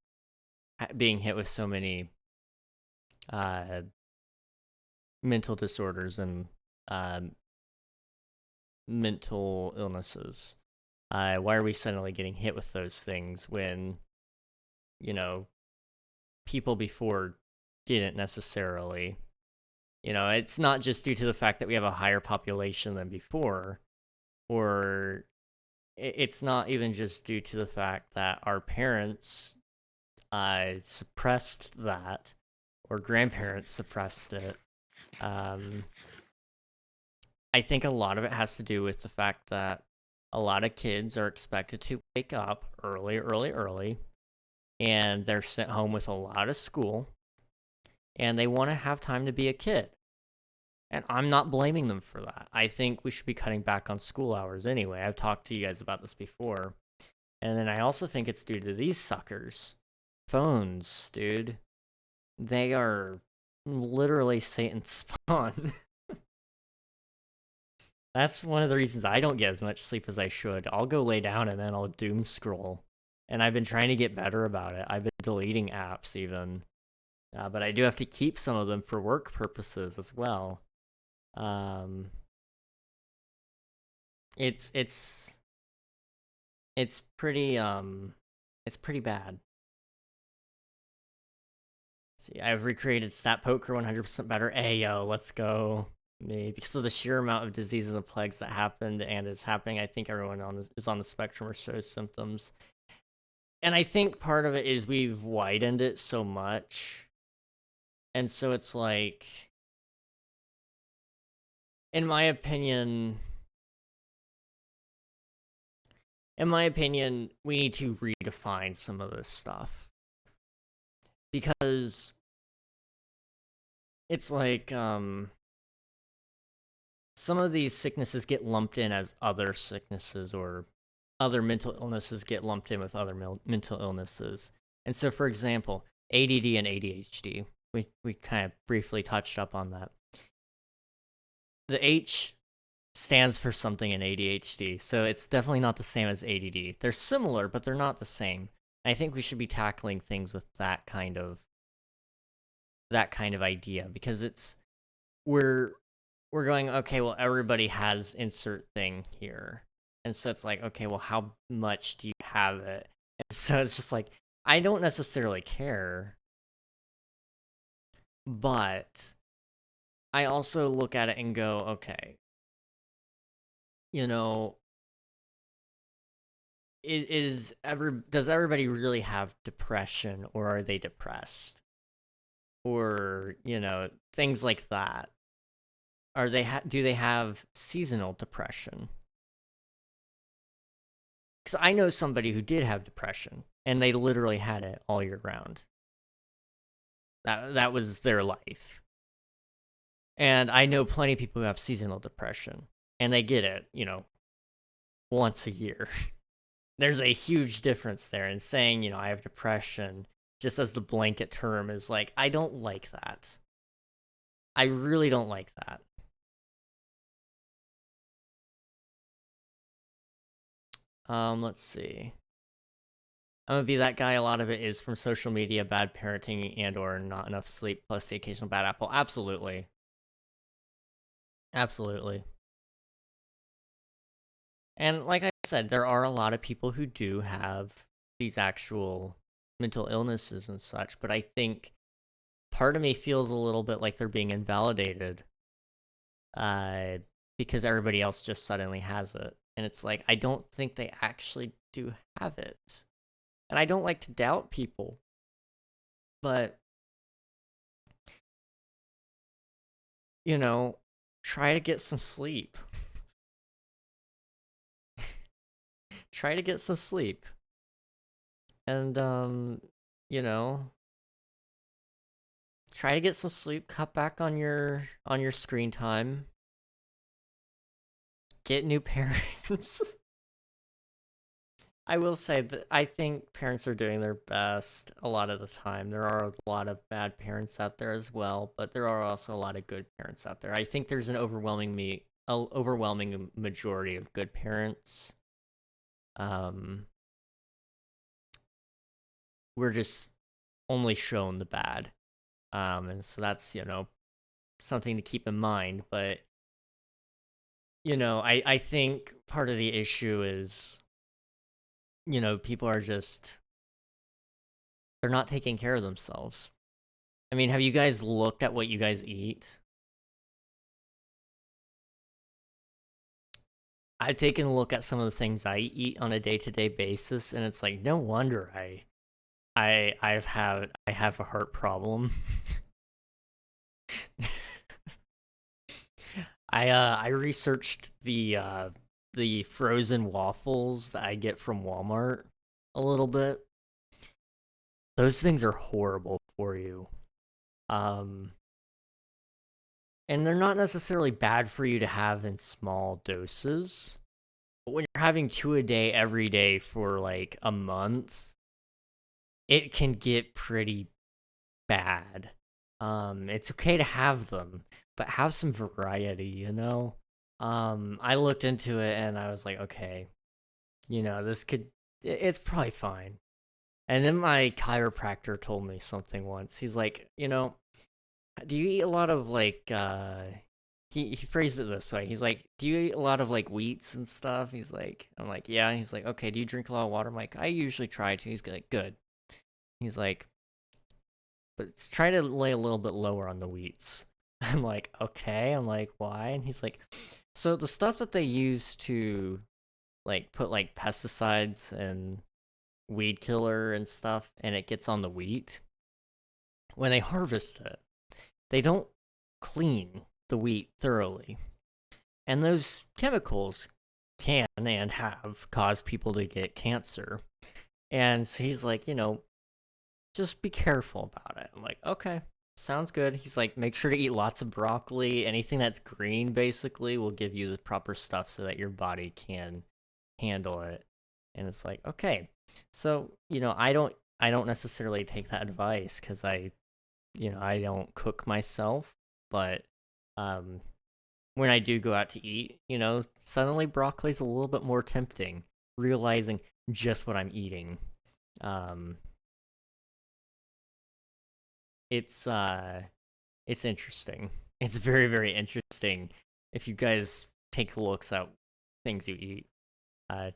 being hit with so many mental disorders and mental illnesses? Why are we suddenly getting hit with those things when, you know, people before didn't necessarily? You know, it's not just due to the fact that we have a higher population than before, or it's not even just due to the fact that our parents suppressed that, or grandparents suppressed it. I think a lot of it has to do with the fact that a lot of kids are expected to wake up early, and they're sent home with a lot of school, and they want to have time to be a kid. And I'm not blaming them for that. I think we should be cutting back on school hours anyway. I've talked to you guys about this before. And then I also think it's due to these suckers. Phones, dude. They are literally Satan's spawn. That's one of the reasons I don't get as much sleep as I should. I'll go lay down and then I'll doom scroll. And I've been trying to get better about it. I've been deleting apps even. But I do have to keep some of them for work purposes as well. It's pretty bad. See, I've recreated Stat Poker 100% better. Ayo, let's go. Maybe because of the sheer amount of diseases and plagues that happened and is happening, I think everyone is on the spectrum or shows symptoms. And I think part of it is we've widened it so much. And so it's like, in my opinion, we need to redefine some of this stuff. Because it's like, some of these sicknesses get lumped in as other sicknesses, or other mental illnesses get lumped in with other mental illnesses. And so, for example, ADD and ADHD, we kind of briefly touched up on that. The H stands for something in ADHD, so it's definitely not the same as ADD. They're similar, but they're not the same. And I think we should be tackling things with that kind of idea, because we're going, okay, well, everybody has insert thing here. And so it's like, okay, well, how much do you have it? And so it's just like, I don't necessarily care. But I also look at it and go, okay, does everybody really have depression, or are they depressed? Or, things like that. Do they have seasonal depression? Because I know somebody who did have depression, and they literally had it all year round. That was their life. And I know plenty of people who have seasonal depression, and they get it, once a year. There's a huge difference there in saying, I have depression, just as the blanket term is like, I don't like that. I really don't like that. Let's see. I'm gonna be that guy. A lot of it is from social media, bad parenting, and or not enough sleep, plus the occasional bad apple. Absolutely. Absolutely. And like I said, there are a lot of people who do have these actual mental illnesses and such, but I think part of me feels a little bit like they're being invalidated because everybody else just suddenly has it. And it's like, I don't think they actually do have it. And I don't like to doubt people, but, try to get some sleep. Try to get some sleep. And, try to get some sleep, cut back on your screen time. Get new parents. I will say that I think parents are doing their best a lot of the time. There are a lot of bad parents out there as well, but there are also a lot of good parents out there. I think there's an overwhelming majority of good parents. We're just only shown the bad. And so that's, something to keep in mind. But, I think part of the issue is, people are they're not taking care of themselves. I mean, have you guys looked at what you guys eat? I've taken a look at some of the things I eat on a day-to-day basis, and it's like, no wonder I have a heart problem. I researched the frozen waffles that I get from Walmart a little bit. Those things are horrible for you. Um, and they're not necessarily bad for you to have in small doses. But when you're having two a day every day for like a month, it can get pretty bad. It's okay to have them, but have some variety, you know? I looked into it and I was like, okay, this it's probably fine. And then my chiropractor told me something once. He's like, do you eat a lot of like he phrased it this way. He's like, do you eat a lot of like wheats and stuff? I'm like, yeah. He's like, okay, do you drink a lot of water? I'm like, I usually try to. He's like, good. He's like, but try to lay a little bit lower on the wheats. I'm like, okay. I'm like, why? And he's like, so the stuff that they use to like put like pesticides and weed killer and stuff, and it gets on the wheat, when they harvest it, they don't clean the wheat thoroughly. And those chemicals can and have caused people to get cancer. And so he's like, just be careful about it. I'm like, okay, sounds good. He's like, make sure to eat lots of broccoli. Anything that's green basically will give you the proper stuff so that your body can handle it. And it's like, okay. So, I don't necessarily take that advice because I don't cook myself, but when I do go out to eat, suddenly broccoli's a little bit more tempting, realizing just what I'm eating. Um, it's interesting. It's very, very interesting if you guys take looks at things you eat. Uh,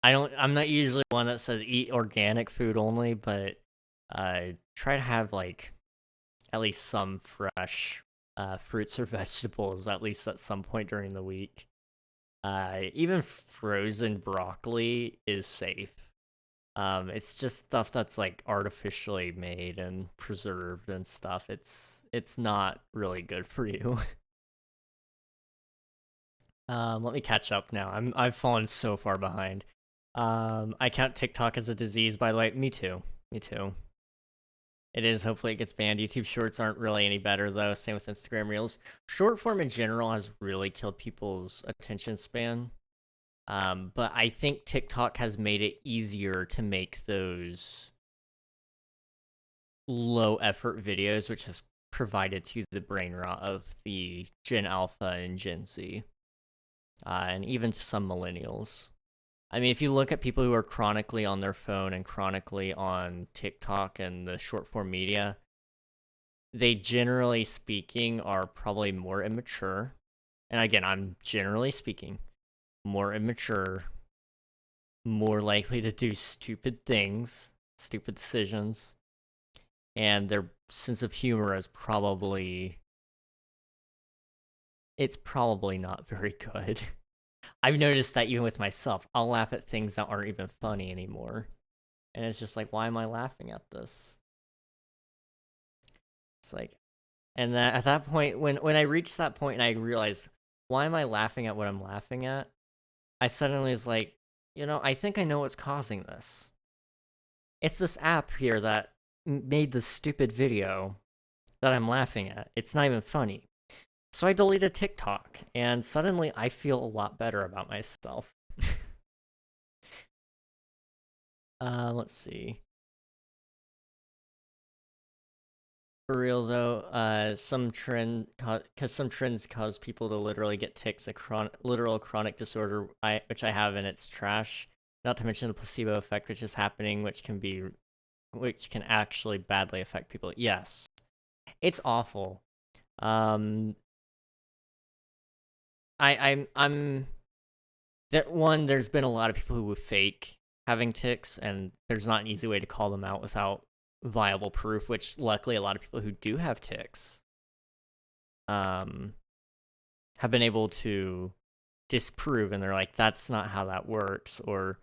I'm not usually one that says eat organic food only, but try to have like at least some fresh fruits or vegetables at least at some point during the week. Even frozen broccoli is safe. It's just stuff that's like artificially made and preserved and stuff. It's not really good for you. Let me catch up now. I've fallen so far behind. I count TikTok as a disease, by the way. Me too. Me too. It is. Hopefully it gets banned. YouTube Shorts aren't really any better, though. Same with Instagram Reels. Short form in general has really killed people's attention span. But I think TikTok has made it easier to make those low effort videos, which has provided to the brain rot of the Gen Alpha and Gen Z, and even some millennials. I mean, if you look at people who are chronically on their phone and chronically on TikTok and the short form media, they generally speaking are probably more immature. And again, I'm generally speaking more immature, more likely to do stupid things, stupid decisions, and their sense of humor is probably not very good. I've noticed that even with myself, I'll laugh at things that aren't even funny anymore. And it's just like, why am I laughing at this? It's like, and then at that point, when I reached that point and I realized, why am I laughing at what I'm laughing at? I suddenly was like, I think I know what's causing this. It's this app here that made this stupid video that I'm laughing at. It's not even funny. So I deleted TikTok, and suddenly I feel a lot better about myself. Let's see. For real though, some trends cause people to literally get tics, a literal chronic disorder, which I have, and it's trash. Not to mention the placebo effect, which is happening, which can actually badly affect people. Yes, it's awful. I'm that one. There's been a lot of people who would fake having tics, and there's not an easy way to call them out without viable proof. Which luckily, a lot of people who do have tics, have been able to disprove, and they're like, "That's not how that works," or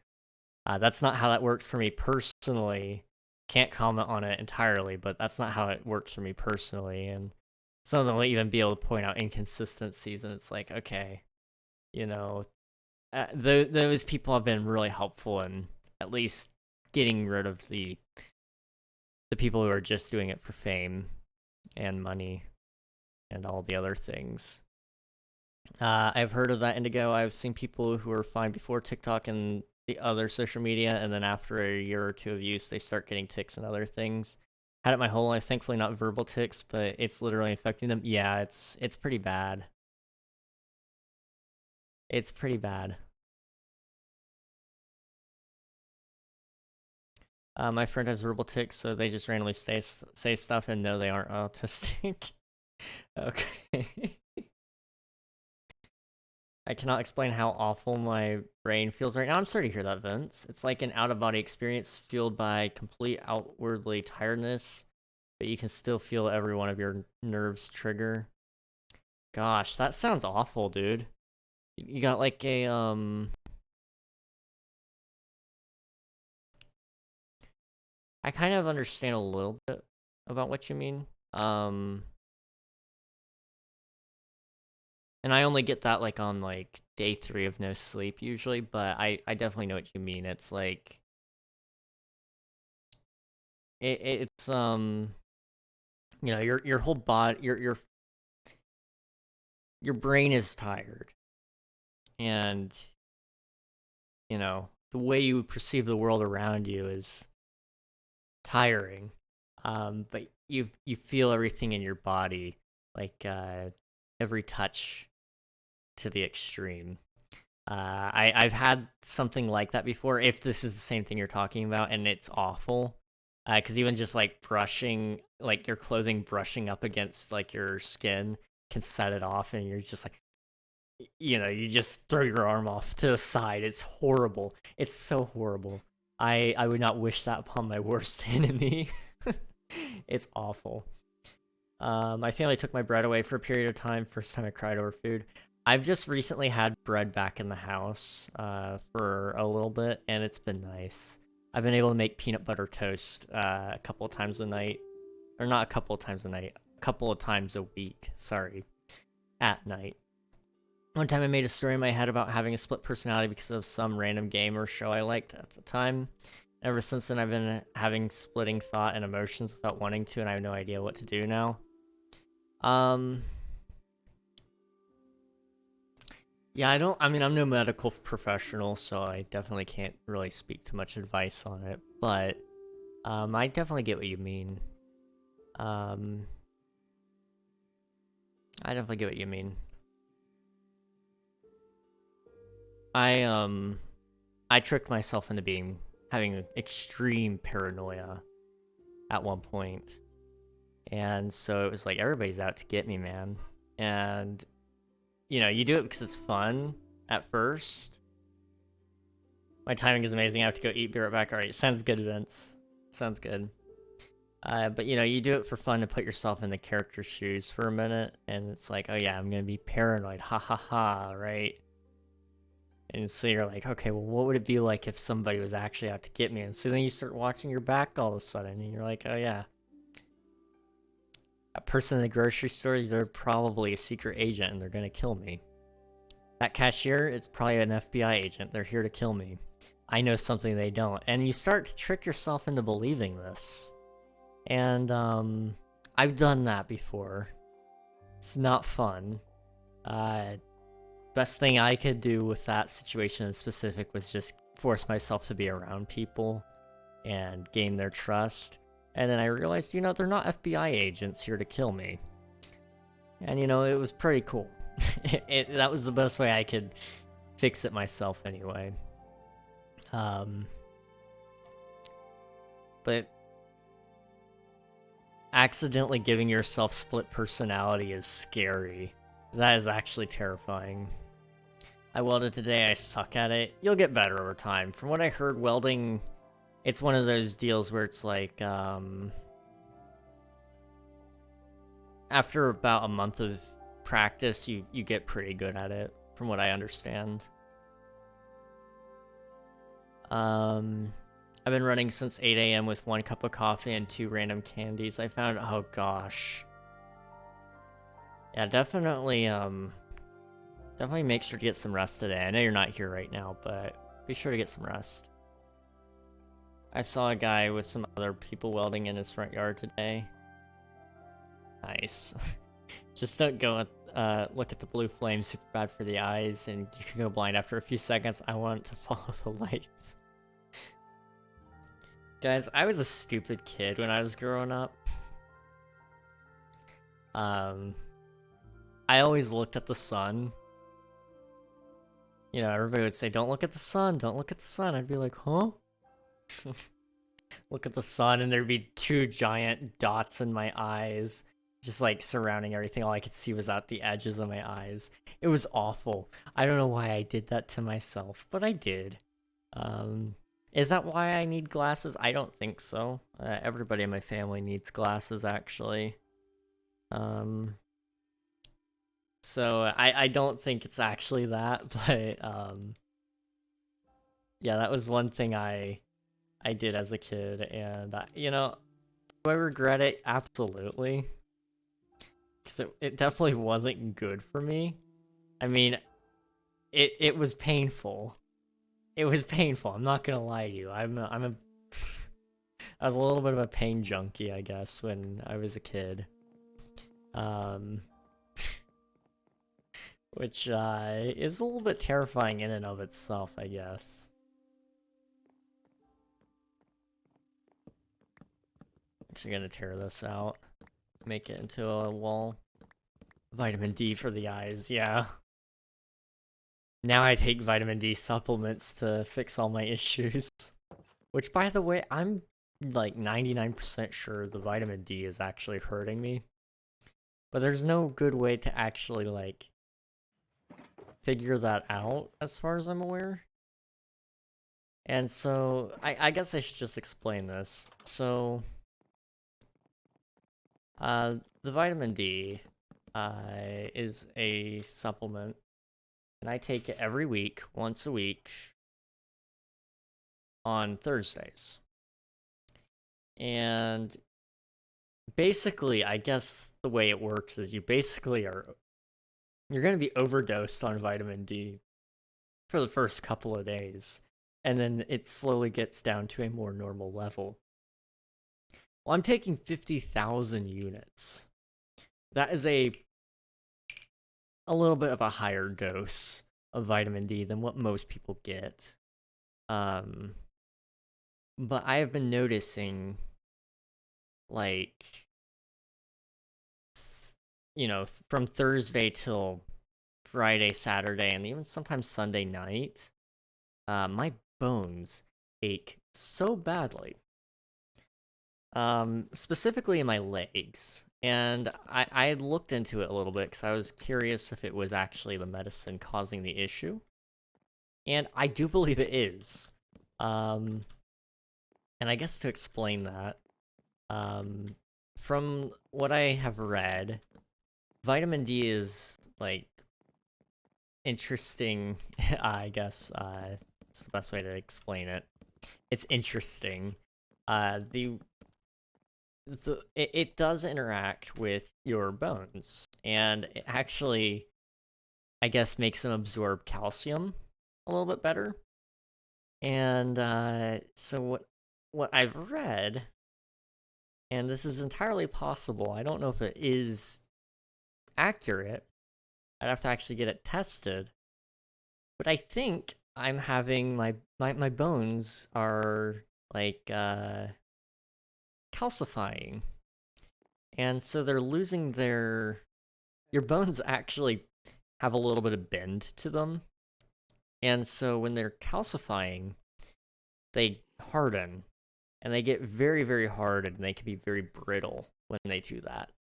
"That's not how that works for me personally." Can't comment on it entirely, but that's not how it works for me personally, and So they'll even be able to point out inconsistencies, and it's like, okay, you know, those people have been really helpful in at least getting rid of the people who are just doing it for fame and money and all the other things. I've heard of that Indigo. I've seen people who were fine before TikTok and the other social media, and then after a year or two of use, they start getting tics and other things. Had it my whole life, thankfully not verbal tics, but it's literally affecting them. Yeah, it's pretty bad. It's pretty bad. My friend has verbal tics, so they just randomly say stuff and no, they aren't autistic. Okay. I cannot explain how awful my brain feels right now. I'm sorry to hear that, Vince. It's like an out-of-body experience fueled by complete outwardly tiredness, but you can still feel every one of your nerves trigger. Gosh, that sounds awful, dude. You got like a, I kind of understand a little bit about what you mean. And I only get that like on like day 3 of no sleep usually, but I definitely know what you mean. It's like it's you know, your whole body, your brain is tired, and you know the way you perceive the world around you is tiring. But you feel everything in your body, like every touch to the extreme. I've had something like that before. If this is the same thing you're talking about, and it's awful, because even just like brushing, like your clothing brushing up against like your skin can set it off, and you're just like, you know, you just throw your arm off to the side. It's horrible. It's so horrible. I would not wish that upon my worst enemy. It's awful. My family took my bread away for a period of time. First time I cried over food. I've just recently had bread back in the house for a little bit, and it's been nice. I've been able to make peanut butter toast a couple of times a night. Or not a couple of times a night. A couple of times a week. Sorry. At night. One time I made a story in my head about having a split personality because of some random game or show I liked at the time. Ever since then, I've been having splitting thought and emotions without wanting to, and I have no idea what to do now. Yeah, I mean, I'm no medical professional, so I definitely can't really speak too much advice on it, but, I definitely get what you mean. I definitely get what you mean. I tricked myself into having extreme paranoia at one point. And so it was like, everybody's out to get me, man. And, you know, you do it because it's fun at first. My timing is amazing. I have to go eat. Be right back. All right, sounds good, Vince. Sounds good. But, you know, you do it for fun to put yourself in the character's shoes for a minute. And it's like, oh, yeah, I'm going to be paranoid. Ha, ha, ha, right? And so you're like, okay, well, what would it be like if somebody was actually out to get me? And so then you start watching your back all of a sudden, and you're like, oh, yeah. That person in the grocery store, they're probably a secret agent, and they're going to kill me. That cashier, it's probably an FBI agent. They're here to kill me. I know something they don't. And you start to trick yourself into believing this. And, I've done that before. It's not fun. Best thing I could do with that situation in specific was just force myself to be around people and gain their trust. And then I realized, you know, they're not FBI agents here to kill me. And, you know, it was pretty cool. That was the best way I could fix it myself anyway. But accidentally giving yourself split personality is scary. That is actually terrifying. I welded today, I suck at it. You'll get better over time. From what I heard, welding, it's one of those deals where it's like, after about a month of practice, you get pretty good at it, from what I understand. I've been running since 8 a.m. with 1 cup of coffee and 2 random candies. I found, oh gosh. Yeah, definitely, definitely make sure to get some rest today. I know you're not here right now, but be sure to get some rest. I saw a guy with some other people welding in his front yard today. Nice. Just don't go look at the blue flame, super bad for the eyes, and you can go blind after a few seconds. I want to follow the lights. Guys, I was a stupid kid when I was growing up. I always looked at the sun. You know, everybody would say, don't look at the sun, don't look at the sun. I'd be like, huh? Look at the sun, and there'd be two giant dots in my eyes, just like surrounding everything. All I could see was out the edges of my eyes. It was awful. I don't know why I did that to myself, but I did. Is that why I need glasses? I don't think so. Everybody in my family needs glasses, actually. So I don't think it's actually that, but yeah, that was one thing I did as a kid, and you know, do I regret it? Absolutely. Because it definitely wasn't good for me. I mean, it was painful. It was painful. I'm not gonna lie to you. I was a little bit of a pain junkie, I guess, when I was a kid. Which is a little bit terrifying in and of itself, I guess. Actually gonna tear this out. Make it into a wall. Vitamin D for the eyes, yeah. Now I take vitamin D supplements to fix all my issues. Which, by the way, I'm like 99% sure the vitamin D is actually hurting me. But there's no good way to actually, like, figure that out, as far as I'm aware. And so, I guess I should just explain this. So, the vitamin D is a supplement, and I take it every week, once a week, on Thursdays. And basically, I guess the way it works is you're going to be overdosed on vitamin D for the first couple of days, and then it slowly gets down to a more normal level. Well, I'm taking 50,000 units. That is a little bit of a higher dose of vitamin D than what most people get. But I have been noticing, like, you know, from Thursday till Friday, Saturday, and even sometimes Sunday night, my bones ache so badly. Specifically in my legs. And I had looked into it a little bit because I was curious if it was actually the medicine causing the issue. And I do believe it is. And I guess to explain that, from what I have read, vitamin D is, like, interesting. I guess it's the best way to explain it. It's interesting. It does interact with your bones, and it actually, I guess, makes them absorb calcium a little bit better. And so what I've read, and this is entirely possible, I don't know if it is accurate, I'd have to actually get it tested, but I think I'm having my bones are, like, calcifying, and so they're losing your bones actually have a little bit of bend to them, and so when they're calcifying, they harden, and they get very, very hard, and they can be very brittle when they do that.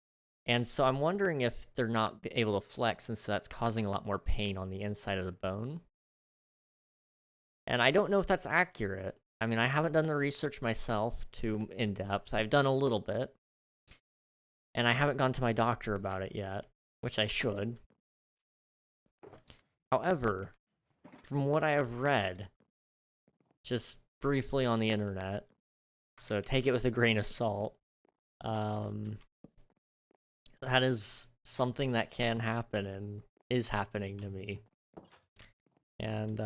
And so I'm wondering if they're not able to flex, and so that's causing a lot more pain on the inside of the bone. And I don't know if that's accurate. I mean, I haven't done the research myself too in depth. I've done a little bit. And I haven't gone to my doctor about it yet, which I should. However, from what I have read, just briefly on the internet, so take it with a grain of salt, that is something that can happen and is happening to me. And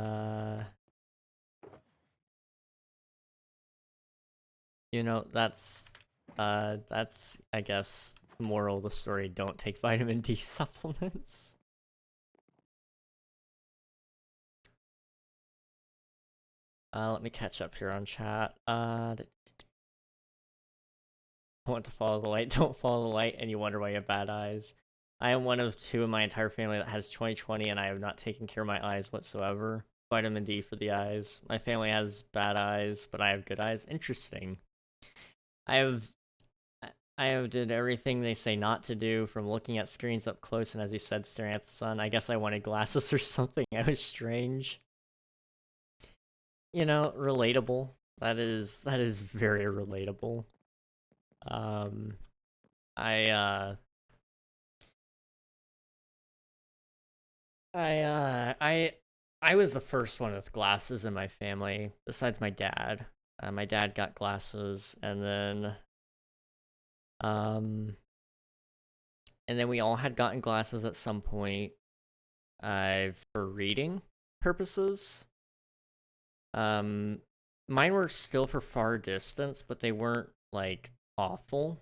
you know, that's I guess the moral of the story, don't take vitamin D supplements. Let me catch up here on chat. Want to follow the light, don't follow the light, and you wonder why you have bad eyes. I am one of 2 in my entire family that has 20/20, and I have not taken care of my eyes whatsoever. Vitamin D for the eyes. My family has bad eyes, but I have good eyes. Interesting. I have did everything they say not to do, from looking at screens up close and, as you said, staring at the sun. I guess I wanted glasses or something. I was strange. You know, relatable. That is very relatable. I was the first one with glasses in my family, besides my dad. My dad got glasses, and then we all had gotten glasses at some point, for reading purposes. Mine were still for far distance, but they weren't, like, awful.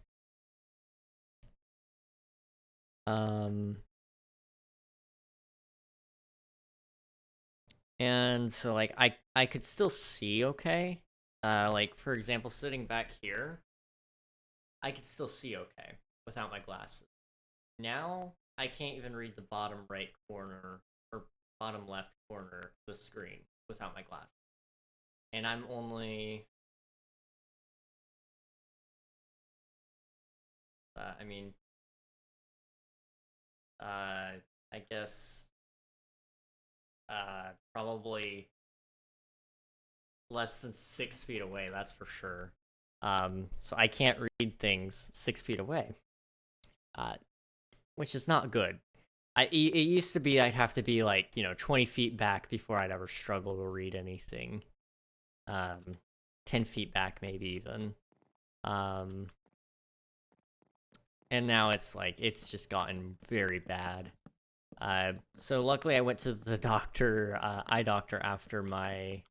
And so, like, I could still see okay. Like, for example, sitting back here, I could still see okay without my glasses. Now, I can't even read the bottom right corner or bottom left corner of the screen without my glasses. And I'm only... I mean... I guess... probably less than 6 feet away, that's for sure. So I can't read things 6 feet away, which is not good. It used to be I'd have to be, like, 20 feet back before I'd ever struggle to read anything. 10 feet back, maybe even. And now it's like, it's just gotten very bad. So luckily I went to the doctor, eye doctor, after my...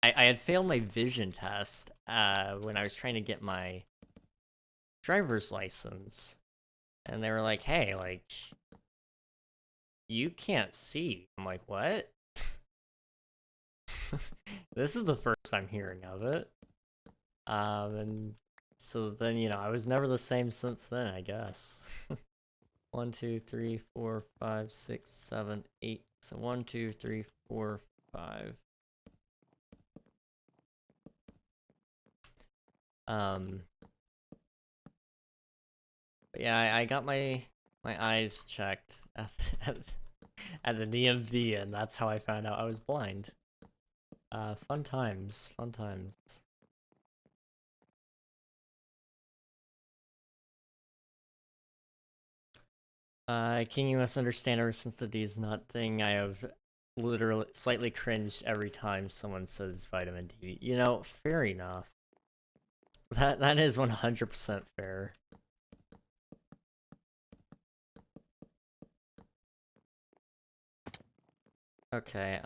I had failed my vision test when I was trying to get my driver's license. And they were like, hey, like, you can't see. I'm like, what? This is the first I'm hearing of it. And so then, I was never the same since then, I guess. 1, 2, 3, 4, 5, 6, 7, 8. So 1, 2, 3, 4, 5. But yeah, I got my eyes checked at the DMV, and that's how I found out I was blind. Fun times, fun times. Can you misunderstand ever since the D's nut thing? I have literally slightly cringed every time someone says vitamin D. Fair enough. That is 100% fair. Okay,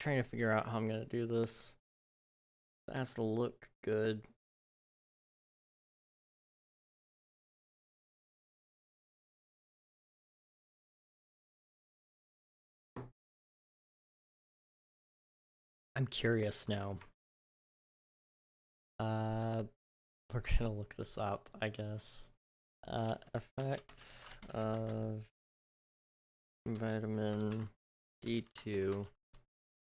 trying to figure out how I'm gonna do this. It has to look good. I'm curious now. We're gonna look this up, I guess. Effects of vitamin D2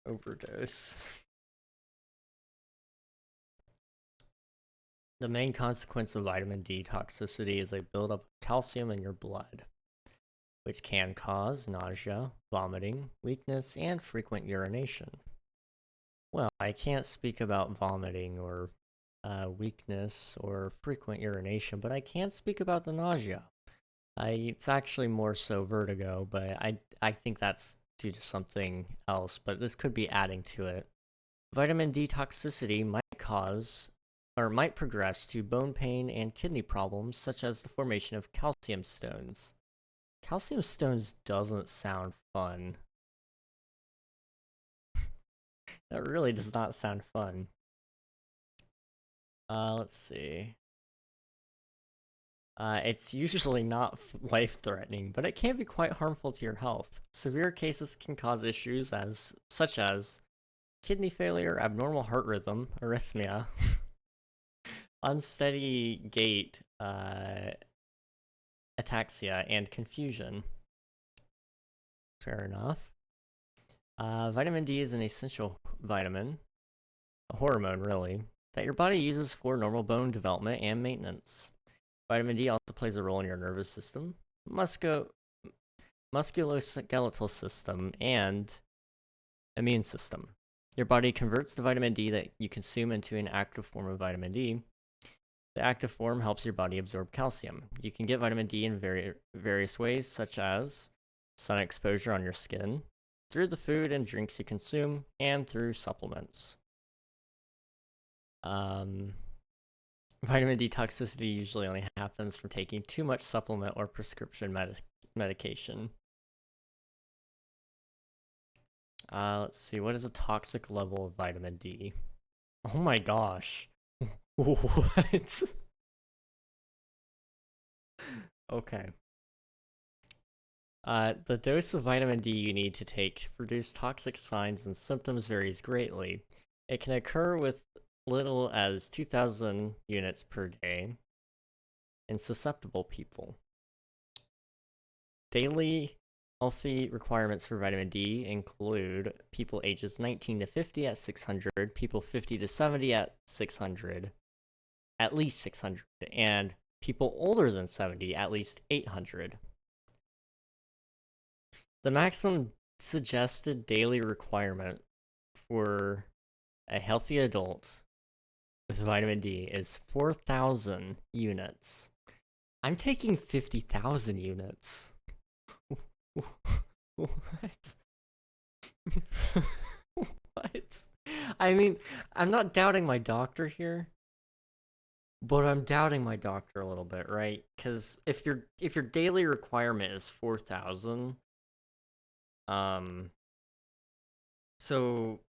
overdose. The main consequence of vitamin D toxicity is a buildup of calcium in your blood, which can cause nausea, vomiting, weakness, and frequent urination. Well, I can't speak about vomiting or weakness or frequent urination, but I can speak about the nausea. It's actually more so vertigo, but I think that's due to something else, but this could be adding to it. Vitamin D toxicity might cause or might progress to bone pain and kidney problems, such as the formation of calcium stones. Calcium stones doesn't sound fun. That really does not sound fun. Let's see. It's usually not life-threatening, but it can be quite harmful to your health. Severe cases can cause issues such as kidney failure, abnormal heart rhythm, arrhythmia, unsteady gait, ataxia, and confusion. Fair enough. Vitamin D is an essential vitamin, a hormone really, that your body uses for normal bone development and maintenance. Vitamin D also plays a role in your nervous system, musculoskeletal system, and immune system. Your body converts the vitamin D that you consume into an active form of vitamin D. The active form helps your body absorb calcium. You can get vitamin D in various ways, such as sun exposure on your skin, through the food and drinks you consume, and through supplements. Vitamin D toxicity usually only happens from taking too much supplement or prescription medication. Let's see, what is a toxic level of vitamin D? Oh my gosh. What? Okay. The dose of vitamin D you need to take to produce toxic signs and symptoms varies greatly. It can occur with little as 2,000 units per day in susceptible people. Daily healthy requirements for vitamin D include people ages 19 to 50 at 600, people 50 to 70 at 600, at least 600, and people older than 70 at least 800. The maximum suggested daily requirement for a healthy adult with vitamin D is 4,000 units. I'm taking 50,000 units. What? What? I mean, I'm not doubting my doctor here, but I'm doubting my doctor a little bit, right? Because if your daily requirement is 4,000, so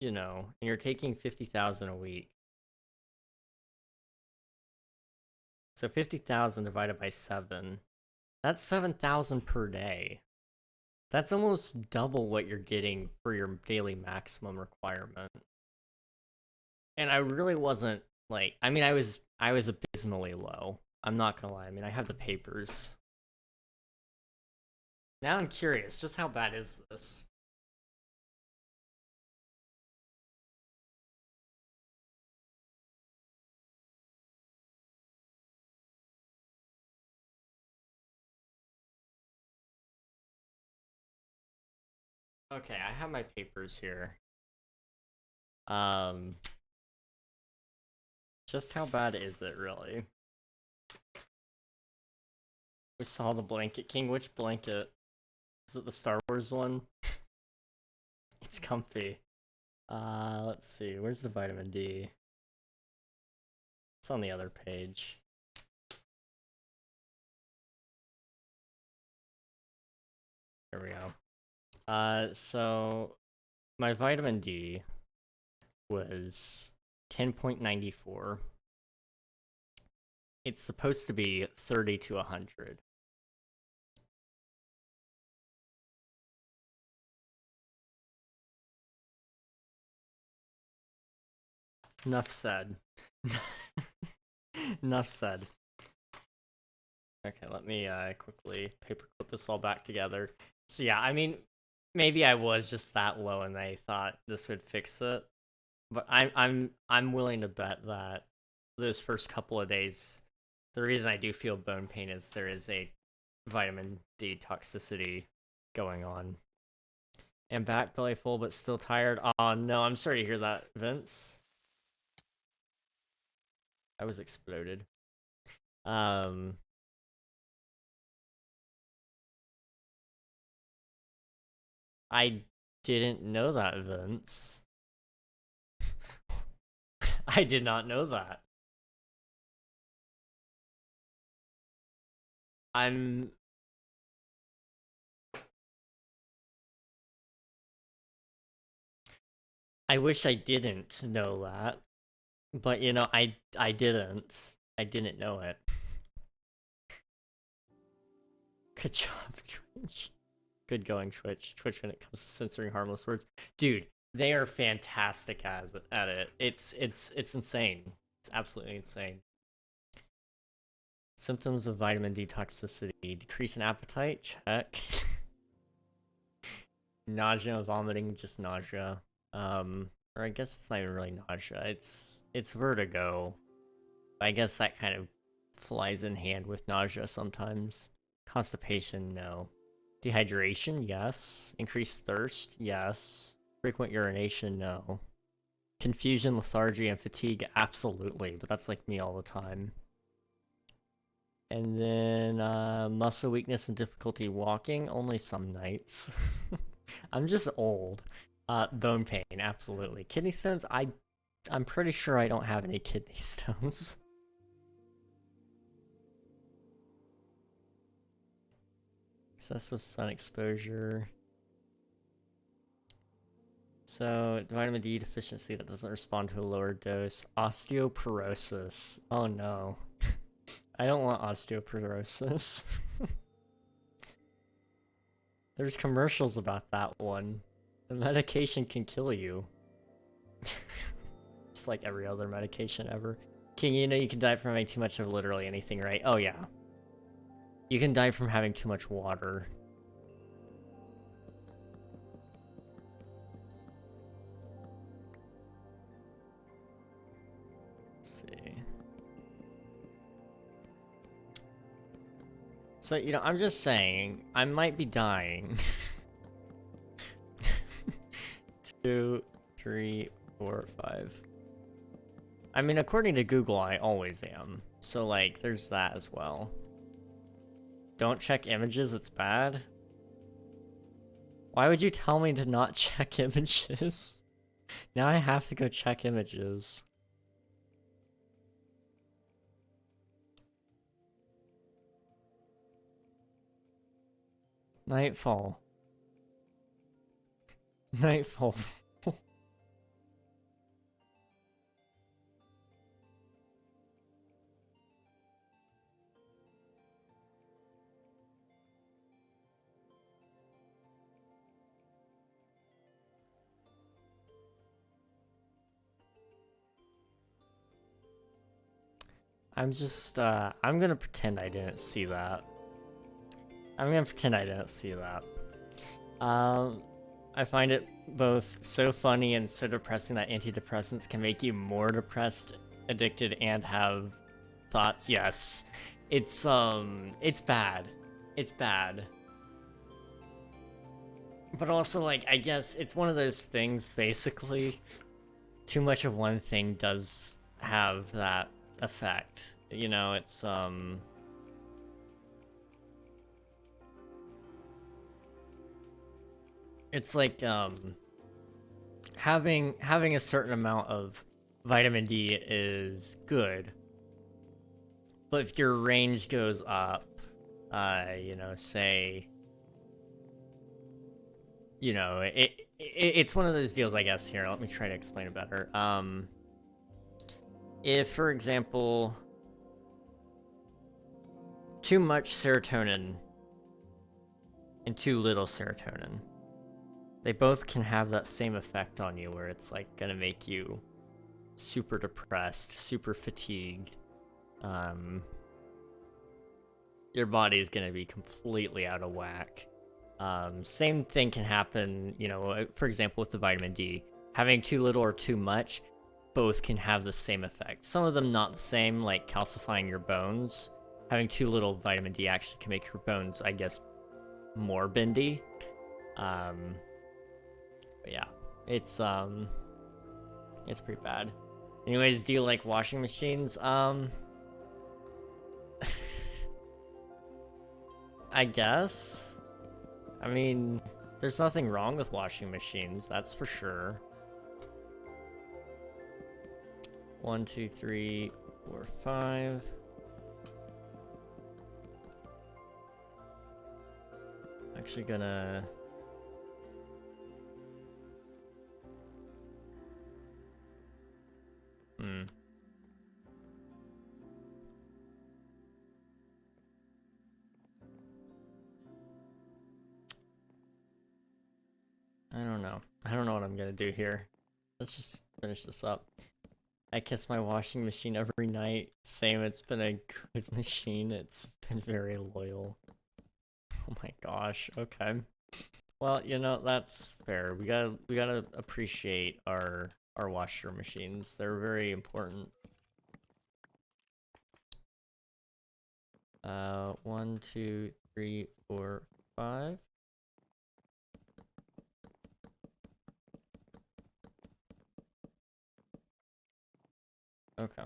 and you're taking 50,000 a week. So 50,000 divided by 7, that's 7,000 per day. That's almost double what you're getting for your daily maximum requirement. And I really wasn't I mean, I was abysmally low. I'm not gonna lie. I mean, I have the papers. Now I'm curious, just how bad is this? Okay, I have my papers here. Um, just how bad is it really? We saw the blanket king. Which blanket? Is it the Star Wars one? It's comfy. Let's see. Where's the vitamin D? It's on the other page. Here we go. So my vitamin D was 10.94. It's supposed to be 30 to 100. Enough said. Enough said. Okay, let me quickly paperclip this all back together. So yeah, I mean, maybe I was just that low and they thought this would fix it. But I'm willing to bet that those first couple of days, the reason I do feel bone pain is there is a vitamin D toxicity going on. And back belly full but still tired. Oh no, I'm sorry to hear that, Vince. I was exploded. I didn't know that, Vince. I did not know that. I'm I wish I didn't know that, but you know, I didn't. I didn't know it. Good job, Twitch. Good going, Twitch. Twitch when it comes to censoring harmless words. Dude, they are fantastic at it. It's insane. It's absolutely insane. Symptoms of vitamin D toxicity. Decrease in appetite, check. Nausea and vomiting, just nausea. Or I guess it's not even really nausea. It's vertigo. I guess that kind of flies in hand with nausea sometimes. Constipation, no. Dehydration, yes. Increased thirst, yes. Frequent urination, no. Confusion, lethargy, and fatigue, absolutely, but that's like me all the time. And then muscle weakness and difficulty walking, only some nights. I'm just old. Bone pain, absolutely. Kidney stones, I'm pretty sure I don't have any kidney stones. Excessive sun exposure. So, vitamin D deficiency that doesn't respond to a lower dose. Osteoporosis. Oh no. I don't want osteoporosis. There's commercials about that one. The medication can kill you. Just like every other medication ever. King, you know you can die from having too much of literally anything, right? Oh yeah. You can die from having too much water. Let's see. So, you know, I'm just saying, I might be dying. 2, 3, 4, 5. I mean, according to Google, I always am. So, like, there's that as well. Don't check images, it's bad. Why would you tell me to not check images? Now I have to go check images. Nightfall. Nightfall. I'm gonna pretend I didn't see that. I'm gonna pretend I didn't see that. I find it both so funny and so depressing that antidepressants can make you more depressed, addicted, and have thoughts. Yes. It's bad. It's bad. But also, like, I guess it's one of those things, basically. Too much of one thing does have that effect. You know, it's like, having a certain amount of vitamin D is good. But if your range goes up, you know, say, you know, it's one of those deals, I guess. Here, let me try to explain it better. If, for example, too much serotonin and too little serotonin, they both can have that same effect on you, where it's like gonna make you super depressed, super fatigued. Your body's gonna be completely out of whack. Same thing can happen, you know, for example, with the vitamin D. Having too little or too much, both can have the same effect. Some of them not the same, like calcifying your bones. Having too little vitamin D actually can make your bones, I guess, more bendy. But yeah, it's pretty bad. Anyways, do you like washing machines? I guess. I mean, there's nothing wrong with washing machines, that's for sure. 1, 2, 3, 4, 5. Actually gonna... I don't know. I don't know what I'm gonna do here. Let's just finish this up. I kiss my washing machine every night. Same, it's been a good machine. It's been very loyal. Oh my gosh, okay. Well, you know, that's fair. We gotta appreciate our washer machines. They're very important. 1, 2, 3, 4, 5. Okay.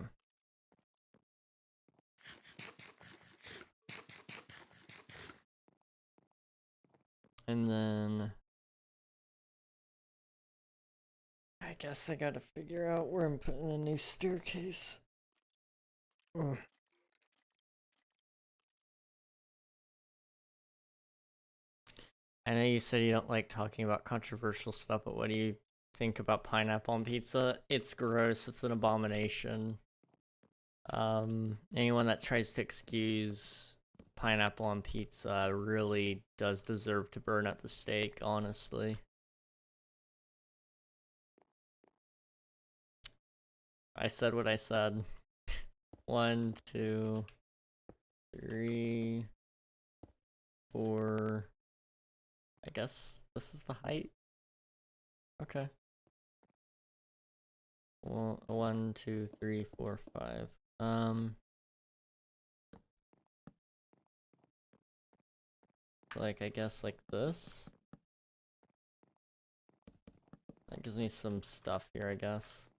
And then I guess I gotta figure out where I'm putting the new staircase. Ugh. I know you said you don't like talking about controversial stuff, but what do you think about pineapple on pizza? It's gross. It's an abomination. Anyone that tries to excuse pineapple on pizza really does deserve to burn at the stake, honestly. I said what I said. 1, 2, 3, 4. I guess this is the height. Okay. Well, 1, 2, 3, 4, 5. Like, I guess like this. That gives me some stuff here, I guess.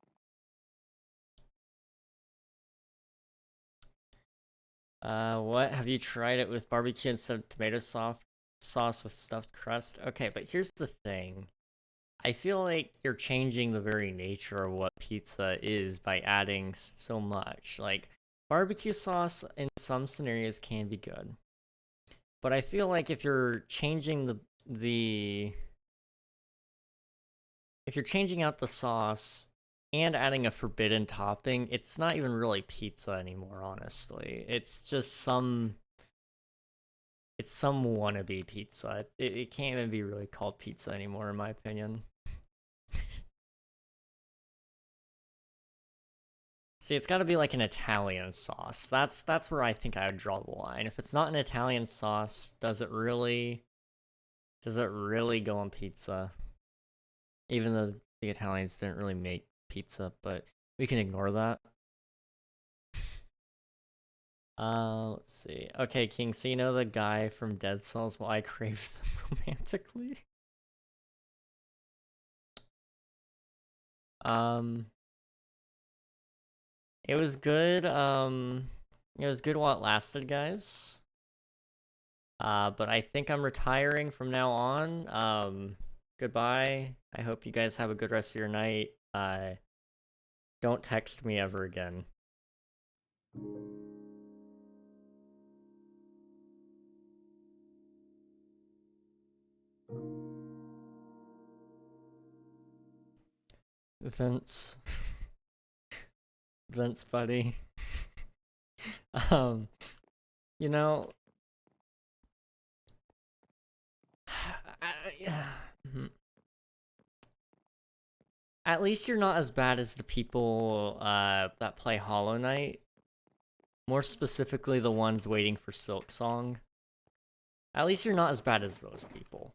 What? Have you tried it with barbecue instead of tomato sauce with stuffed crust? Okay, but here's the thing. I feel like you're changing the very nature of what pizza is by adding so much. Like, barbecue sauce in some scenarios can be good. But I feel like if you're changing if you're changing out the sauce and adding a forbidden topping, it's not even really pizza anymore, honestly. It's just some wannabe pizza. It can't even be really called pizza anymore, in my opinion. See, it's got to be like an Italian sauce. That's where I think I would draw the line. If it's not an Italian sauce, does it really go on pizza? Even though the Italians didn't really make pizza, but we can ignore that. Let's see. Okay, King, so you know the guy from Dead Cells? Well, I crave them romantically. It was good. It was good while it lasted, guys. But I think I'm retiring from now on. Goodbye. I hope you guys have a good rest of your night. Don't text me ever again. Vince. Vince, buddy. You know, at least you're not as bad as the people that play Hollow Knight. More specifically, the ones waiting for Silk Song. At least you're not as bad as those people.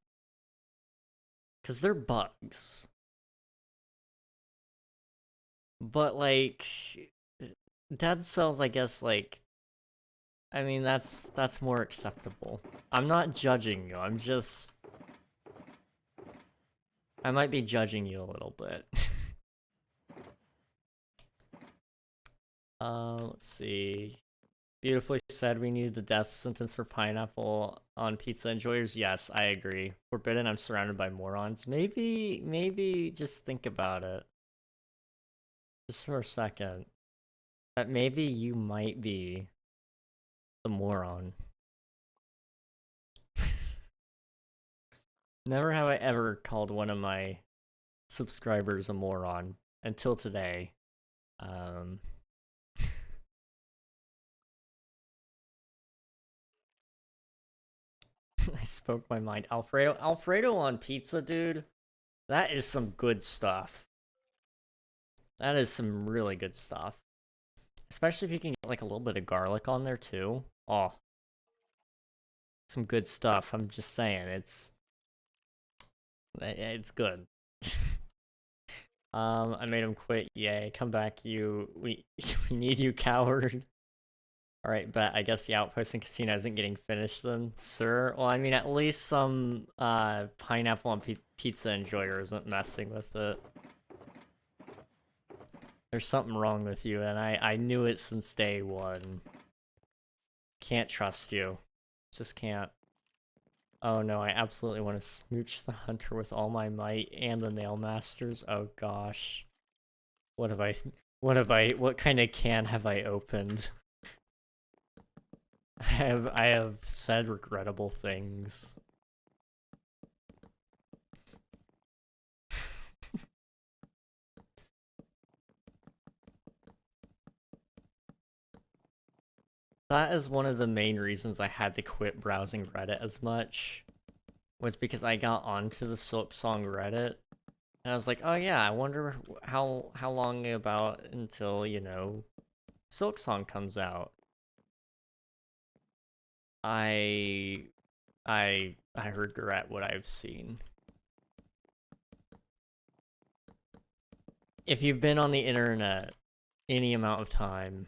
Because they're bugs. But, like, Dead Cells, I guess, like, I mean, that's more acceptable. I'm not judging you, I'm just... I might be judging you a little bit. Let's see. Beautifully said, we need the death sentence for pineapple on pizza enjoyers. Yes, I agree. Forbidden, I'm surrounded by morons. Maybe just think about it. Just for a second. that maybe you might be the moron. Never have I ever called one of my subscribers a moron until today. I spoke my mind. Alfredo on pizza, dude. That is some good stuff. That is some really good stuff. Especially if you can get like a little bit of garlic on there too. Oh, some good stuff. I'm just saying, it's good. I made him quit. Yay, come back, you. We need you, coward. All right, but I guess the outpost and casino isn't getting finished then, sir. Well, I mean, at least some pineapple on pizza enjoyer isn't messing with it. There's something wrong with you, and I knew it since day one. Can't trust you. Just can't. Oh no, I absolutely want to smooch the hunter with all my might and the nail masters. Oh gosh. What what kind of can have I opened? I have said regrettable things. That is one of the main reasons I had to quit browsing Reddit as much, was because I got onto the Silk Song Reddit, and I was like, oh yeah, I wonder how long about until, you know, Silk Song comes out. I regret what I've seen. If you've been on the internet any amount of time,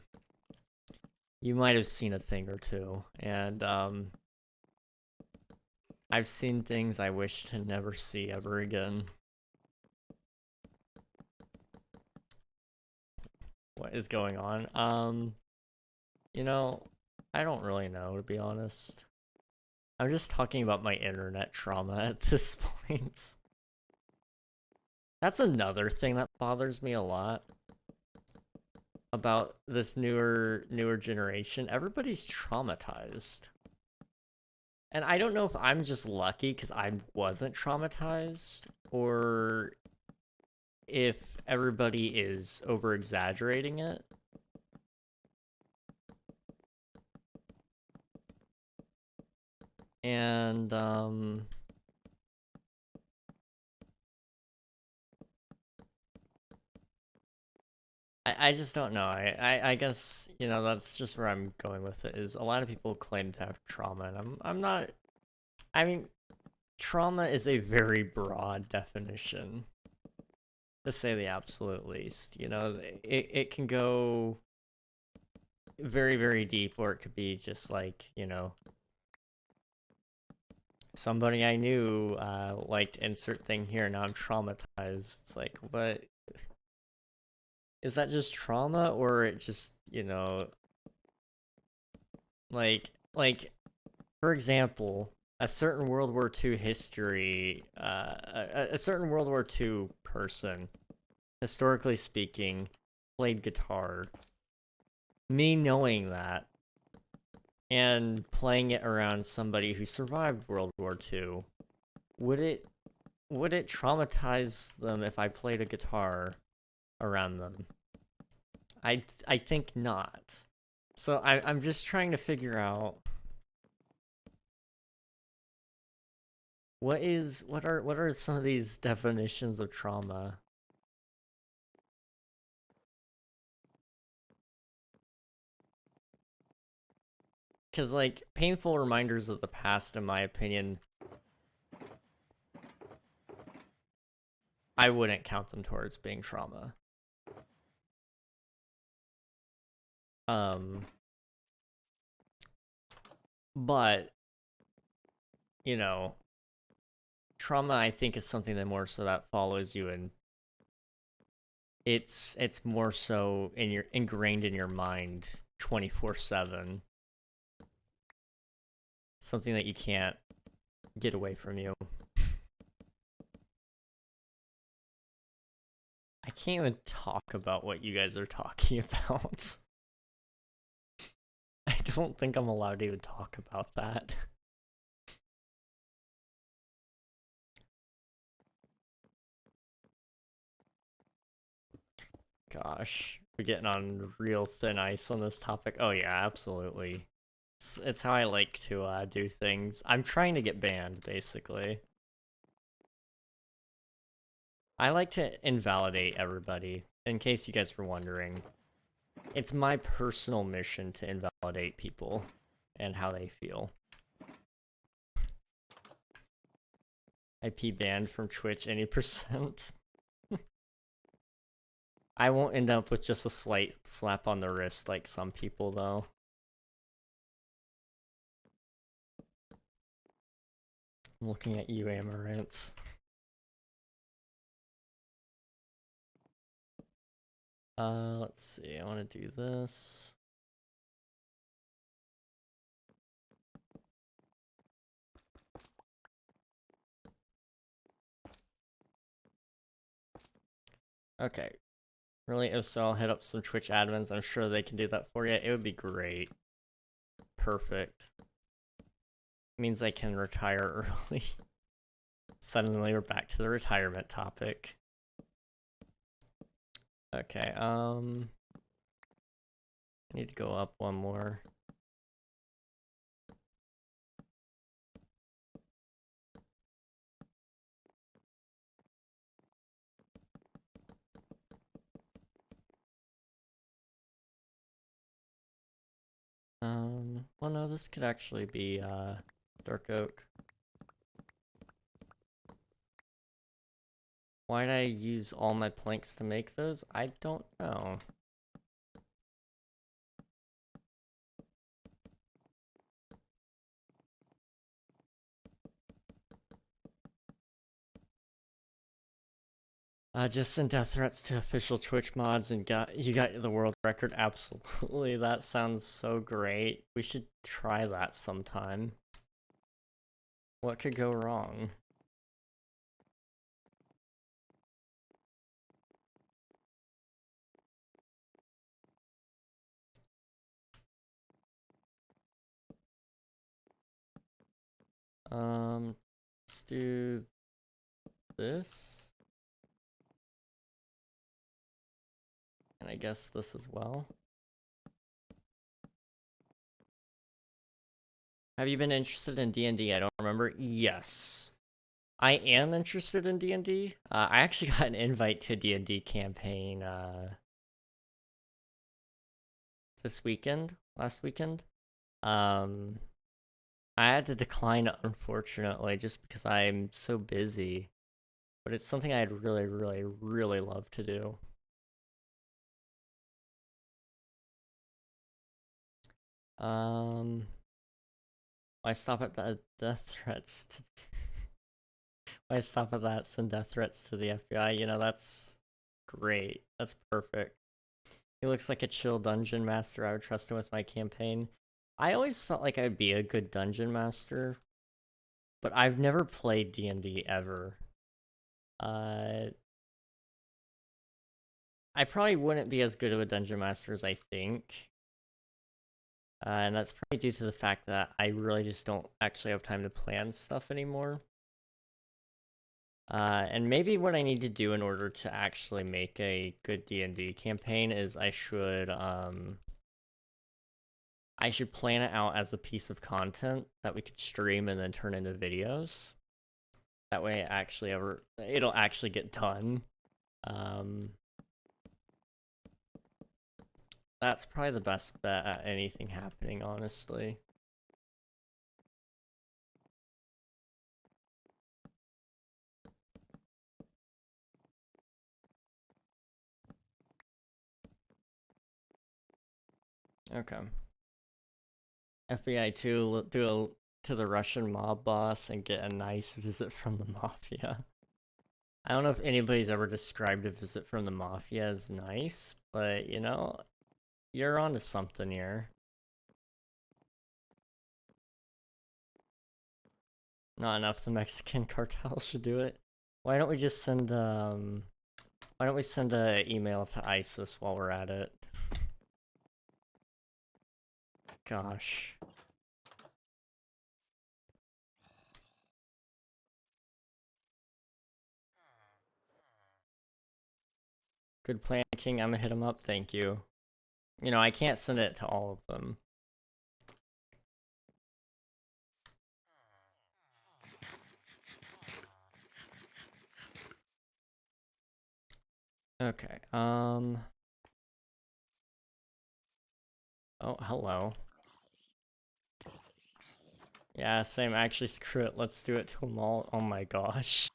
you might have seen a thing or two, and I've seen things I wish to never see ever again. What is going on? You know, I don't really know, to be honest. I'm just talking about my internet trauma at this point. That's another thing that bothers me a lot about this newer generation. Everybody's traumatized. And I don't know if I'm just lucky because I wasn't traumatized, or if everybody is over exaggerating it. And I just don't know. I guess, you know, that's just where I'm going with it, is a lot of people claim to have trauma, and I'm not. I mean, trauma is a very broad definition, to say the absolute least. You know, it can go very, very deep, or it could be just like, you know, somebody I knew liked insert thing here, now I'm traumatized. It's like, what? Is that just trauma, or it just, you know, like, for example, a certain World War II history, a certain World War II person, historically speaking, played guitar. Me knowing that, and playing it around somebody who survived World War II, would it traumatize them if I played a guitar around them? I think not. So I'm just trying to figure out what are some of these definitions of trauma? Because, like, painful reminders of the past, in my opinion, I wouldn't count them towards being trauma. But, you know, trauma, I think, is something that more so that follows you, and it's more so ingrained in your mind 24/7. Something that you can't get away from you. I can't even talk about what you guys are talking about. don't think I'm allowed to even talk about that. Gosh, we're getting on real thin ice on this topic. Oh yeah, absolutely. It's how I like to do things. I'm trying to get banned, basically. I like to invalidate everybody, in case you guys were wondering. It's my personal mission to invalidate people and how they feel. IP banned from Twitch any percent. I won't end up with just a slight slap on the wrist like some people, though. I'm looking at you, Amaranth. Let's see, I want to do this. Okay. Really, if so, I'll hit up some Twitch admins. I'm sure they can do that for you. It would be great. Perfect. Means I can retire early. Suddenly we're back to the retirement topic. Okay, I need to go up one more. Well no, this could actually be, Dark Oak. Why did I use all my planks to make those? I don't know. Just send death threats to official Twitch mods and you got the world record. Absolutely, that sounds so great. We should try that sometime. What could go wrong? Let's do this. And I guess this as well. Have you been interested in D&D? I don't remember. Yes. I am interested in D&D. I actually got an invite to a D&D campaign last weekend. I had to decline, unfortunately, just because I'm so busy. But it's something I'd really, really, really love to do. Why stop at the death threats? Why stop at that? Send death threats to the FBI. You know, that's great. That's perfect. He looks like a chill dungeon master. I would trust him with my campaign. I always felt like I'd be a good dungeon master, but I've never played D&D ever. I probably wouldn't be as good of a dungeon master as I think. And that's probably due to the fact that I really just don't actually have time to plan stuff anymore. And maybe what I need to do in order to actually make a good D&D campaign is I should plan it out as a piece of content that we could stream and then turn into videos. That way it'll actually get done. That's probably the best bet at anything happening, honestly. Okay. FBI 2, to the Russian mob boss and get a nice visit from the mafia. I don't know if anybody's ever described a visit from the mafia as nice, but you know, you're onto something here. Not enough, the Mexican cartel should do it. Why don't we just send an email to ISIS while we're at it? gosh. Good plan, King. I'm gonna hit him up. Thank you. You know, I can't send it to all of them. Okay, oh, hello. Yeah, same. Actually, screw it. Let's do it to them all. Oh my gosh.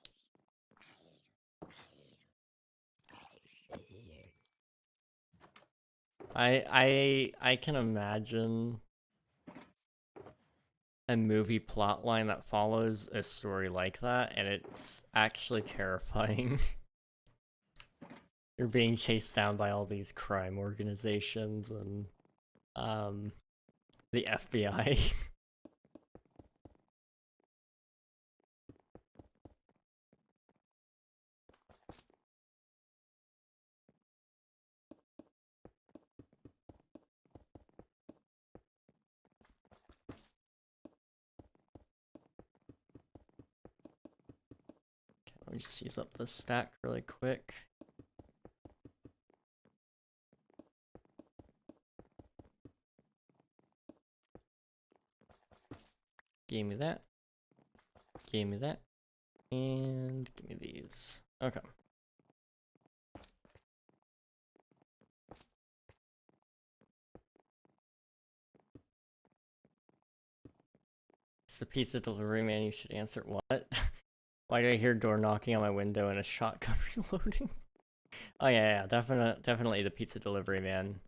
I can imagine a movie plotline that follows a story like that, and it's actually terrifying. You're being chased down by all these crime organizations and the FBI. Let me just use up this stack really quick. Give me that. Give me that. And give me these. Okay. It's the pizza delivery man. You should answer. What? Why do I hear door knocking on my window and a shotgun reloading? Oh yeah, definitely the pizza delivery man.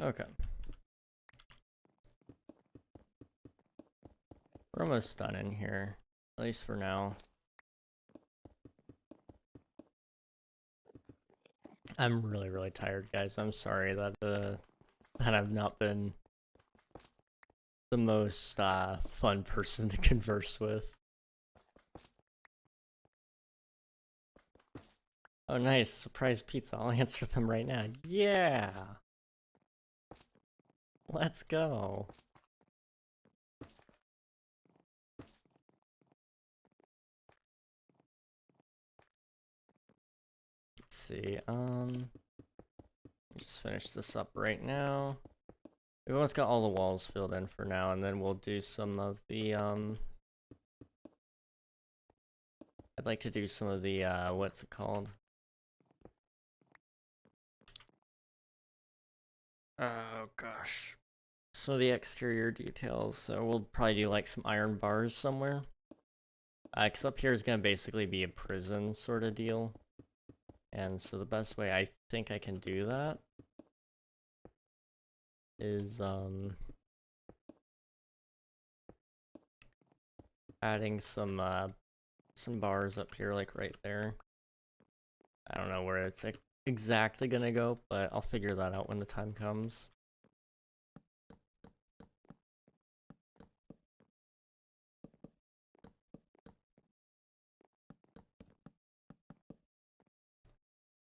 Okay. We're almost done in here, at least for now. I'm really tired, guys. I'm sorry that that I've not been the most fun person to converse with. Oh, nice. Surprise pizza. I'll answer them right now. Yeah! Let's go. Let's see. Just finish this up right now. We've almost got all the walls filled in for now, and then we'll do some of the, I'd like to do some of the, what's it called? Oh, gosh. So the exterior details, so we'll probably do, like, some iron bars somewhere. Because up here is going to basically be a prison sort of deal. And so the best way I think I can do that is, adding some bars up here, like right there. I don't know where it's exactly gonna go, but I'll figure that out when the time comes.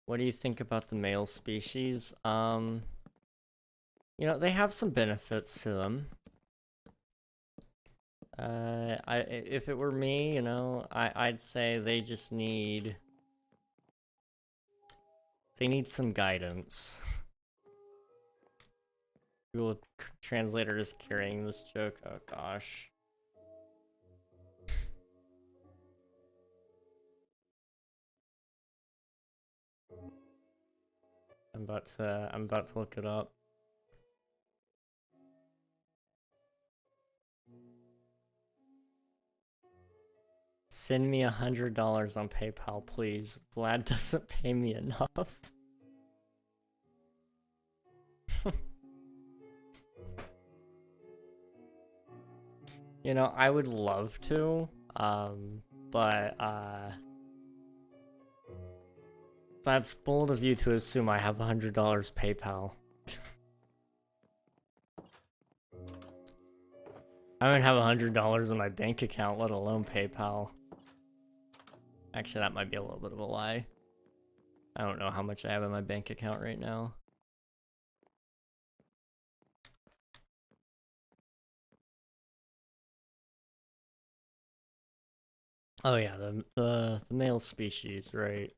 What do you think about the male species? You know, they have some benefits to them. If it were me, you know, I'd say they just need... They need some guidance. Google Translator is carrying this joke. Oh gosh. I'm about to look it up. Send me $100 on PayPal, please. Vlad doesn't pay me enough. You know, I would love to, but That's bold of you to assume I have $100 PayPal. I don't have $100 in my bank account, let alone PayPal. Actually, that might be a little bit of a lie. I don't know how much I have in my bank account right now. Oh yeah, the male species, right?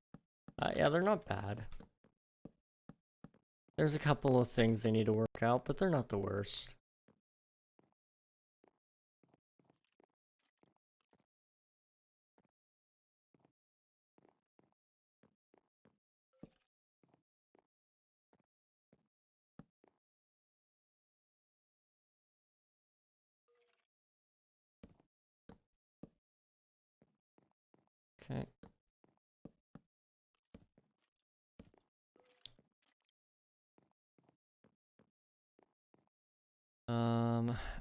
Yeah, they're not bad. There's a couple of things they need to work out, but they're not the worst. Okay.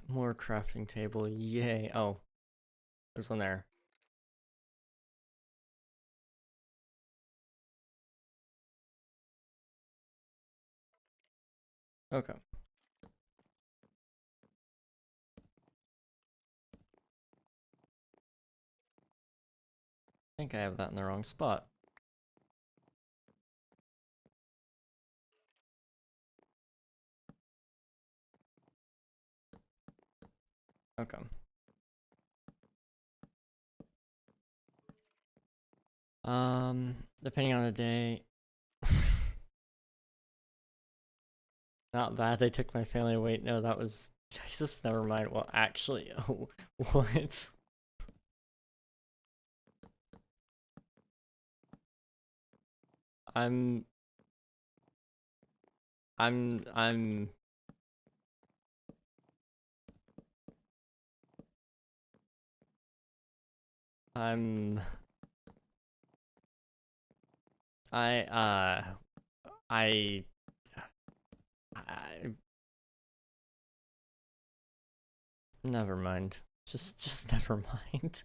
More crafting table, yay. Oh, there's one there. Okay. I think I have that in the wrong spot. Okay. Depending on the day. Not bad, they took my family. Wait, no, that was... Jesus, never mind. Well, actually, oh, what? I'm... I'm... I'm... I'm... I, I... I... Never mind. Just never mind.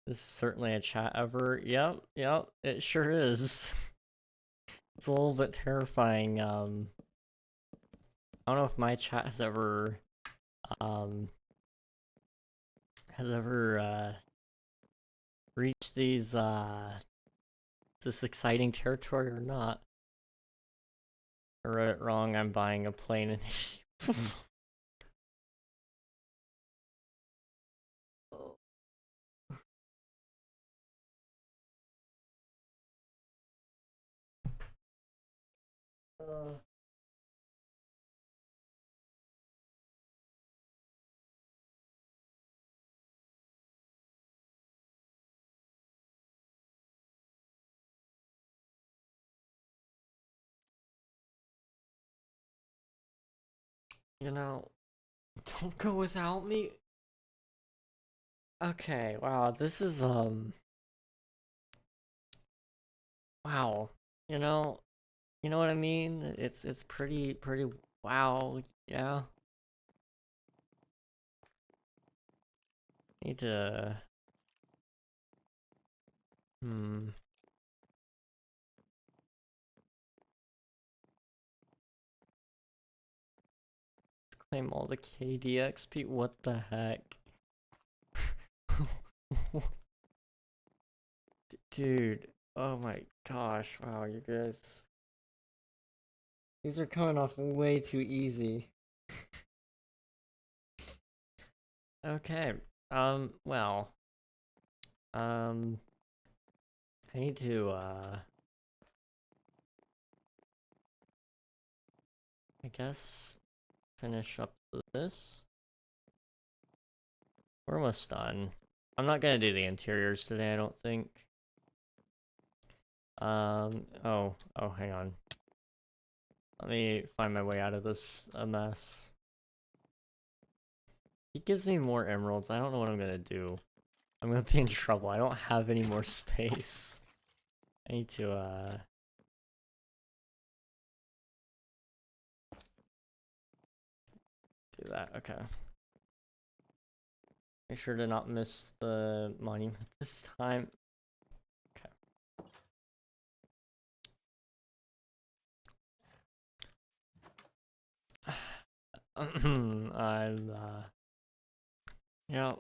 This is certainly a chat ever. Yep, it sure is. It's a little bit terrifying. I don't know if my chat has ever, reached this exciting territory or not. I read it wrong. I'm buying a plane and you know, don't go without me. Okay, wow, this is wow. You know, you know what I mean? It's pretty wow, yeah. Need to hmm. Claim all the KDXP. What the heck? Dude, oh my gosh, wow, you guys. These are coming off way too easy. Okay, well, I need to, I guess, finish up this. We're almost done. I'm not gonna do the interiors today, I don't think. Oh, hang on. Let me find my way out of this mess. He gives me more emeralds. I don't know what I'm gonna do. I'm gonna be in trouble. I don't have any more space. I need to, do that. Okay. Make sure to not miss the monument this time. Okay. I'm, yeah.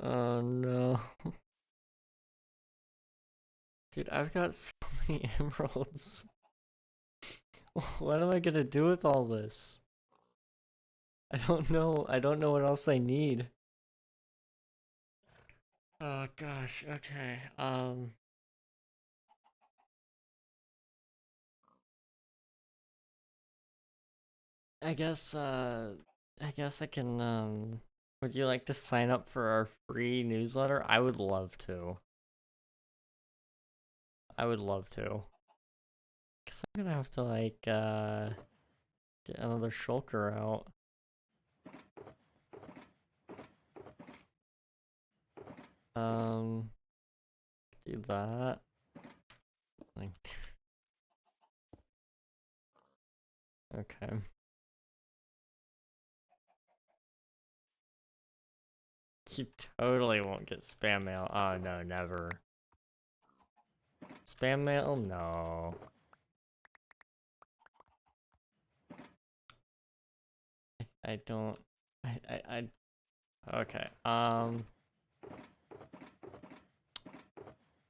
Oh no. Dude, I've got so many emeralds. What am I gonna do with all this? I don't know. I don't know what else I need. Oh gosh, okay. I guess I can would you like to sign up for our free newsletter? I would love to. I would love to. Guess I'm gonna have to like get another shulker out. Do that. Like okay. You totally won't get spam mail. Oh no, never. Spam mail? No. I don't. I. Okay.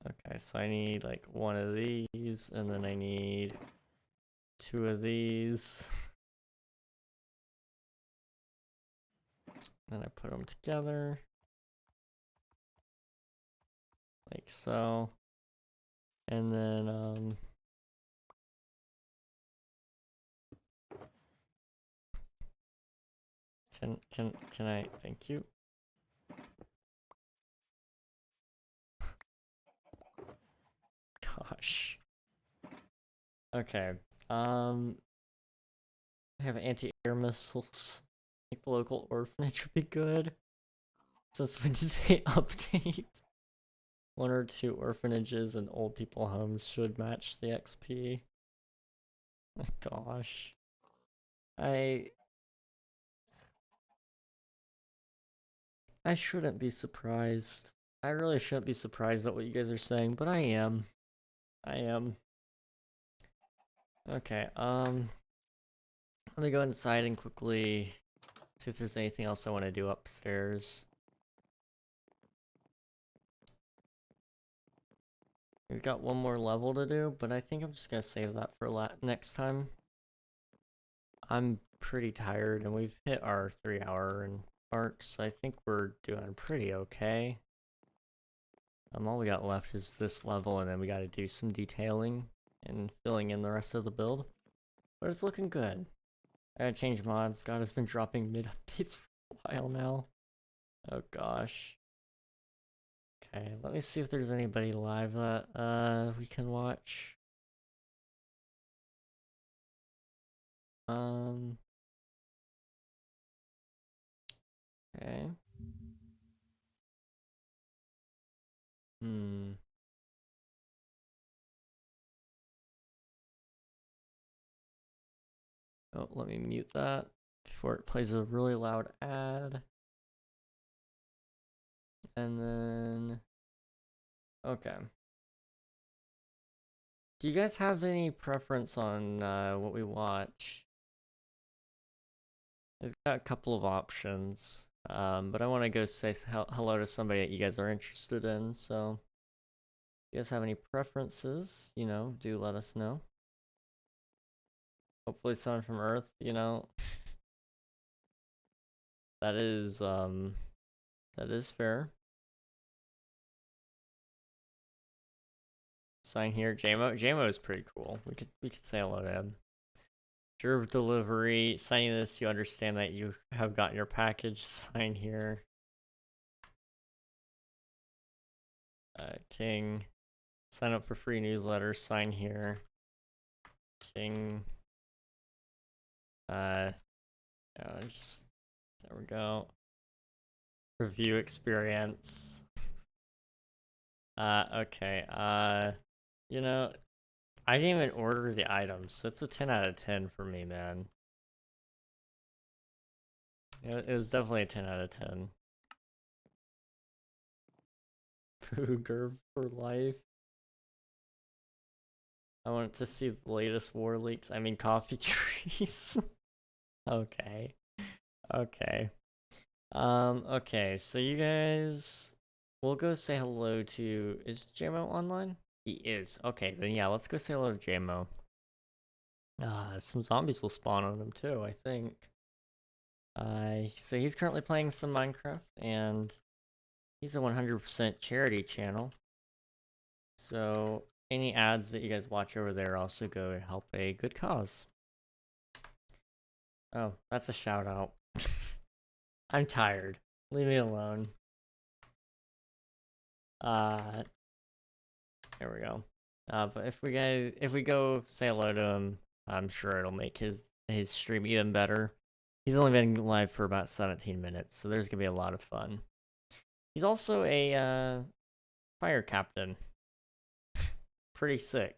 Okay, so I need like one of these, and then I need two of these. And I put them together. Like so. And then, can I, thank you. Gosh. Okay, I have anti-air missiles. I think the local orphanage would be good. Since when did they update? One or two orphanages and old people homes should match the XP. My gosh. I shouldn't be surprised. I really shouldn't be surprised at what you guys are saying, but I am. I am. Okay, let me go inside and quickly see if there's anything else I want to do upstairs. We've got one more level to do, but I think I'm just gonna save that for next time. I'm pretty tired, and we've hit our 3-hour mark, so I think we're doing pretty okay. All we got left is this level, and then we gotta do some detailing and filling in the rest of the build. But it's looking good. I gotta change mods. God has been dropping mid-updates for a while now. Oh gosh. Okay, let me see if there's anybody live that we can watch. Okay. Oh, let me mute that before it plays a really loud ad. And then okay. Do you guys have any preference on what we watch? I've got a couple of options, but I want to go say hello to somebody that you guys are interested in, so if you guys have any preferences, you know, do let us know. Hopefully someone from Earth, you know. That is fair. Sign here, JMO is pretty cool. We could say hello to him. Serve delivery. Signing this, you understand that you have gotten your package. Sign here. King. Sign up for free newsletters. Sign here. King. Yeah, just there we go. Review experience. Okay. You know, I didn't even order the items, so it's a 10 out of 10 for me, man. It was definitely a 10 out of 10. Cougar for life. I wanted to see the latest war leaks. I mean, coffee trees. Okay. Okay. Okay, so you guys... We'll go say hello to... Is JMO online? He is. Okay, then yeah, let's go say hello to JMO. Some zombies will spawn on him too, I think. So he's currently playing some Minecraft, and he's a 100% charity channel. So any ads that you guys watch over there also go help a good cause. Oh, that's a shout out. I'm tired. Leave me alone. There we go. But if we go say hello to him, I'm sure it'll make his stream even better. He's only been live for about 17 minutes, so there's gonna be a lot of fun. He's also a fire captain. Pretty sick.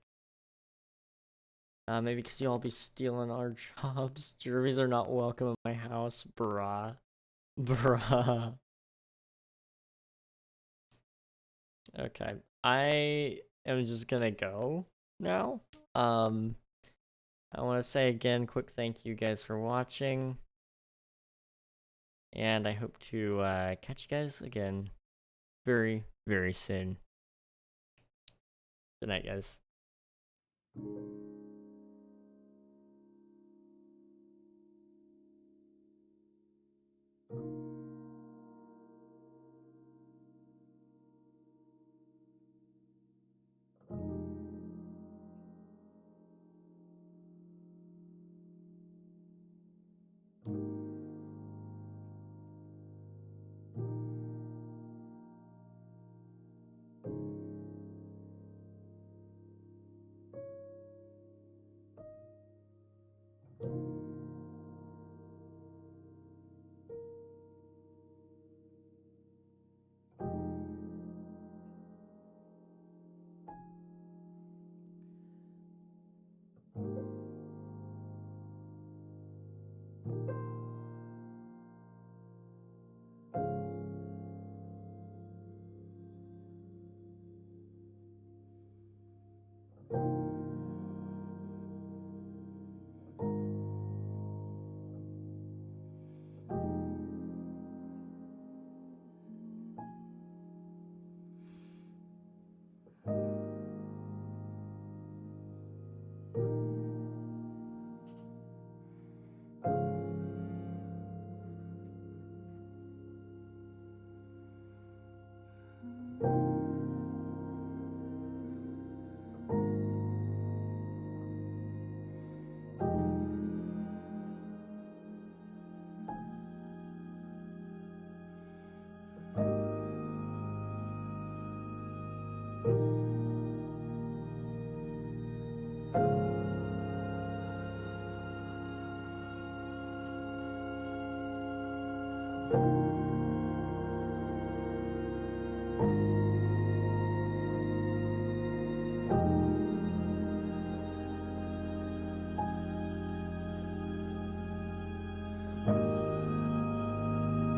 Maybe because you all be stealing our jobs. Jervies are not welcome at my house, bruh. Bruh. Okay, I am just gonna go now. I want to say again, quick thank you guys for watching. And I hope to catch you guys again very, very soon. Good night, guys.